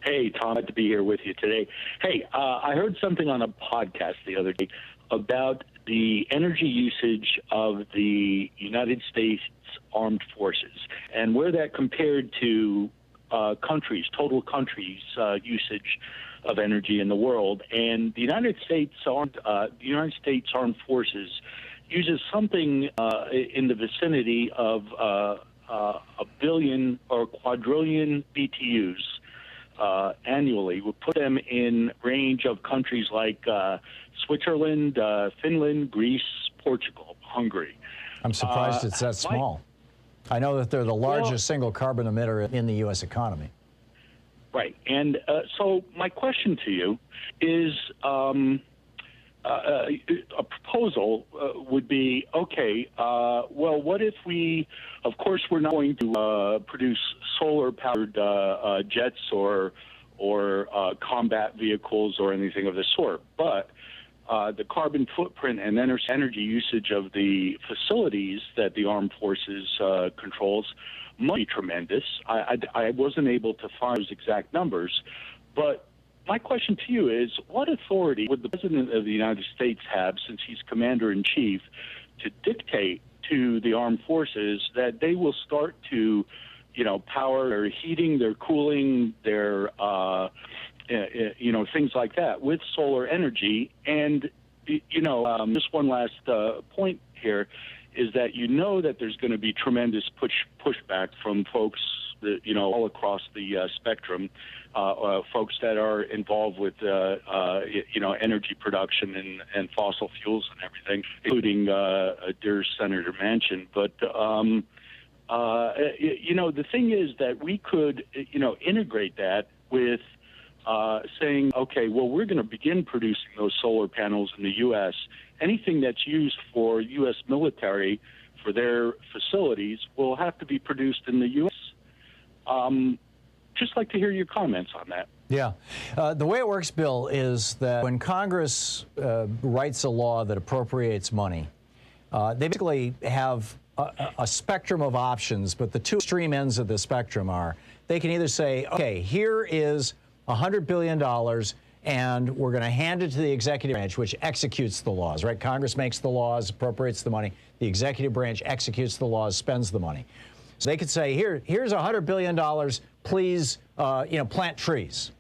Hey, Tom, glad to be here with you today. Hey, I heard something on a podcast the other day about the energy usage of the United States Armed Forces and where that compared to total countries' usage of energy in the world. And the United States Armed Forces uses something in the vicinity of a billion or quadrillion BTUs annually. Would put them in range of countries like Switzerland, Finland, Greece, Portugal, Hungary. I'm surprised it's that small. I know that they're the largest single carbon emitter in the U.S. economy. Right. And so my question to you is a proposal would be, okay, well, what if we, of course, we're not going to produce solar-powered jets or combat vehicles or anything of the sort, but the carbon footprint and energy usage of the facilities that the armed forces controls might be tremendous. I wasn't able to find those exact numbers, but my question to you is, what authority would the President of the United States have, since he's Commander-in-Chief, to dictate to the armed forces that they will start to, power their heating, their cooling, their things like that with solar energy? And, just one last point here is that that there's going to be tremendous pushback from folks, all across the spectrum, folks that are involved with, energy production and fossil fuels and everything, including dear Senator Manchin. But, the thing is that we could, integrate that with saying, okay, well, we're going to begin producing those solar panels in the U.S. Anything that's used for U.S. military for their facilities will have to be produced in the U.S. Just like to hear your comments on that. Yeah. The way it works, Bill, is that when Congress writes a law that appropriates money, they basically have a spectrum of options, but the two extreme ends of the spectrum are they can either say, okay, here is $100 billion, and we're going to hand it to the executive branch, which executes the laws, right? Congress makes the laws, appropriates the money. The executive branch executes the laws, spends the money. So they could say, here's $100 billion, please, plant trees.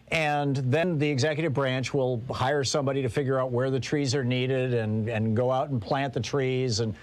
And then the executive branch will hire somebody to figure out where the trees are needed and go out and plant the trees and,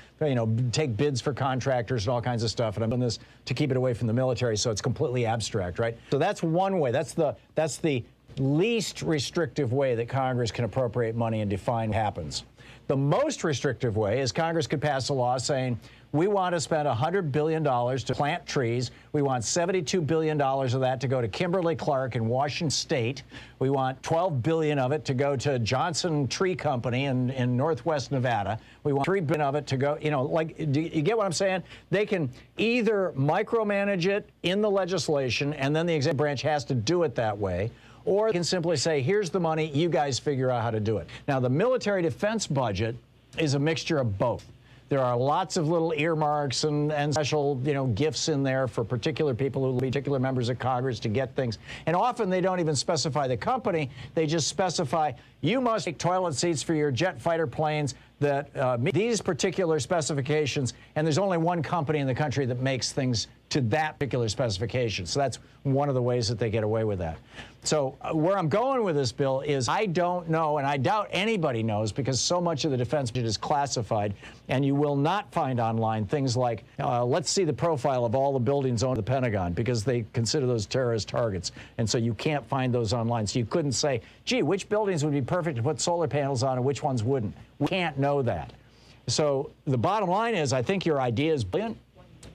take bids for contractors and all kinds of stuff. And I'm doing this to keep it away from the military, so it's completely abstract, right? So that's one way. That's the least restrictive way that Congress can appropriate money and define what happens. The most restrictive way is Congress could pass a law saying, we want to spend $100 billion to plant trees. We want $72 billion of that to go to Kimberly-Clark in Washington State. We want $12 billion of it to go to Johnson Tree Company in Northwest Nevada. We want $3 billion of it to go, do you get what I'm saying? They can either micromanage it in the legislation, and then the executive branch has to do it that way, or they can simply say, here's the money, you guys figure out how to do it. Now, the military defense budget is a mixture of both. There are lots of little earmarks and special, gifts in there for particular people who will be particular members of Congress to get things. And often they don't even specify the company. They just specify, you must make toilet seats for your jet fighter planes that meet these particular specifications. And there's only one company in the country that makes things to that particular specification. So that's one of the ways that they get away with that. So where I'm going with this, Bill, is I don't know, and I doubt anybody knows, because so much of the defense budget is classified, and you will not find online things like, let's see the profile of all the buildings owned by the Pentagon, because they consider those terrorist targets. And so you can't find those online. So you couldn't say, gee, which buildings would be perfect to put solar panels on and which ones wouldn't. We can't know that. So the bottom line is, I think your idea is brilliant.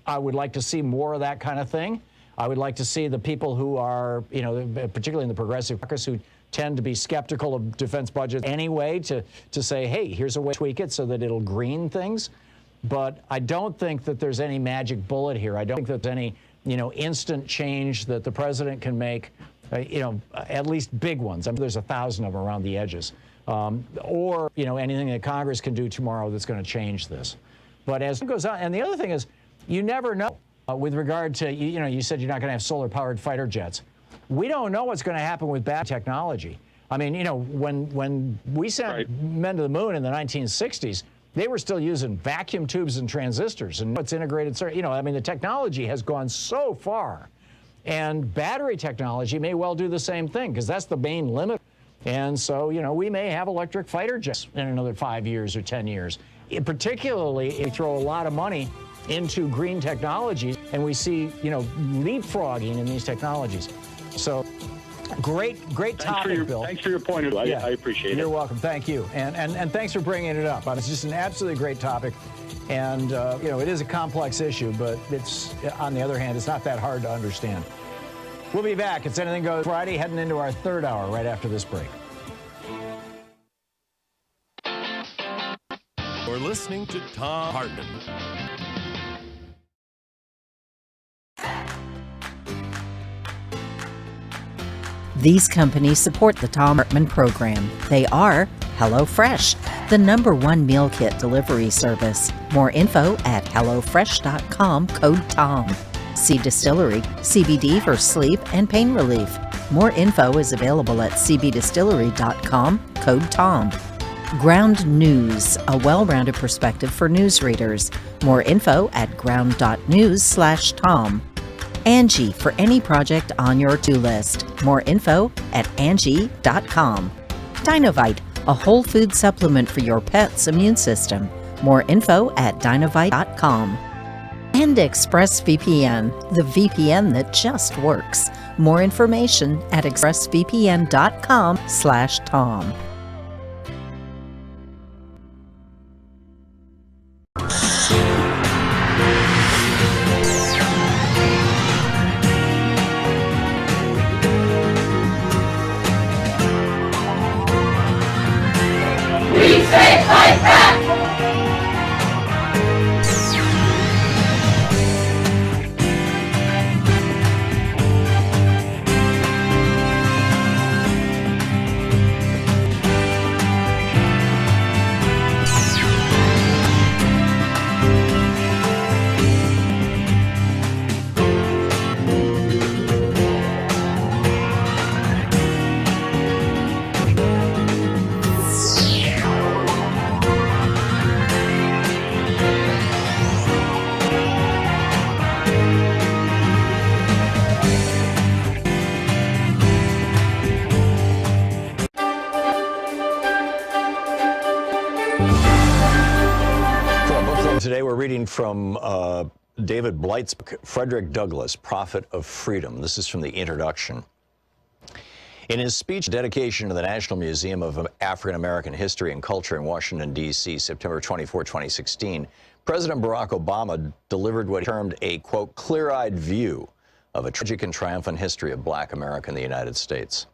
I would like to see more of that kind of thing. I would like to see the people who are, particularly in the progressive caucus, who tend to be skeptical of defense budgets anyway, to say, hey, here's a way to tweak it so that it'll green things. But I don't think that there's any magic bullet here. I don't think there's any, instant change that the president can make, at least big ones. I mean, there's 1,000 of them around the edges. Or, anything that Congress can do tomorrow that's going to change this. But as it goes on, and the other thing is, you never know with regard to, you said you're not going to have solar-powered fighter jets. We don't know what's going to happen with battery technology. I mean, when we sent men to the moon in the 1960s, they were still using vacuum tubes and transistors, and it's integrated. The technology has gone so far, and battery technology may well do the same thing, because that's the main limit. And so, we may have electric fighter jets in another 5 years or 10 years. Particularly if you throw a lot of money into green technologies, and we see, leapfrogging in these technologies. So, great topic, Bill. Thanks for your point of view. I appreciate it. You're welcome. Thank you. And thanks for bringing it up. It's just an absolutely great topic. And, it is a complex issue, but it's, on the other hand, it's not that hard to understand. We'll be back. It's Anything Goes Friday, heading into our third hour right after this break. You're listening to Thom Hartmann. These companies support the Thom Hartmann program. They are HelloFresh, the #1 meal kit delivery service. More info at HelloFresh.com, code TOM. C Distillery, CBD for sleep and pain relief. More info is available at cbdistillery.com, code TOM. Ground News, a well-rounded perspective for news readers. More info at ground.news/Tom. Angie, for any project on your to-do list. More info at Angie.com. Dinovite, a whole food supplement for your pet's immune system. More info at Dinovite.com. And ExpressVPN, the VPN that just works. More information at expressvpn.com/Tom. Today we're reading from David Blight's book, Frederick Douglass, Prophet of Freedom. This is from the introduction. In his speech dedication to the National Museum of African American History and Culture in Washington, D.C., September 24, 2016, President Barack Obama delivered what he termed a, quote, clear-eyed view of a tragic and triumphant history of Black America in the United States.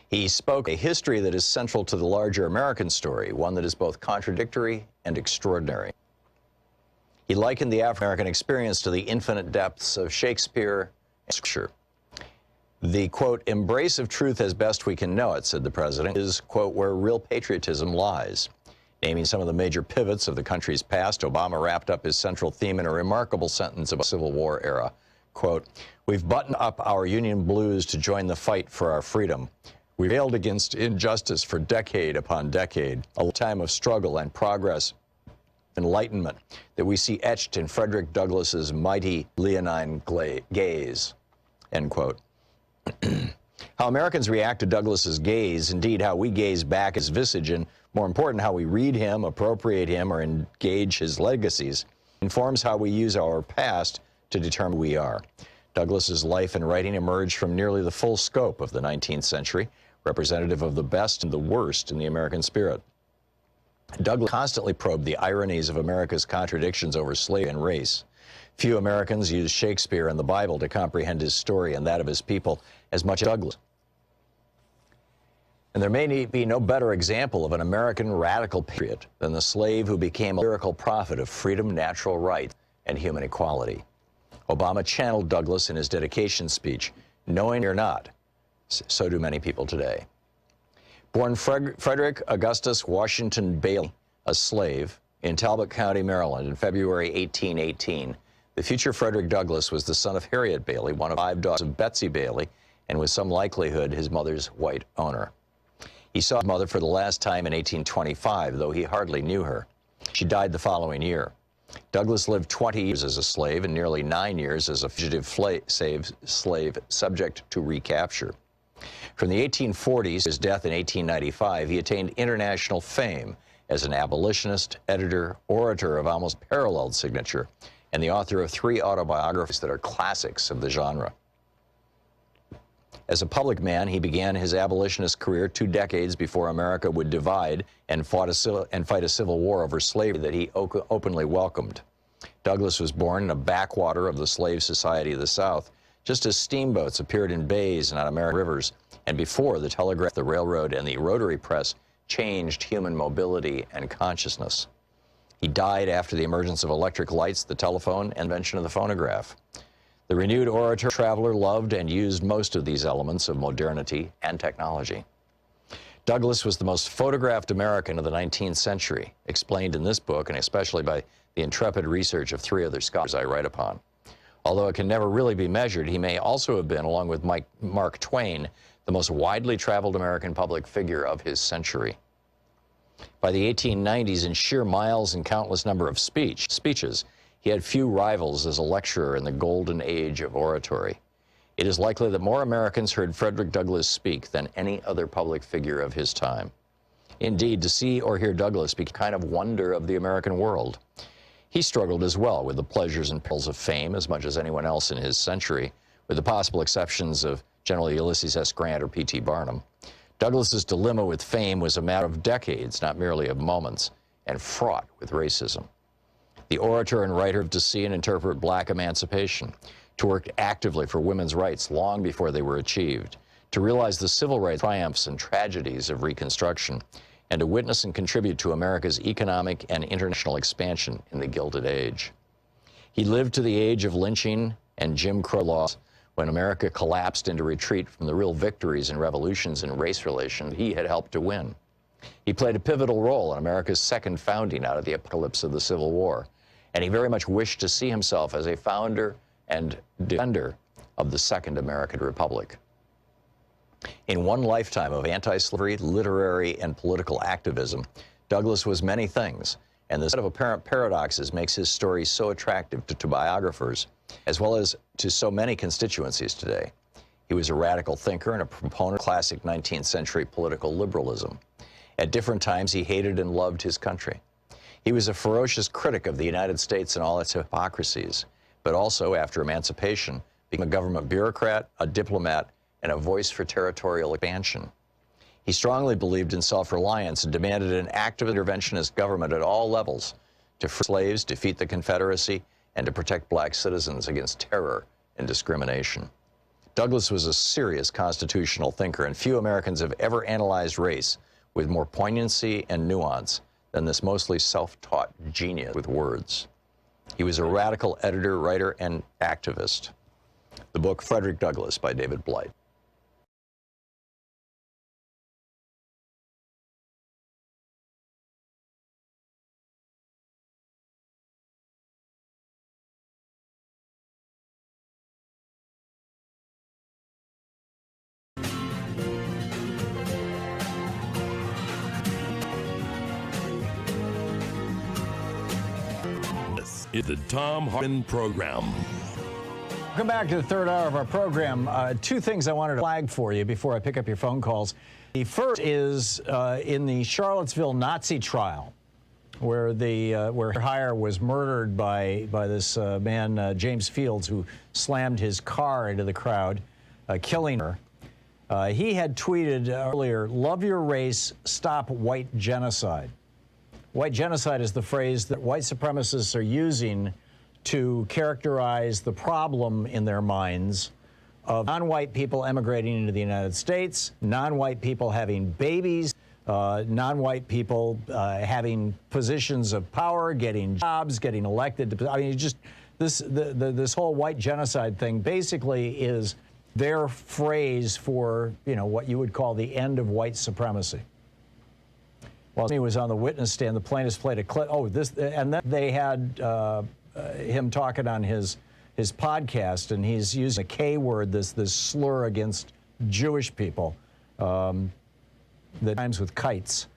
He spoke a history that is central to the larger American story, one that is both contradictory and extraordinary. He likened the African-American experience to the infinite depths of Shakespeare and Scripture. The, quote, embrace of truth as best we can know it, said the president, is, quote, where real patriotism lies. Naming some of the major pivots of the country's past, Obama wrapped up his central theme in a remarkable sentence about the Civil War era. Quote, we've buttoned up our Union blues to join the fight for our freedom. We've railed against injustice for decade upon decade, a time of struggle and progress, enlightenment that we see etched in Frederick Douglass's mighty leonine gaze, end quote. How Americans react to Douglass's gaze, indeed how we gaze back his visage, and more important, how we read him, appropriate him, or engage his legacies, informs how we use our past to determine who we are. Douglass's life and writing emerged from nearly the full scope of the 19th century, representative of the best and the worst in the American spirit. Douglass constantly probed the ironies of America's contradictions over slavery and race. Few Americans use Shakespeare and the Bible to comprehend his story and that of his people as much as Douglass. And there may be no better example of an American radical patriot than the slave who became a lyrical prophet of freedom, natural rights, and human equality. Obama channeled Douglass in his dedication speech, knowing or not, so do many people today. Born Frederick Augustus Washington Bailey, a slave, in Talbot County, Maryland, in February 1818, the future Frederick Douglass was the son of Harriet Bailey, one of 5 daughters of Betsy Bailey, and with some likelihood his mother's white owner. He saw his mother for the last time in 1825, though he hardly knew her. She died the following year. Douglass lived 20 years as a slave and nearly 9 years as a fugitive slave subject to recapture. From the 1840s to his death in 1895, he attained international fame as an abolitionist, editor, orator of almost paralleled signature, and the author of 3 autobiographies that are classics of the genre. As a public man, he began his abolitionist career 2 decades before America would divide and fight a civil war over slavery that he openly welcomed. Douglas was born in a backwater of the slave society of the South, just as steamboats appeared in bays and on American rivers, and before the telegraph, the railroad, and the rotary press changed human mobility and consciousness. He died after the emergence of electric lights, the telephone, and invention of the phonograph. The renewed orator traveler loved and used most of these elements of modernity and technology. Douglas was the most photographed American of the 19th century, explained in this book, and especially by the intrepid research of 3 other scholars I write upon. Although it can never really be measured, he may also have been, along with Mark Twain, the most widely traveled American public figure of his century. By the 1890s, in sheer miles and countless number of speeches, he had few rivals as a lecturer in the golden age of oratory. It is likely that more Americans heard Frederick Douglass speak than any other public figure of his time. Indeed, to see or hear Douglass became a kind of wonder of the American world. He struggled as well with the pleasures and perils of fame as much as anyone else in his century, with the possible exceptions of General Ulysses S. Grant or P.T. Barnum. Douglass's dilemma with fame was a matter of decades, not merely of moments, and fraught with racism. The orator and writer lived to see and interpret black emancipation, to work actively for women's rights long before they were achieved, to realize the civil rights triumphs and tragedies of Reconstruction, and to witness and contribute to America's economic and international expansion in the Gilded Age. He lived to the age of lynching and Jim Crow laws, when America collapsed into retreat from the real victories and revolutions in race relations he had helped to win. He played a pivotal role in America's second founding out of the apocalypse of the Civil War, and he very much wished to see himself as a founder and defender of the Second American Republic. In one lifetime of anti-slavery, literary, and political activism, Douglass was many things, and this set of apparent paradoxes makes his story so attractive to biographers, as well as to so many constituencies today. He was a radical thinker and a proponent of classic 19th century political liberalism. At different times, he hated and loved his country. He was a ferocious critic of the United States and all its hypocrisies, but also, after emancipation, became a government bureaucrat, a diplomat, and a voice for territorial expansion. He strongly believed in self-reliance and demanded an active interventionist government at all levels to free slaves, defeat the Confederacy, and to protect black citizens against terror and discrimination. Douglass was a serious constitutional thinker, and few Americans have ever analyzed race with more poignancy and nuance than this mostly self-taught genius with words. He was a radical editor, writer, and activist. The book Frederick Douglass by David Blight. It's the Thom Hartmann Program. Welcome back to the third hour of our program. 2 things I wanted to flag for you before I pick up your phone calls. The first is in the Charlottesville Nazi trial, where Heyer was murdered by this man, James Fields, who slammed his car into the crowd, killing her. He had tweeted earlier, "Love your race, stop white genocide." White genocide is the phrase that white supremacists are using to characterize the problem in their minds of non-white people emigrating into the United States, non-white people having babies, non-white people having positions of power, getting jobs, getting elected. I mean, just this whole white genocide thing basically is their phrase for, you know, what you would call the end of white supremacy. While he was on the witness stand, the plaintiffs played a clip. Oh, and then they had him talking on his podcast, and he's using a K word, this slur against Jewish people, that rhymes with kites.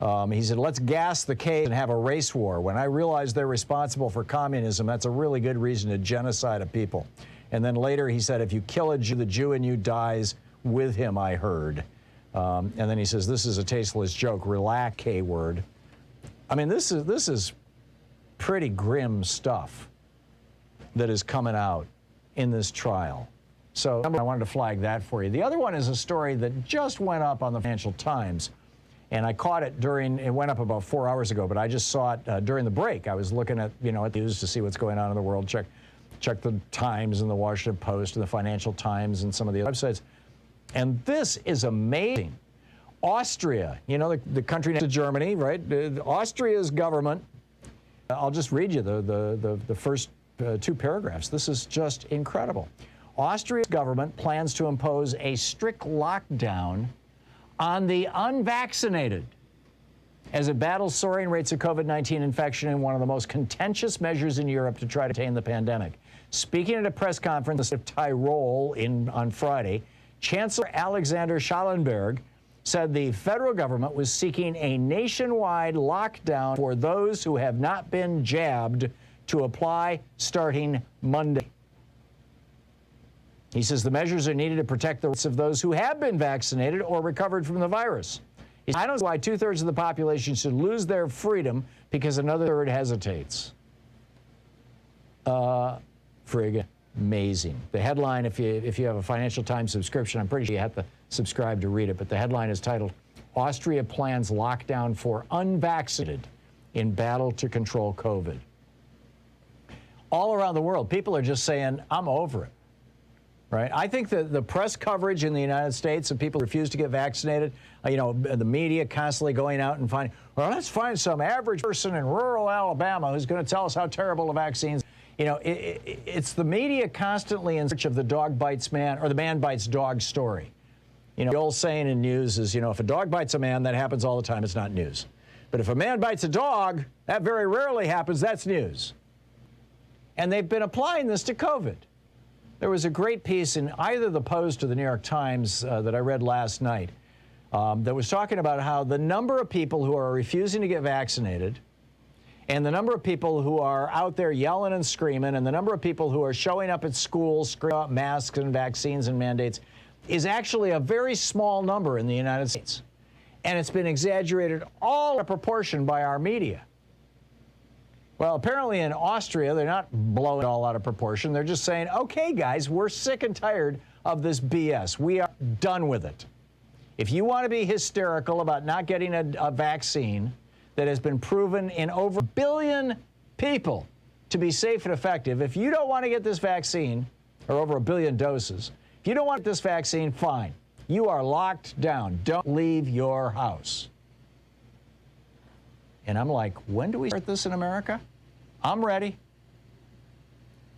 He said, "Let's gas the K and have a race war. When I realize they're responsible for communism, that's a really good reason to genocide a people." And then later he said, "If you kill a Jew, the Jew in you dies with him, I heard." And then he says, "This is a tasteless joke. Relax, K word." I mean, this is pretty grim stuff that is coming out in this trial. So I wanted to flag that for you. The other one is a story that just went up on the Financial Times, and I caught it it went up about 4 hours ago, but I just saw it during the break. I was looking at, at the news to see what's going on in the world, check the Times and the Washington Post and the Financial Times and some of the other websites. And this is amazing. Austria, the country next to Germany, right? Austria's government, I'll just read you the first two paragraphs. This is just incredible. Austria's government plans to impose a strict lockdown on the unvaccinated as it battles soaring rates of COVID-19 infection in one of the most contentious measures in Europe to try to tame the pandemic. Speaking at a press conference in Tyrol on Friday, Chancellor Alexander Schallenberg said the federal government was seeking a nationwide lockdown for those who have not been jabbed to apply starting Monday. He says the measures are needed to protect the rights of those who have been vaccinated or recovered from the virus. He said, I don't see why 2/3 of the population should lose their freedom because another third hesitates. Friggin' amazing. The headline, if you have a Financial Times subscription, I'm pretty sure you have to subscribe to read it, but the headline is titled, Austria Plans Lockdown for Unvaccinated in Battle to Control COVID. All around the world, people are just saying, I'm over it. Right? I think that the press coverage in the United States of people who refuse to get vaccinated, the media constantly going out and finding, well, let's find some average person in rural Alabama who's going to tell us how terrible the vaccines. It's the media constantly in search of the dog bites man or the man bites dog story. The old saying in news is, if a dog bites a man, that happens all the time. It's not news. But if a man bites a dog, that very rarely happens. That's news. And they've been applying this to COVID. There was a great piece in either the Post or the New York Times that I read last night that was talking about how the number of people who are refusing to get vaccinated and the number of people who are out there yelling and screaming and the number of people who are showing up at schools screaming about masks and vaccines and mandates is actually a very small number in the United States. And it's been exaggerated all in proportion by our media. Well, apparently in Austria, they're not blowing it all out of proportion. They're just saying, okay, guys, we're sick and tired of this BS. We are done with it. If you want to be hysterical about not getting a vaccine that has been proven in over 1 billion people to be safe and effective, if you don't want to get this vaccine, or over 1 billion doses, if you don't want this vaccine, fine. You are locked down. Don't leave your house. And I'm like, when do we start this in America? I'm ready.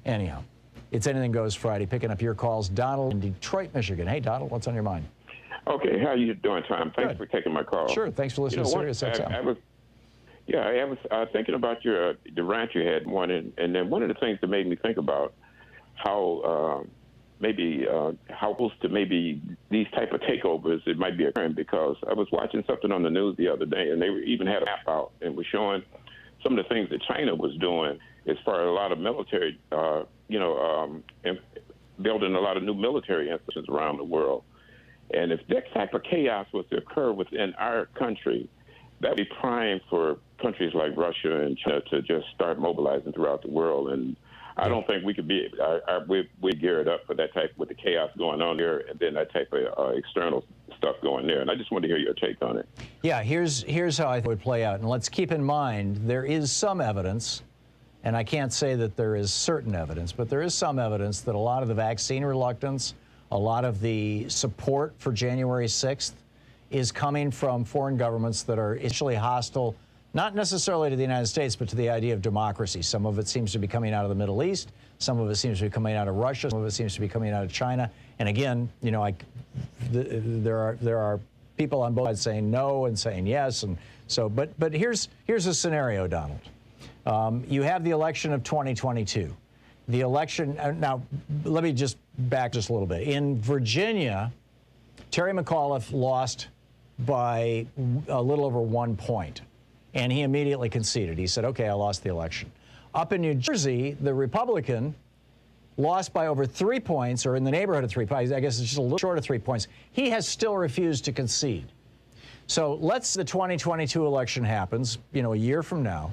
Anyhow, it's Anything Goes Friday, picking up your calls. Donald in Detroit, Michigan. Hey, Donald, what's on your mind? Okay, how are you doing, Tom? Thanks for taking my call. Sure, thanks for listening to Sirius XM. I was thinking about the rant you had, and then one of the things that made me think about how how close to maybe these type of takeovers it might be occurring, because I was watching something on the news the other day, and they even had a map out and was showing some of the things that China was doing as far as a lot of military, and building a lot of new military institutions around the world. And if that type of chaos was to occur within our country, that would be prime for countries like Russia and China to just start mobilizing throughout the world. And I don't think we could be we geared up for that type with the chaos going on there, and then that type of external stuff going there. And I just wanted to hear your take on it. Yeah, here's how I think it would play out. And let's keep in mind there is some evidence, and I can't say that there is certain evidence, but there is some evidence that a lot of the vaccine reluctance, a lot of the support for January 6th is coming from foreign governments that are initially hostile, not necessarily to the United States, but to the idea of democracy. Some of it seems to be coming out of the Middle East. Some of it seems to be coming out of Russia. Some of it seems to be coming out of China. And again, there are people on both sides saying no and saying yes. And so, but here's a scenario, Donald. You have the election of 2022. The election, now, let me just back just a little bit. In Virginia, Terry McAuliffe lost by a little over 1 point. And he immediately conceded. He said, okay, I lost the election. Up in New Jersey, the Republican lost by over 3 points, or in the neighborhood of 3 points. I guess it's just a little short of 3 points. He has still refused to concede. So let's the 2022 election happens, a year from now,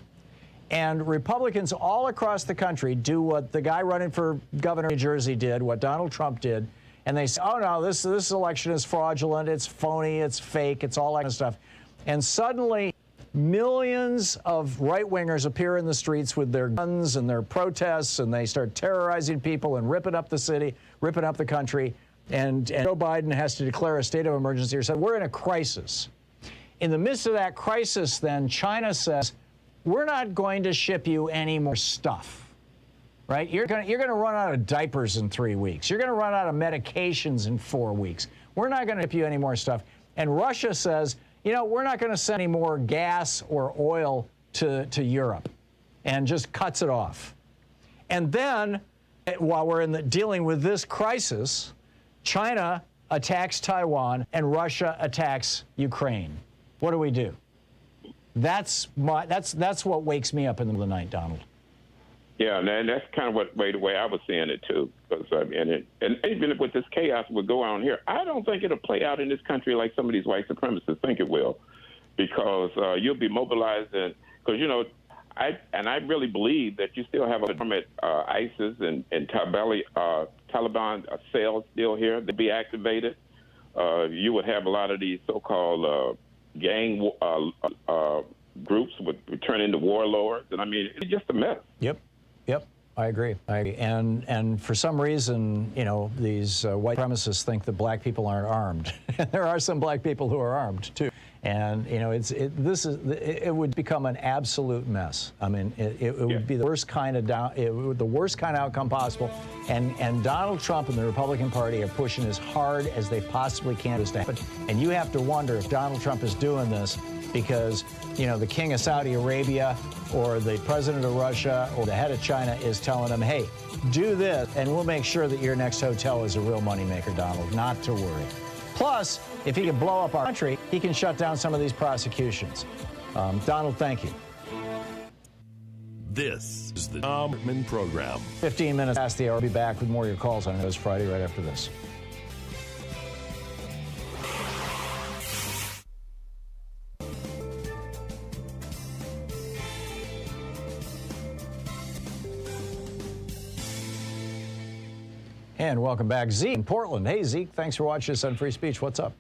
And Republicans all across the country do what the guy running for governor of New Jersey did, what Donald Trump did, and they say, oh, no, this election is fraudulent, it's phony, it's fake, it's all that kind of stuff. And suddenly, millions of right-wingers appear in the streets with their guns and their protests, and they start terrorizing people and ripping up the city, ripping up the country. And Joe Biden has to declare a state of emergency or say, we're in a crisis. In the midst of that crisis, then, China says, we're not going to ship you any more stuff, right? You're going to run out of diapers in 3 weeks. You're going to run out of medications in 4 weeks. We're not going to ship you any more stuff. And Russia says, you know, we're not going to send any more gas or oil to Europe, and just cuts it off. And then, while we're dealing with this crisis, China attacks Taiwan and Russia attacks Ukraine. What do we do? That's what wakes me up in the middle of the night, Donald. Yeah, and that's kind of the way I was seeing it too. Because and even with this chaos would go on here, I don't think it'll play out in this country like some of these white supremacists think it will, because you'll be mobilized, and because I really believe that you still have ISIS and Taliban cells still here to be activated. You would have a lot of these so-called gang groups would turn into warlords, and I mean, it's just a mess. Yep. I agree. And for some reason, you know, these white supremacists think that black people aren't armed. There are some black people who are armed too. And you know, it would become an absolute mess. I mean, it would be the worst kind of outcome possible. And Donald Trump and the Republican Party are pushing as hard as they possibly can to happen. And you have to wonder if Donald Trump is doing this because, you know, the king of Saudi Arabia or the president of Russia or the head of China is telling him, hey, do this, and we'll make sure that your next hotel is a real moneymaker, Donald, not to worry. Plus, if he can blow up our country, he can shut down some of these prosecutions. Donald, thank you. This is the Thom Hartmann Program. 15 minutes past the hour. I'll be back with more of your calls on News Friday right after this. And welcome back, Zeke in Portland. Hey, Zeke, thanks for watching us on Free Speech. What's up?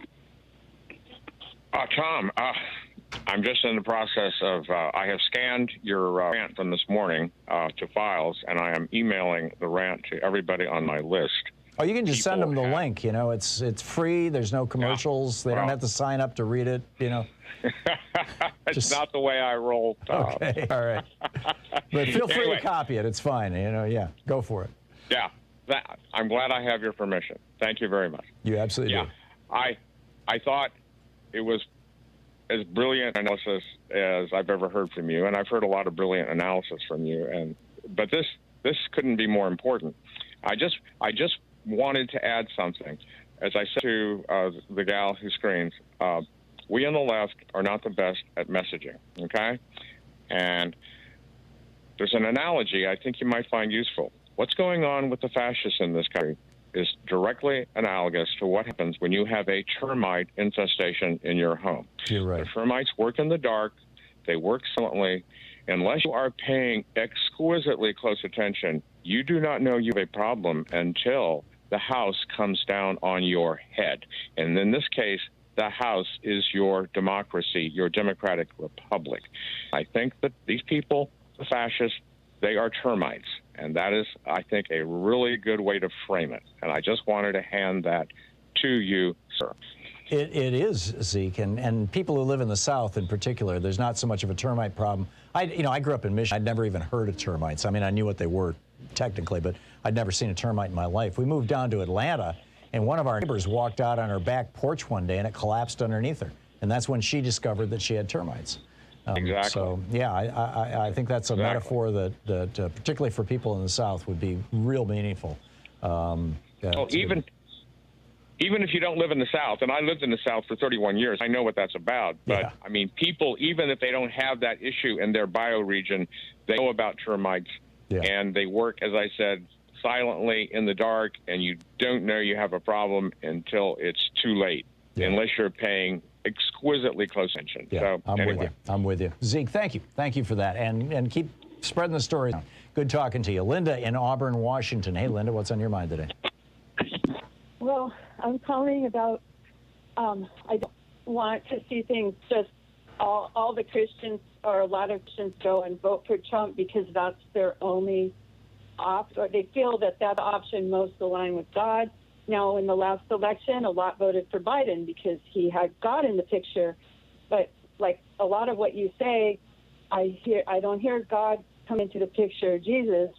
Tom, I'm just in the process of, I have scanned your rant from this morning to files, and I am emailing the rant to everybody on my list. Oh, you can just send them the link. You know, it's free. There's no commercials. They don't have to sign up to read it, you know. It's not the way I roll, Tom. Okay, all right. But feel free to copy it. It's fine. You know, yeah, go for it. Yeah. I'm glad I have your permission. Thank you very much. You absolutely do. I thought it was as brilliant analysis as I've ever heard from you, and I've heard a lot of brilliant analysis from you. But this couldn't be more important. I just wanted to add something. As I said to the gal who screens, we on the left are not the best at messaging. Okay, and there's an analogy I think you might find useful. What's going on with the fascists in this country is directly analogous to what happens when you have a termite infestation in your home. You're right. The termites work in the dark. They work silently. Unless you are paying exquisitely close attention, you do not know you have a problem until the house comes down on your head. And in this case, the house is your democracy, your democratic republic. I think that these people, the fascists, they are termites. And that is, I think, a really good way to frame it. And I just wanted to hand that to you, sir. It is, Zeke, and people who live in the South in particular, there's not so much of a termite problem. I grew up in Michigan. I'd never even heard of termites. I mean, I knew what they were technically, but I'd never seen a termite in my life. We moved down to Atlanta, and one of our neighbors walked out on her back porch one day, and it collapsed underneath her. And that's when she discovered that she had termites. Exactly. So, yeah, I think that's a metaphor that particularly for people in the South, would be real meaningful. Even if you don't live in the South, and I lived in the South for 31 years, I know what that's about. But, I mean, people, even if they don't have that issue in their bioregion, they know about termites, and they work, as I said, silently in the dark, and you don't know you have a problem until it's too late, unless you're paying exquisitely close attention. Yeah, so, anyway. I'm with you. Zeke, thank you. Thank you for that. And keep Spreading the story. Good talking to you. Linda in Auburn, Washington. Hey, Linda, what's on your mind today? Well, I'm calling about, I don't want to see things just all the Christians or a lot of Christians go and vote for Trump because that's their only option, or they feel that that option most align with God. Now, in the last election, a lot voted for Biden because he had God in the picture. But like a lot of what you say, I don't hear God come into the picture, Jesus.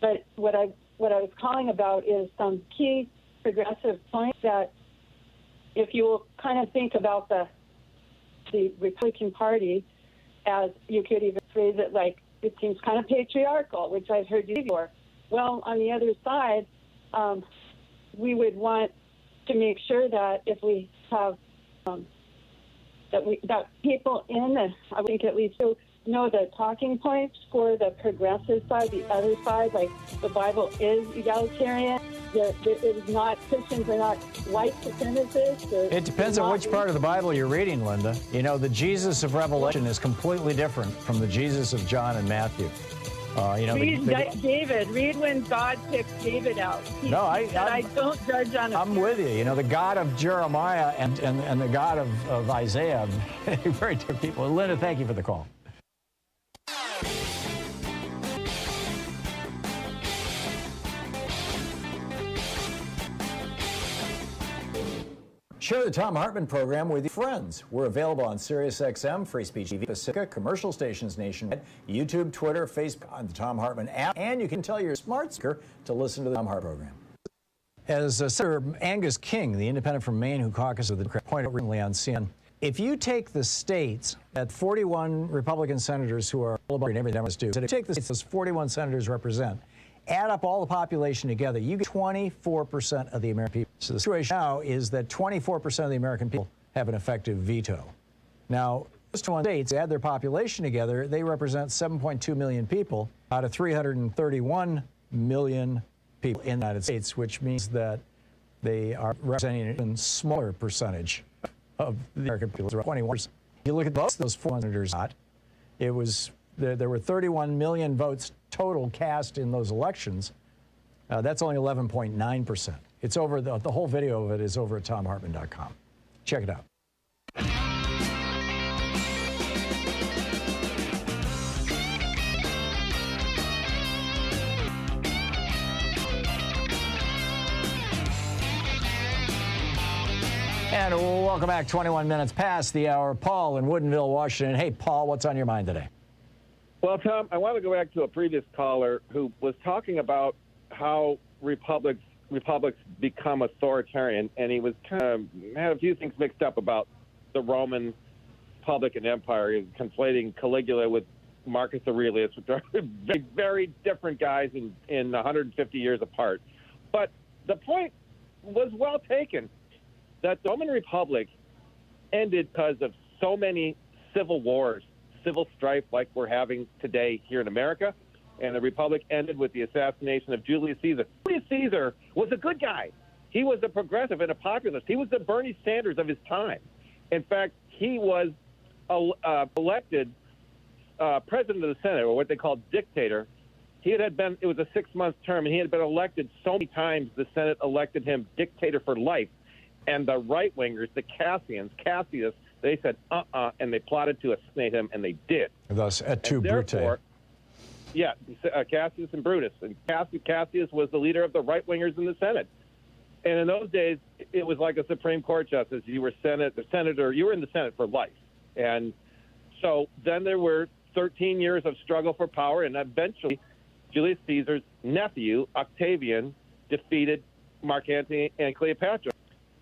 But what I was calling about is some key progressive points that, if you will kind of think about the Republican Party, as you could even phrase it like it seems kind of patriarchal, which I've heard you before. Well, on the other side, we would want to make sure that if we have that people in the, I think at least know the talking points for the progressive side, the other side, like the Bible is egalitarian. It is not, Christians are not white supremacists. It depends on which part of the Bible you're reading, Linda. You know, the Jesus of Revelation is completely different from the Jesus of John and Matthew. Read David. Read when God picked David out. I don't judge on it. I'm with you. You know, the God of Jeremiah and the God of Isaiah, very different people. Linda, thank you for the call. Share the Thom Hartmann program with your friends. We're available on SiriusXM, Free Speech TV, Pacifica, commercial stations nationwide, YouTube, Twitter, Facebook, on the Thom Hartmann app, and you can tell your smart speaker to listen to the Thom Hartmann program. As Senator Angus King, the independent from Maine who caucused with the Democrat, pointed out recently on CNN, if you take the states that 41 Republican senators who are all about everything Democrats do, if you take the states those 41 senators represent, add up all the population together, you get 24% of the American people. So the situation now is that 24% of the American people have an effective veto. Now, those 21 states, add their population together, they represent 7.2 million people out of 331 million people in the United States, which means that they are representing an even smaller percentage of the American people, around 21%. You look at both those 4 senators, it was there were 31 million votes total cast in those elections. That's only 11.9%. It's over, the whole video of it is over at thomhartmann.com. Check it out. And welcome back, 21 minutes past the hour. Paul in Woodinville, Washington. Hey, Paul, what's on your mind today? Well, Tom, I want to go back to a previous caller who was talking about how republics become authoritarian, and he was kind of had a few things mixed up about the Roman Republic and Empire. He was conflating Caligula with Marcus Aurelius, which are very, very different guys in 150 years apart. But the point was well taken, that the Roman Republic ended because of so many civil wars, civil strife like we're having today here in America, and the Republic ended with the assassination of Julius Caesar. Julius Caesar was a good guy. He was a progressive and a populist. He was the Bernie Sanders of his time. In fact, he was elected president of the Senate, or what they call dictator. It was a 6-month term, and he had been elected so many times the Senate elected him dictator for life. And the right-wingers, the Cassius, they said, and they plotted to assassinate him, and they did. Thus, et tu, Brute. Yeah, Cassius and Brutus. And Cassius was the leader of the right-wingers in the Senate. And in those days, it was like a Supreme Court justice. You were senator, you were in the Senate for life. And so then there were 13 years of struggle for power, and eventually Julius Caesar's nephew, Octavian, defeated Mark Antony and Cleopatra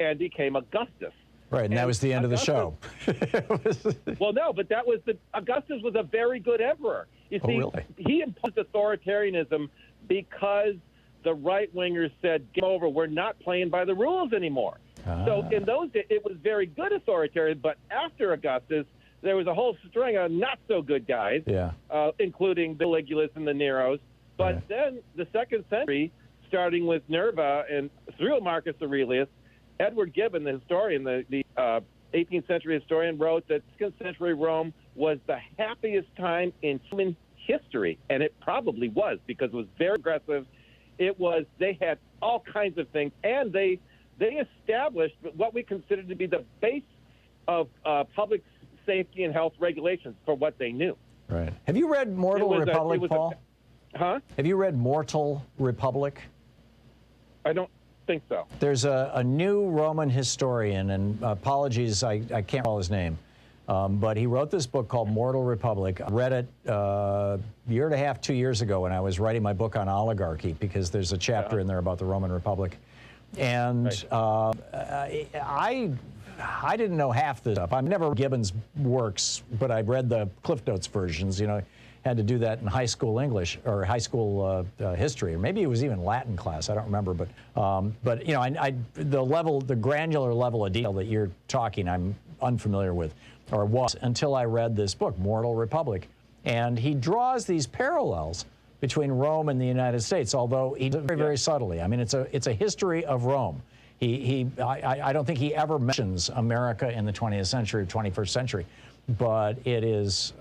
and became Augustus. Right, and that was the end of the show. Well, no, but Augustus was a very good emperor. You see, really? He imposed authoritarianism because the right-wingers said, game over, we're not playing by the rules anymore. So in those days, it was very good authoritarian, but after Augustus, there was a whole string of not-so-good guys, including the Caligulus and the Neros. But then the 2nd century, starting with Nerva and through Marcus Aurelius, Edward Gibbon, the historian, the 18th century historian, wrote that 2nd century Rome was the happiest time in history, and it probably was because it was very aggressive. They had all kinds of things, and they established what we consider to be the base of public safety and health regulations for what they knew. Right. Have you read Mortal Republic, Paul? Huh? Have you read Mortal Republic? I don't think so. There's a new Roman historian, and apologies, I can't recall his name, but he wrote this book called Mortal Republic. I read it a year and a half, 2 years ago when I was writing my book on oligarchy, because there's a chapter in there about the Roman Republic. And I didn't know half the stuff. I've never read Gibbon's works, but I've read the Cliff Notes versions. You know, had to do that in high school English or high school history, or maybe it was even Latin class. I don't remember, but you know, the granular level of detail that you're talking, I'm unfamiliar with, or was, until I read this book, Mortal Republic, and he draws these parallels between Rome and the United States, although he does it very, very subtly. I mean, it's a history of Rome. I don't think he ever mentions America in the 20th century, 21st century, but it is,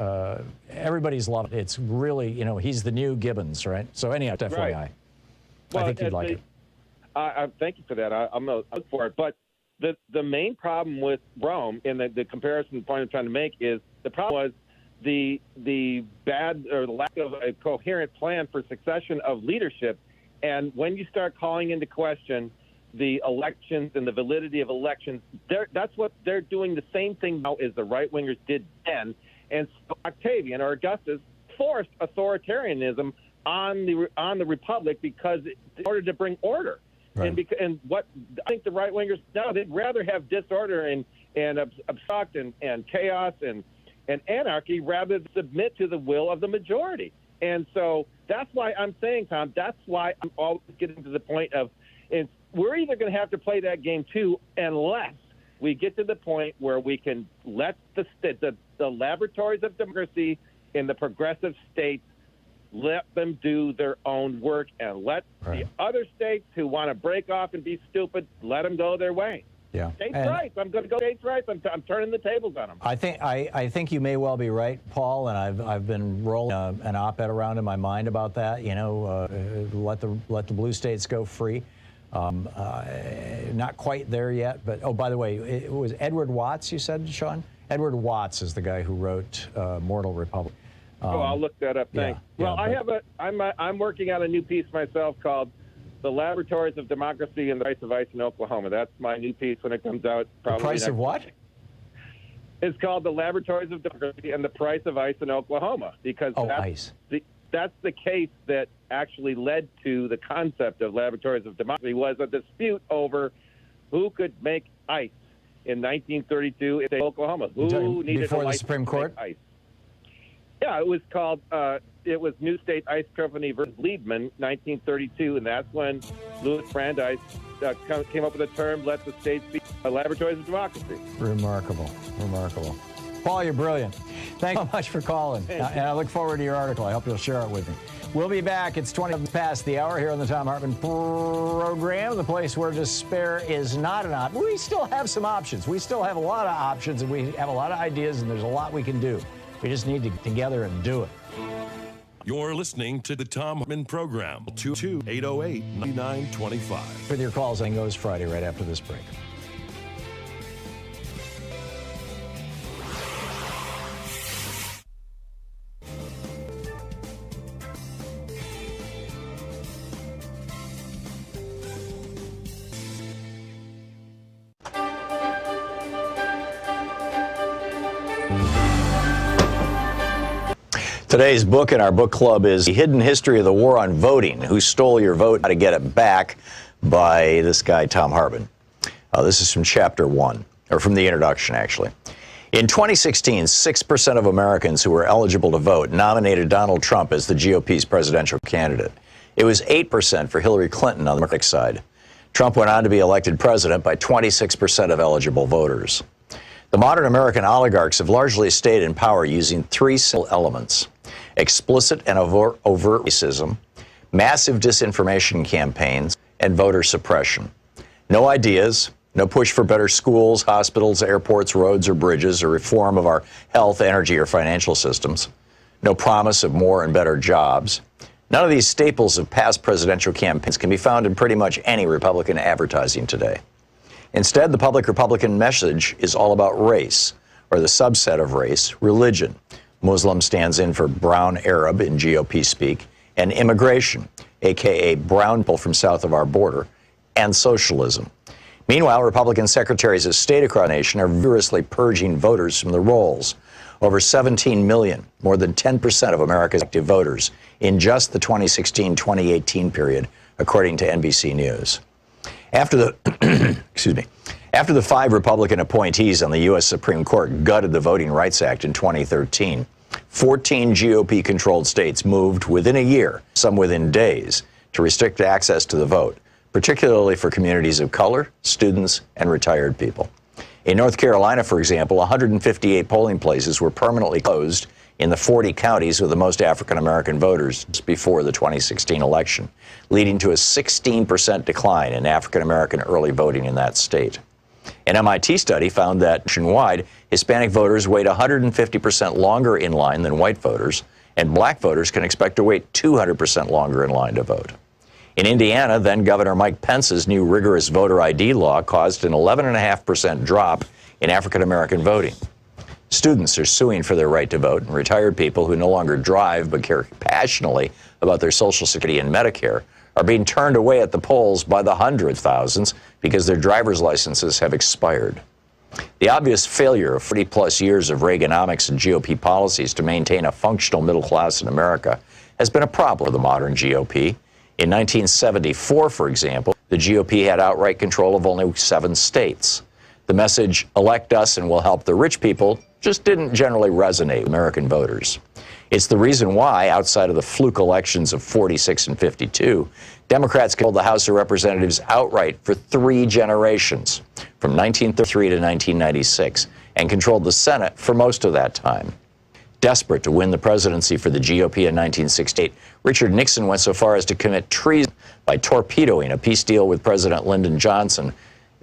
everybody's loved it. It's really, you know, he's the new Gibbons, right? So anyhow, definitely I think you'd like it. Thank you for that. I'm going to look for it. But the main problem with Rome, and the comparison point I'm trying to make, is the problem was the bad or the lack of a coherent plan for succession of leadership. And when you start calling into question the elections and the validity of elections, that's what they're doing, the same thing now as the right-wingers did then. And so Octavian or Augustus forced authoritarianism on the Republic because in order to bring order. Right. And what I think the right-wingers now, they'd rather have disorder and obstruct and chaos and anarchy rather than submit to the will of the majority. And so that's why I'm saying, Tom, that's why I'm always getting to the point of we're either going to have to play that game too, unless we get to the point where we can let the laboratories of democracy in the progressive states, let them do their own work, and let the other states who want to break off and be stupid, let them go their way. Yeah. States' rights. I'm going to go states' rights. I'm turning the tables on them. I think you may well be right, Paul, and I've been rolling an op-ed around in my mind about that. You know, let the blue states go free. Not quite there yet, but by the way, it was Edward Watts. You said, Sean? Edward Watts is the guy who wrote Mortal Republic. I'll look that up. Thanks. Yeah, well, I'm working on a new piece myself called "The Laboratories of Democracy and the Price of Ice in Oklahoma." That's my new piece when it comes out. Probably the price of what? It's called "The Laboratories of Democracy and the Price of Ice in Oklahoma," because that's the case that actually led to the concept of laboratories of democracy. Was a dispute over who could make ice in 1932 in Oklahoma. Who needed before a the Supreme Court? Ice? Yeah, it was called. It was New State Ice Company versus Liebman, 1932, and that's when Louis Brandeis came up with a term: "Let the states be laboratories of democracy." Remarkable, remarkable. Paul, you're brilliant. Thanks so much for calling, and I look forward to your article. I hope you'll share it with me. We'll be back. It's 20 past the hour here on the Thom Hartmann program, the place where despair is not an option. We still have some options. We still have a lot of options, and we have a lot of ideas, and there's a lot we can do. We just need to get together and do it. You're listening to the Thom Hartmann program, 22808-9925. With your calls, I think goes Friday right after this break. Today's book in our book club is The Hidden History of the War on Voting, Who Stole Your Vote, How to Get It Back, by this guy, Thom Hartmann. This is from chapter 1, or from the introduction, actually. In 2016, 6% of Americans who were eligible to vote nominated Donald Trump as the GOP's presidential candidate. It was 8% for Hillary Clinton on the Democratic side. Trump went on to be elected president by 26% of eligible voters. The modern American oligarchs have largely stayed in power using three simple elements: explicit and overt racism, massive disinformation campaigns, and voter suppression. No ideas, no push for better schools, hospitals, airports, roads, or bridges, or reform of our health, energy, or financial systems. no promise of more and better jobs. None of these staples of past presidential campaigns can be found in pretty much any Republican advertising today. Instead, the public Republican message is all about race, or the subset of race, religion. Muslim stands in for brown Arab in GOP speak, and immigration, aka brown people from south of our border, and socialism. Meanwhile, Republican secretaries of state across the nation are vigorously purging voters from the rolls. Over 17 million, more than 10% of America's active voters, in just the 2016-2018 period, according to NBC News. After the, after the 5 Republican appointees on the U.S. Supreme Court gutted the Voting Rights Act in 2013, 14 GOP-controlled states moved within a year, some within days, to restrict access to the vote, particularly for communities of color, students, and retired people. In North Carolina, for example, 158 polling places were permanently closed in the 40 counties with the most African-American voters before the 2016 election, leading to a 16% decline in African-American early voting in that state. An MIT study found that nationwide, Hispanic voters wait 150% longer in line than white voters, and black voters can expect to wait 200% longer in line to vote. In Indiana, then Governor Mike Pence's new rigorous voter ID law caused an 11.5% drop in African-American voting. Students are suing for their right to vote, and retired people who no longer drive but care passionately about their Social Security and Medicare are being turned away at the polls by the hundreds of thousands because their driver's licenses have expired. The obvious failure of 40-plus years of Reaganomics and GOP policies to maintain a functional middle class in America has been a problem for the modern GOP. In 1974, for example, the GOP had outright control of only 7 states. The message, elect us and we'll help the rich people, just didn't generally resonate with American voters. It's the reason why, outside of the fluke elections of 46 and 52, Democrats controlled the House of Representatives outright for 3 generations, from 1933 to 1996, and controlled the Senate for most of that time. Desperate to win the presidency for the GOP in 1968, Richard Nixon went so far as to commit treason by torpedoing a peace deal with President Lyndon Johnson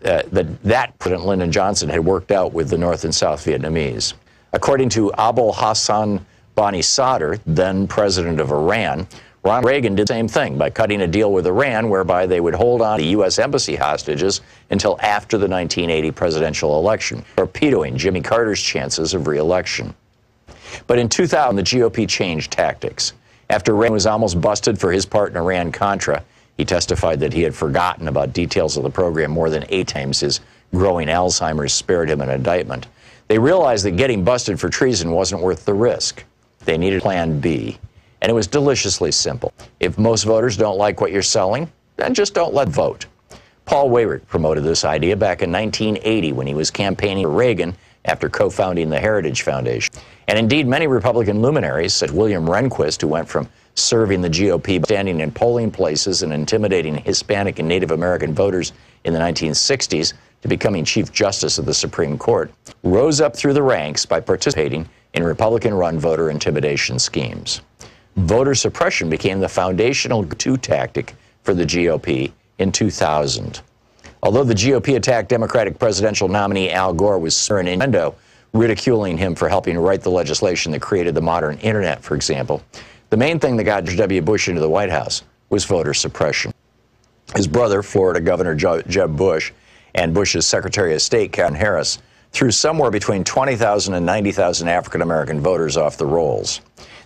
that President Lyndon Johnson had worked out with the North and South Vietnamese. According to Abul Hassan Bani Sadr, then president of Iran, Ronald Reagan did the same thing by cutting a deal with Iran whereby they would hold on to U.S. embassy hostages until after the 1980 presidential election, torpedoing Jimmy Carter's chances of re-election. But in 2000, the GOP changed tactics. After Reagan was almost busted for his part in Iran-Contra, he testified that he had forgotten about details of the program more than 8 times his growing Alzheimer's spared him an indictment. They realized that getting busted for treason wasn't worth the risk. They needed Plan B, and it was deliciously simple. If most voters don't like what you're selling, then just don't let them vote. Paul Weyrich promoted this idea back in 1980 when he was campaigning for Reagan after co-founding the Heritage Foundation. And indeed, many Republican luminaries, such as William Rehnquist, who went from serving the GOP by standing in polling places and intimidating Hispanic and Native American voters in the 1960s, to becoming Chief Justice of the Supreme Court, rose up through the ranks by participating in Republican-run voter intimidation schemes. Voter suppression became the foundational go-to tactic for the GOP in 2000. Although the GOP attacked Democratic presidential nominee Al Gore with an innuendo, ridiculing him for helping write the legislation that created the modern internet, for example, the main thing that got George W. Bush into the White House was voter suppression. His brother, Florida Governor Jeb Bush, and Bush's Secretary of State, Karen Harris, threw somewhere between 20,000 and 90,000 African-American voters off the rolls.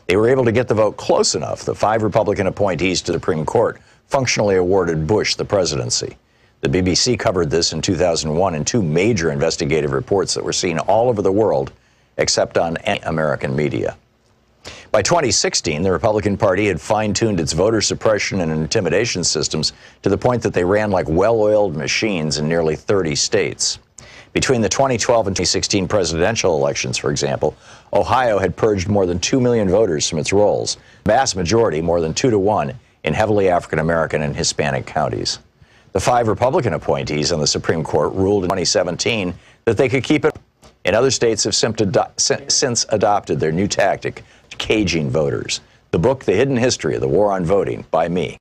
They were able to get the vote close enough. The 5 Republican appointees to the Supreme Court functionally awarded Bush the presidency. The BBC covered this in 2001 in 2 major investigative reports that were seen all over the world, except on any American media. By 2016, the Republican Party had fine-tuned its voter suppression and intimidation systems to the point that they ran like well-oiled machines in nearly 30 states. Between the 2012 and 2016 presidential elections, for example, Ohio had purged more than 2 million voters from its rolls, the vast majority, more than 2 to 1, in heavily African-American and Hispanic counties. The 5 Republican appointees on the Supreme Court ruled in 2017 that they could keep it. And other states have since adopted their new tactic, caging voters. The book, The Hidden History of the War on Voting, by me.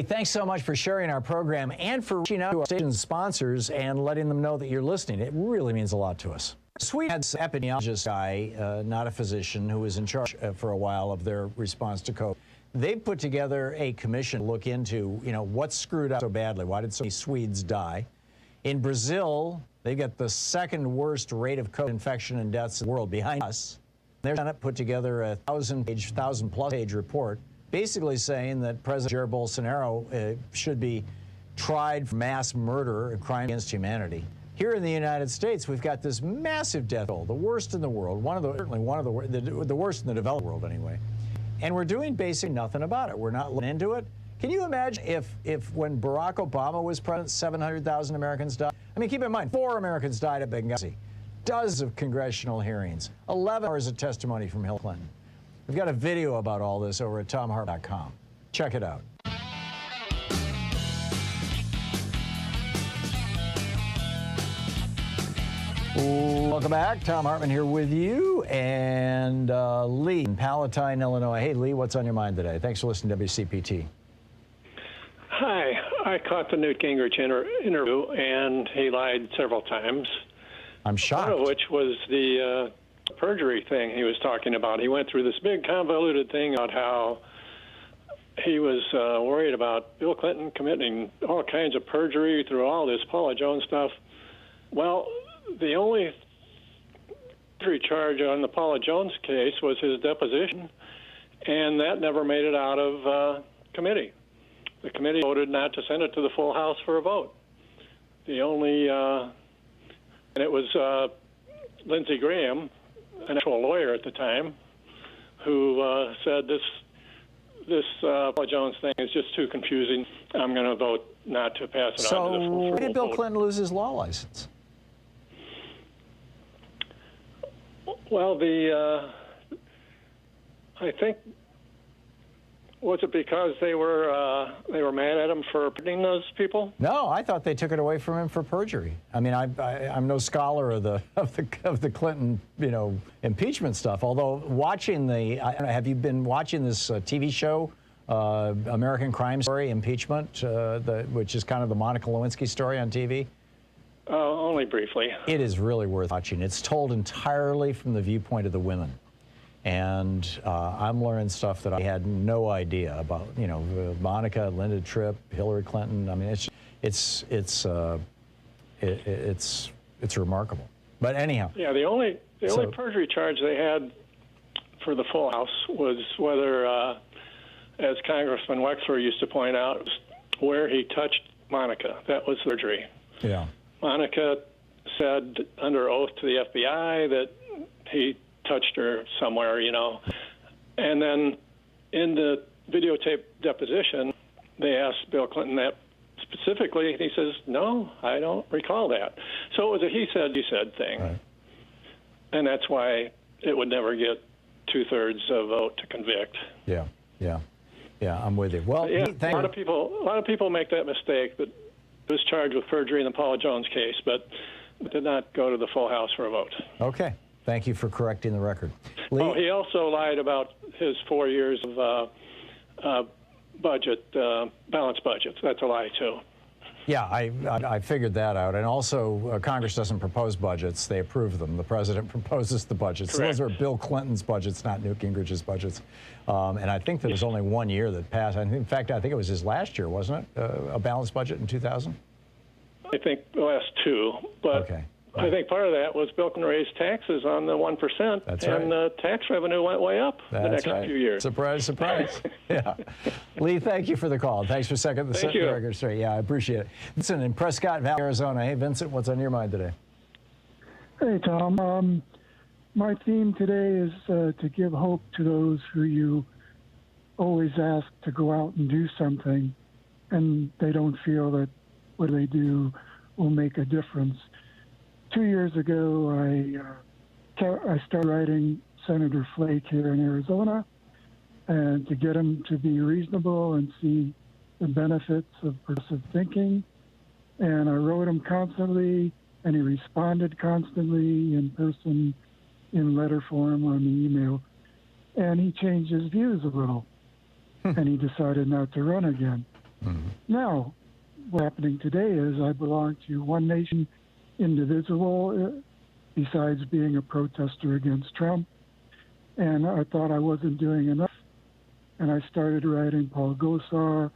Hey, thanks so much for sharing our program and for reaching out to our station's sponsors and letting them know that you're listening. It really means a lot to us. Sweden had an epidemiologist guy, not a physician, who was in charge for a while of their response to COVID. They've put together a commission to look into, what screwed up so badly. Why did so many Swedes die? In Brazil, they got the second worst rate of COVID infection and deaths in the world behind us. Their Senate put together a 1,000-plus page report basically saying that President Jair Bolsonaro should be tried for mass murder and crime against humanity. Here in the United States, we've got this massive death toll, the worst in the world, certainly one of the worst in the developed world anyway. And we're doing basically nothing about it. We're not looking into it. Can you imagine if when Barack Obama was president, 700,000 Americans died? I mean, keep in mind, 4 Americans died at Benghazi, dozens of congressional hearings, 11 hours of testimony from Hillary Clinton. We've got a video about all this over at ThomHartmann.com. Check it out. Welcome back. Thom Hartmann here with you, and Lee in Palatine, Illinois. Hey, Lee, what's on your mind today? Thanks for listening to WCPT. Hi. I caught the Newt Gingrich interview, and he lied several times. I'm shocked. One of which was the perjury thing he was talking about. He went through this big convoluted thing about how he was worried about Bill Clinton committing all kinds of perjury through all this Paula Jones stuff. Well, the only perjury charge on the Paula Jones case was his deposition, and that never made it out of committee. The committee voted not to send it to the full House for a vote. The only, and it was Lindsey Graham, an actual lawyer at the time, who said this Paula Jones thing is just too confusing. I'm going to vote not to pass it on to the full. So why did Bill Clinton lose his law license? Well, I think, was it because they were mad at him for pardoning those people? No, I thought they took it away from him for perjury. I mean, I'm no scholar of the Clinton impeachment stuff. Although watching have you been watching this TV show, American Crime Story Impeachment, which is kind of the Monica Lewinsky story on TV? Only briefly. It is really worth watching. It's told entirely from the viewpoint of the women. And I'm learning stuff that I had no idea about, Monica, Linda Tripp, Hillary Clinton. I mean, it's remarkable. But anyhow. Yeah, the only perjury charge they had for the full House was whether, as Congressman Wexler used to point out, where he touched Monica. That was perjury. Yeah. Monica said under oath to the FBI that he touched her somewhere, And then in the videotape deposition, they asked Bill Clinton that specifically, and he says, no, I don't recall that. So it was a he said thing. Right. And that's why it would never get 2/3 of vote to convict. Yeah, I'm with you. Well, yeah, a lot of people make that mistake, that he was charged with perjury in the Paula Jones case, but did not go to the full House for a vote. Okay. Thank you for correcting the record. Lee? Oh, he also lied about his 4 years of balanced budgets. That's a lie, too. Yeah, I figured that out. And also, Congress doesn't propose budgets. They approve them. The president proposes the budgets. Correct. So those are Bill Clinton's budgets, not Newt Gingrich's budgets. And I think there was only 1 year that passed. In fact, I think it was his last year, wasn't it? A balanced budget in 2000? I think the last 2. But okay. I think part of that was Bill Clinton raised taxes on the 1%. That's and right. tax revenue went way up the next few years. Surprise, surprise. Yeah. Lee, thank you for the call. Thanks for setting the record straight. Yeah, I appreciate it. Vincent in Prescott Valley, Arizona. Hey, Vincent, what's on your mind today? Hey, Tom. My theme today is to give hope to those who you always ask to go out and do something, and they don't feel that what they do will make a difference. 2 years ago, I started writing Senator Flake here in Arizona, and to get him to be reasonable and see the benefits of progressive thinking. And I wrote him constantly, and he responded constantly in person, in letter form, on the email. And he changed his views a little, and he decided not to run again. Now, what's happening today is I belong to one nation, indivisible, besides being a protester against Trump. And I thought I wasn't doing enough. And I started writing Paul Gosar,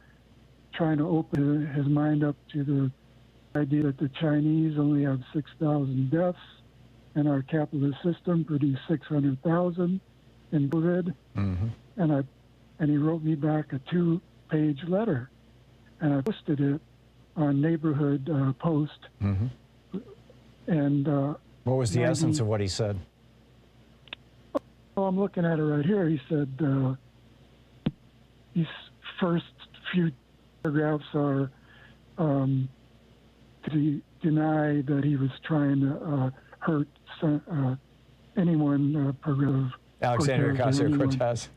trying to open his mind up to the idea that the Chinese only have 6,000 deaths and our capitalist system produced 600,000 in COVID. And he wrote me back a 2-page letter, and I posted it on Neighborhood Post. And what was the essence of what he said? Well, I'm looking at it right here. He said these first few paragraphs are to deny that he was trying to hurt anyone progressive. Alexandria Ocasio-Cortez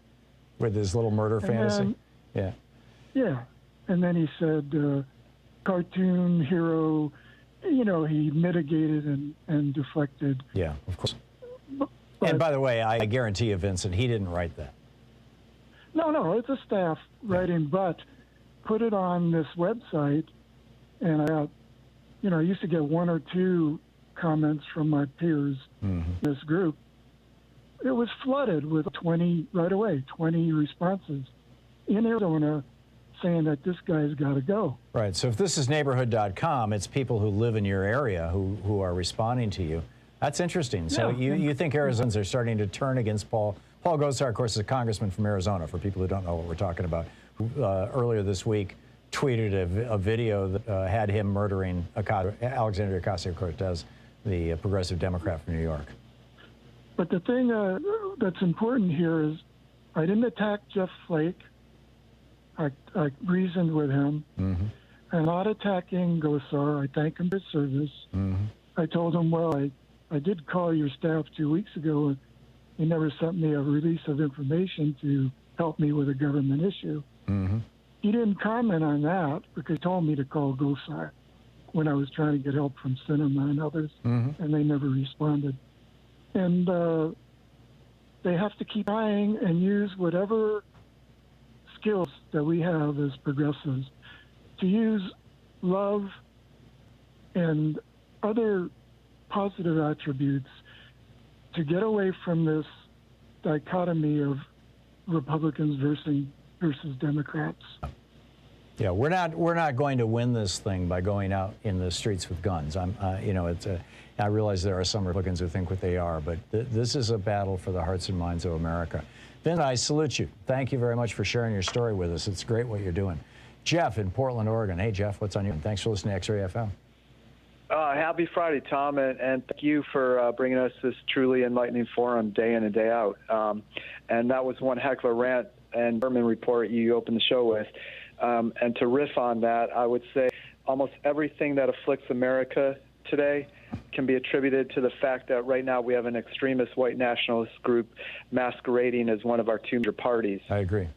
with his little murder fantasy. Yeah. And then he said, cartoon hero, you know, he mitigated and deflected. Yeah, of course. And by the way, I guarantee you, Vincent, he didn't write that. No, it's a staff writing, but put it on this website, and I got, you know, I used to get 1 or 2 comments from my peers in this group. It was flooded with 20 right away, 20 responses in Arizona saying that this guy's got to go. Right. So if this is neighborhood.com, it's people who live in your area who are responding to you. That's interesting. So you think Arizonans are starting to turn against Paul? Paul Gosar, of course, is a congressman from Arizona, for people who don't know what we're talking about, who earlier this week tweeted a video that had him murdering Alexandria Ocasio-Cortez, the progressive Democrat from New York. But the thing that's important here is I didn't attack Jeff Flake. I reasoned with him. I'm not attacking Gosar. I thank him for his service. I told him, well, I did call your staff 2 weeks ago, and he never sent me a release of information to help me with a government issue. He didn't comment on that because he told me to call Gosar when I was trying to get help from Cinema and others, and they never responded. And they have to keep trying and use whatever skills that we have as progressives to use love and other positive attributes to get away from this dichotomy of Republicans versus Democrats. Yeah, we're not going to win this thing by going out in the streets with guns. You know, I realize there are some Republicans who think what they are, but this is a battle for the hearts and minds of America. Vin, I salute you. Thank you very much for sharing your story with us. It's great what you're doing. Jeff in Portland, Oregon. Hey, Jeff, what's on your mind? Thanks for listening to X-Ray FM. Happy Friday, Tom, and thank you for bringing us this truly enlightening forum day in and day out. And that was one heck of a rant and Berman report you opened the show with. And to riff on that, I would say almost everything that afflicts America today can be attributed to the fact that right now we have an extremist white nationalist group masquerading as one of our two major parties. I agree.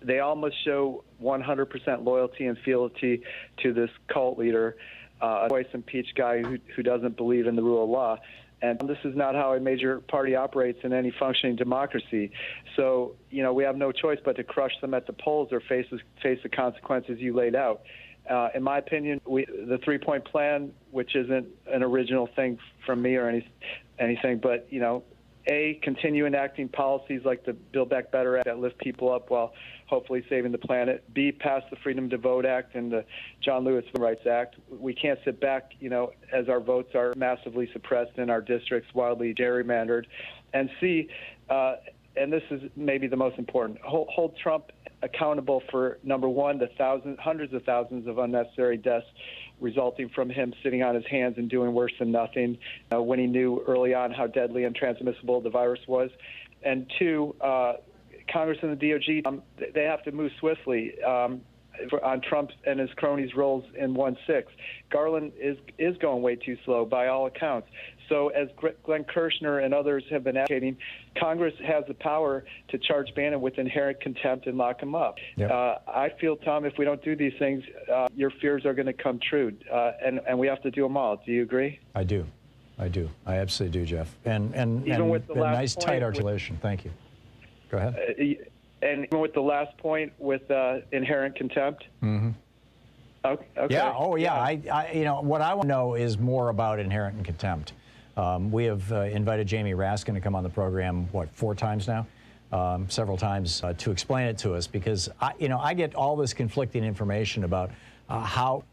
They all must show 100% loyalty and fealty to this cult leader, a twice impeached guy who doesn't believe in the rule of law. And this is not how a major party operates in any functioning democracy. So, you know, we have no choice but to crush them at the polls or face the consequences you laid out. In my opinion, the three-point plan, which isn't an original thing from me or anything, but, you know, A, continue enacting policies like the Build Back Better Act that lift people up while hopefully saving the planet. B, pass the Freedom to Vote Act and the John Lewis Rights Act. We can't sit back, you know, as our votes are massively suppressed in our districts, wildly gerrymandered. And C, and this is maybe the most important, hold Trump accountable for, number one, the hundreds of thousands of unnecessary deaths resulting from him sitting on his hands and doing worse than nothing when he knew early on how deadly and transmissible the virus was. And two, Congress and the DOJ, they have to move swiftly on Trump and his cronies' roles in 1-6. Garland is going way too slow by all accounts. So as Glenn Kirshner and others have been advocating, Congress has the power to charge Bannon with inherent contempt and lock him up. Yep. I feel, Tom, if we don't do these things, your fears are going to come true, and we have to do them all. Do you agree? I do. I absolutely do, Jeff. And even with the last nice tight articulation. Thank you. Go ahead. And with the last point with inherent contempt. Mm-hmm. Okay. Yeah. Oh, yeah. I what I want to know is more about inherent contempt. We have invited Jamie Raskin to come on the program, 4 times now, several times to explain it to us, because I get all this conflicting information about how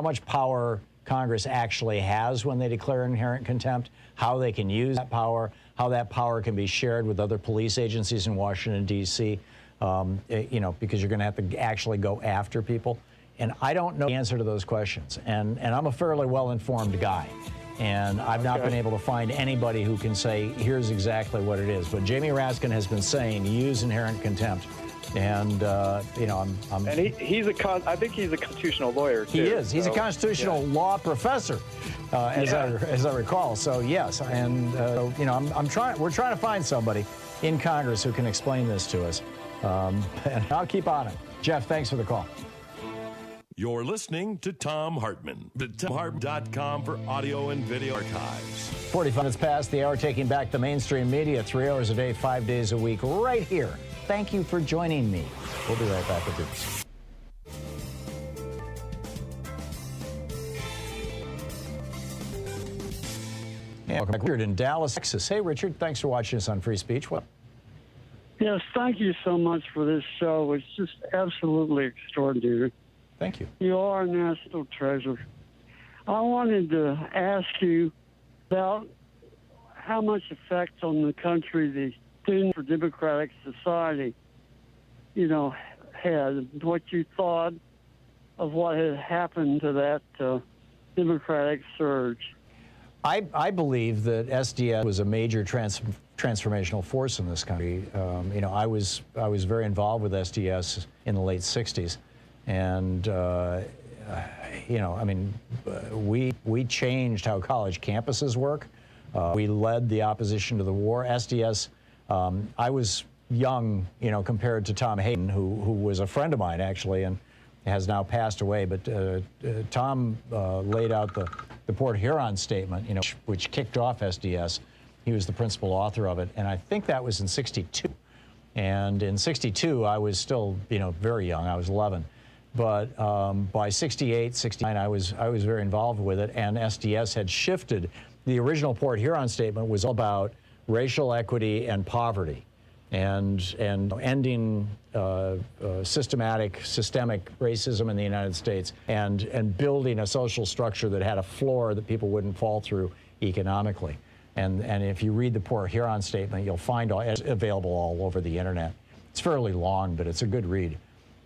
much power Congress actually has when they declare inherent contempt, how they can use that power, how that power can be shared with other police agencies in Washington, D.C., because you're going to have to actually go after people. And I don't know the answer to those questions. And I'm a fairly well-informed guy. And I've not been able to find anybody who can say, here's exactly what it is. But Jamie Raskin has been saying, use inherent contempt. And, I'm and I think he's a constitutional lawyer, too. He is. He's a constitutional law professor, as I recall. So, yes. And, we're trying to find somebody in Congress who can explain this to us. And I'll keep on it. Jeff, thanks for the call. You're listening to Thom Hartmann. Visit ThomHartmann.com for audio and video archives. 45 minutes past the hour, taking back the mainstream media 3 hours a day, 5 days a week, right here. Thank you for joining me. We'll be right back with this. Yeah, welcome back. Richard in Dallas, Texas. Hey, Richard, thanks for watching us on Free Speech. What? Yes, thank you so much for this show. It's just absolutely extraordinary. Thank you. You are a national treasure. I wanted to ask you about how much effect on the country the Students for Democratic Society, had, what you thought of what had happened to that Democratic surge. I believe that SDS was a major transformational force in this country. I was very involved with SDS in the late 60s. And, we changed how college campuses work. We led the opposition to the war. SDS, I was young, compared to Thom Hayden, who was a friend of mine, actually, and has now passed away. But Thom laid out the Port Huron Statement, which kicked off SDS. He was the principal author of it. And I think that was in '62. And in '62, I was still, very young. I was 11. But by '68, '69, I was very involved with it, and SDS had shifted. The original Port Huron Statement was all about racial equity and poverty, and ending systemic racism in the United States, and building a social structure that had a floor that people wouldn't fall through economically. And if you read the Port Huron Statement, you'll find it's available all over the internet. It's fairly long, but it's a good read.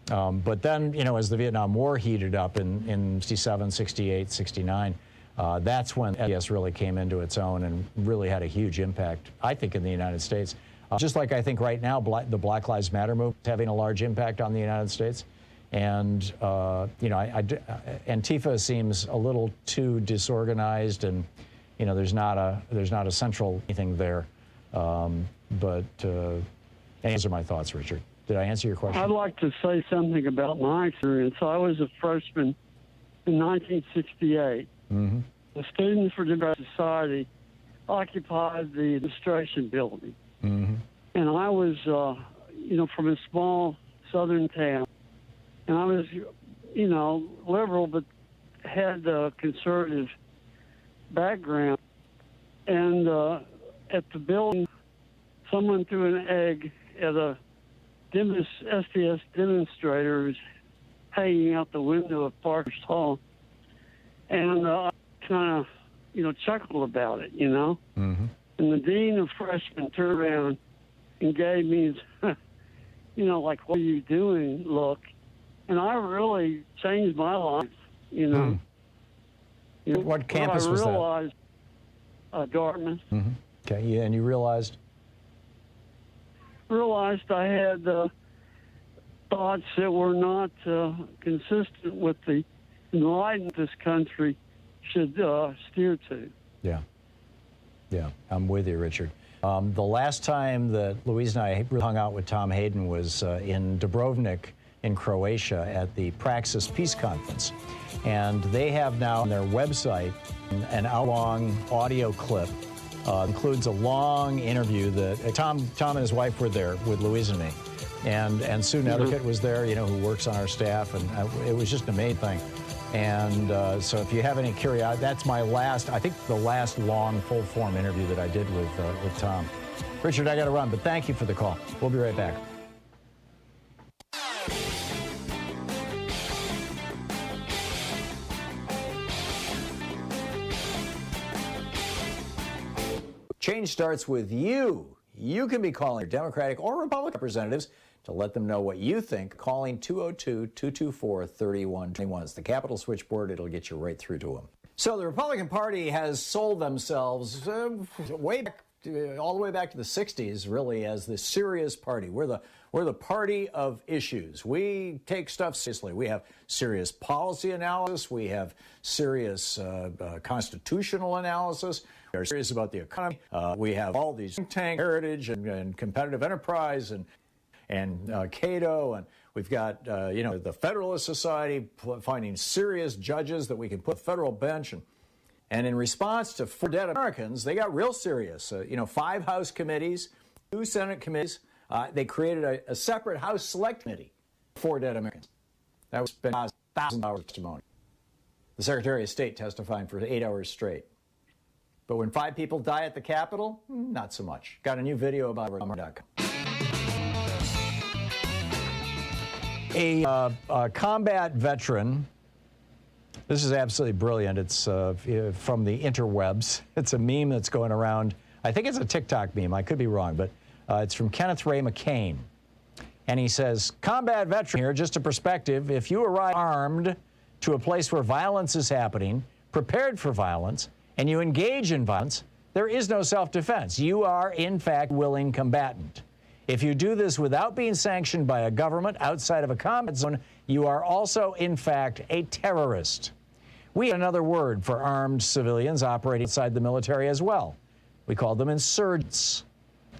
But then, as the Vietnam War heated up in '67, '68, '69, that's when SDS really came into its own and really had a huge impact, I think, in the United States. Just like I think right now, the Black Lives Matter movement is having a large impact on the United States. And, Antifa seems a little too disorganized, and, there's not a central anything there. But those are my thoughts, Richard. Did I answer your question? I'd like to say something about my experience. I was a freshman in 1968. Mm-hmm. The Students for Democratic Society occupied the administration building. Mm-hmm. And I was, from a small southern town. And I was, liberal, but had a conservative background. And at the building, someone threw an egg at a SDS demonstrator who was hanging out the window of Parker's Hall. And I kind of, chuckled about it, Mm-hmm. And the dean of freshmen turned around and gave me, like, what are you doing, look. And I really changed my life, What campus was that? I realized Dartmouth. Mm-hmm. Okay, yeah, and you realized I had thoughts that were not consistent with the enlightenment this country should steer to. Yeah, I'm with you, Richard. The last time that Louise and I hung out with Thom Hayden was in Dubrovnik in Croatia at the Praxis Peace Conference. And they have now on their website an hour-long audio clip. Includes a long interview that Tom and his wife were there with Louise and me. And Sue Nethercutt was there, who works on our staff, and it was just an amazing thing. And so if you have any curiosity, that's my last, I think the last long, full-form interview that I did with Thom. Richard, I got to run, but thank you for the call. We'll be right back. Change starts with you. You can be calling your Democratic or Republican representatives to let them know what you think. Calling 202-224-3121. It's the Capitol switchboard. It'll get you right through to them. So the Republican Party has sold themselves way back, all the way back to the 60s, really, as the serious party. We're the party of issues. We take stuff seriously. We have serious policy analysis. We have serious constitutional analysis. We're serious about the economy. We have all these think tank heritage and competitive enterprise and Cato, and we've got the Federalist Society finding serious judges that we can put on the federal bench, and in response to for dead Americans, they got real serious. 5 House committees, 2 Senate committees. They created a separate House Select Committee for dead Americans. That was spent 1,000 hours of testimony. The Secretary of State testifying for 8 hours straight. But when 5 people die at the Capitol, not so much. Got a new video about it. A combat veteran, this is absolutely brilliant. It's from the interwebs. It's a meme that's going around. I think it's a TikTok meme. I could be wrong, but it's from Kenneth Ray McCain. And he says, combat veteran here, just a perspective, if you arrive armed to a place where violence is happening, prepared for violence, and you engage in violence, there is no self-defense. You are, in fact, willing combatant. If you do this without being sanctioned by a government outside of a combat zone, you are also, in fact, a terrorist. We have another word for armed civilians operating outside the military as well. We call them insurgents.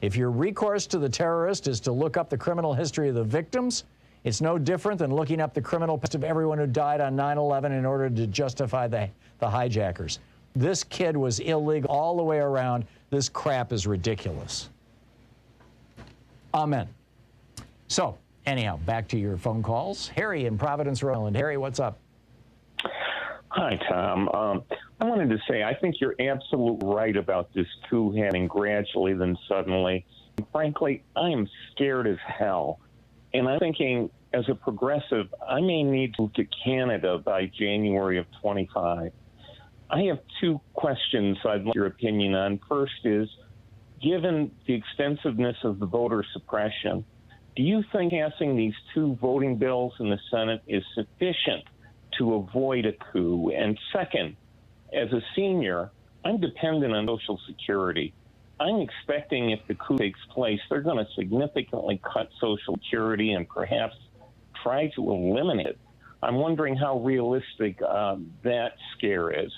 If your recourse to the terrorist is to look up the criminal history of the victims, it's no different than looking up the criminal past of everyone who died on 9/11 in order to justify the hijackers. This kid was illegal all the way around. This crap is ridiculous. Amen. So, anyhow, back to your phone calls. Harry in Providence, Rhode Island. Harry, what's up? Hi, Tom. I wanted to say I think you're absolutely right about this coup happening gradually, then suddenly. Frankly, I am scared as hell. And I'm thinking, as a progressive, I may need to move to Canada by January of 25. I have 2 questions I'd like your opinion on. First is, given the extensiveness of the voter suppression, do you think passing these 2 voting bills in the Senate is sufficient to avoid a coup? And second, as a senior, I'm dependent on Social Security. I'm expecting if the coup takes place, they're going to significantly cut Social Security and perhaps try to eliminate it. I'm wondering how realistic that scare is.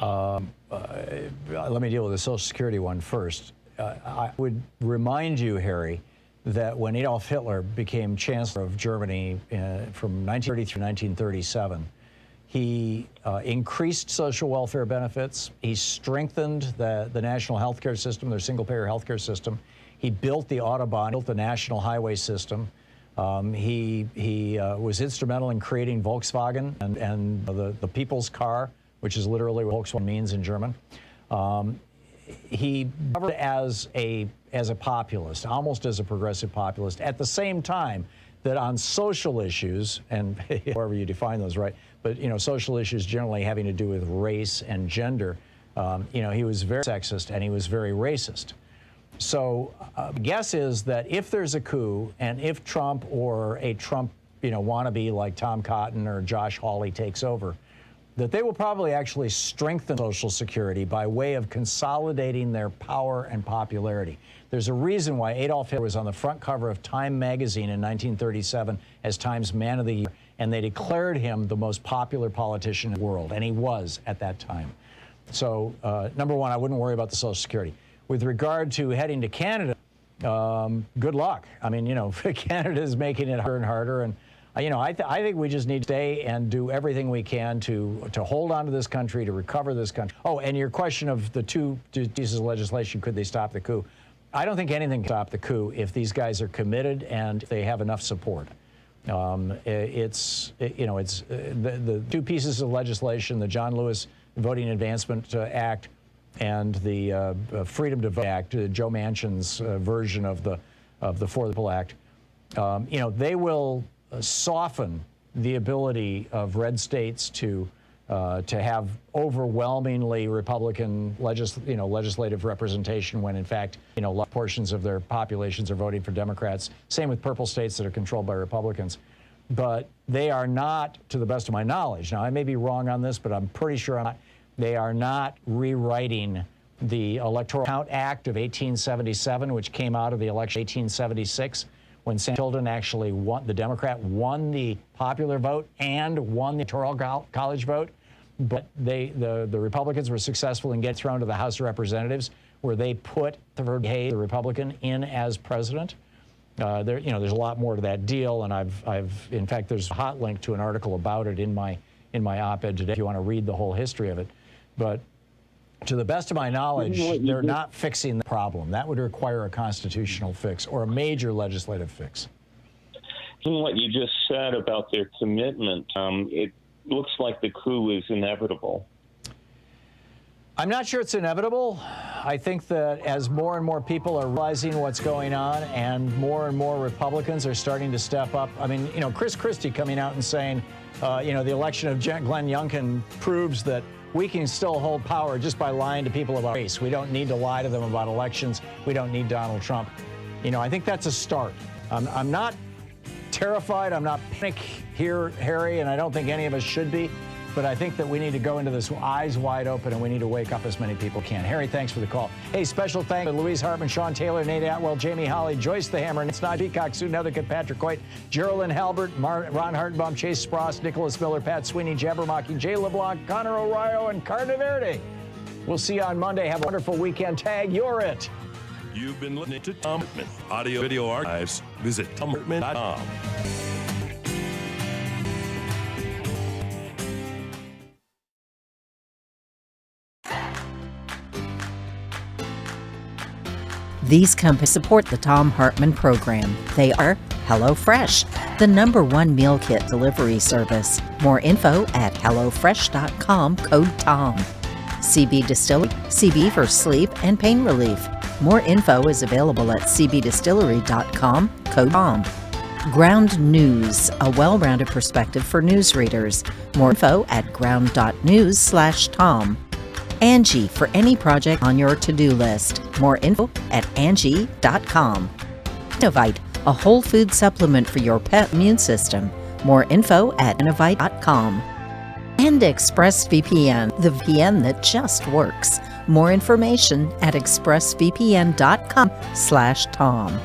Let me deal with the Social Security one first. I would remind you, Harry, that when Adolf Hitler became Chancellor of Germany from 1930 through 1937, he increased social welfare benefits. He strengthened the national health care system, their single-payer health care system. He built the Autobahn, built the national highway system. He was instrumental in creating Volkswagen and the people's car, which is literally what Volkswagen means in German. He governed as a populist, almost as a progressive populist, at the same time that on social issues, and however you define those, right, but social issues generally having to do with race and gender, he was very sexist and he was very racist. So the guess is that if there's a coup and if Trump or a Trump wannabe like Tom Cotton or Josh Hawley takes over, that they will probably actually strengthen Social Security by way of consolidating their power and popularity. There's a reason why Adolf Hitler was on the front cover of Time magazine in 1937 as Time's Man of the Year, and they declared him the most popular politician in the world, and he was at that time. So, number one, I wouldn't worry about the Social Security. With regard to heading to Canada, good luck. I mean, Canada is making it harder and harder, and I think we just need to stay and do everything we can to hold on to this country, to recover this country. Oh, and your question of the 2 pieces of legislation, could they stop the coup? I don't think anything can stop the coup if these guys are committed and they have enough support. The two pieces of legislation, the John Lewis Voting Advancement Act and the Freedom to Vote Act, Joe Manchin's version of the For the People Act, they will soften the ability of red states to have overwhelmingly Republican legislative representation when, in fact, large portions of their populations are voting for Democrats. Same with purple states that are controlled by Republicans. But they are not, to the best of my knowledge, now I may be wrong on this, but I'm pretty sure they are not rewriting the Electoral Count Act of 1877, which came out of the election of 1876, when Sam Tilden actually won, the Democrat won the popular vote and won the Electoral College vote. But the Republicans were successful in getting thrown to the House of Representatives, where they put the Republican in as president. There's a lot more to that deal, and in fact, there's a hot link to an article about it in my op-ed today if you want to read the whole history of it. But to the best of my knowledge, they're not fixing the problem. That would require a constitutional fix or a major legislative fix. What you just said about their commitment, it looks like the coup is inevitable. I'm not sure it's inevitable. I think that as more and more people are realizing what's going on and more Republicans are starting to step up. I mean, Chris Christie coming out and saying, the election of Glenn Youngkin proves that we can still hold power just by lying to people about race. We don't need to lie to them about elections. We don't need Donald Trump. I think that's a start. I'm not terrified. I'm not panic here, Harry, and I don't think any of us should be. But I think that we need to go into this eyes wide open, and we need to wake up as many people can. Harry, thanks for the call. Hey, special thanks to Louise Hartman, Sean Taylor, Nate Atwell, Jamie Holly, Joyce the Hammer, Nate Snodge, Peacock, Sue Nethercutt, Patrick Coit, Geraldine Halbert, Ron Hartenbaum, Chase Spross, Nicholas Miller, Pat Sweeney, Jabbermocking, Jay LeBlanc, Connor O'Ryo, and Carter Verde. We'll see you on Monday. Have a wonderful weekend. Tag, you're it. You've been listening to Thom Hartmann. Audio video archives. Visit ThomHartmann.com. These companies support the Thom Hartmann program. They are HelloFresh, the #1 meal kit delivery service. More info at HelloFresh.com, code TOM. CB Distillery, CB for sleep and pain relief. More info is available at cbdistillery.com, code TOM. Ground News, a well-rounded perspective for news readers. More info at ground.news/Tom. Angie, for any project on your to-do list. More info at Angie.com. Innovite, a whole food supplement for your pet immune system. More info at Innovite.com. And ExpressVPN, the VPN that just works. More information at expressvpn.com/Tom.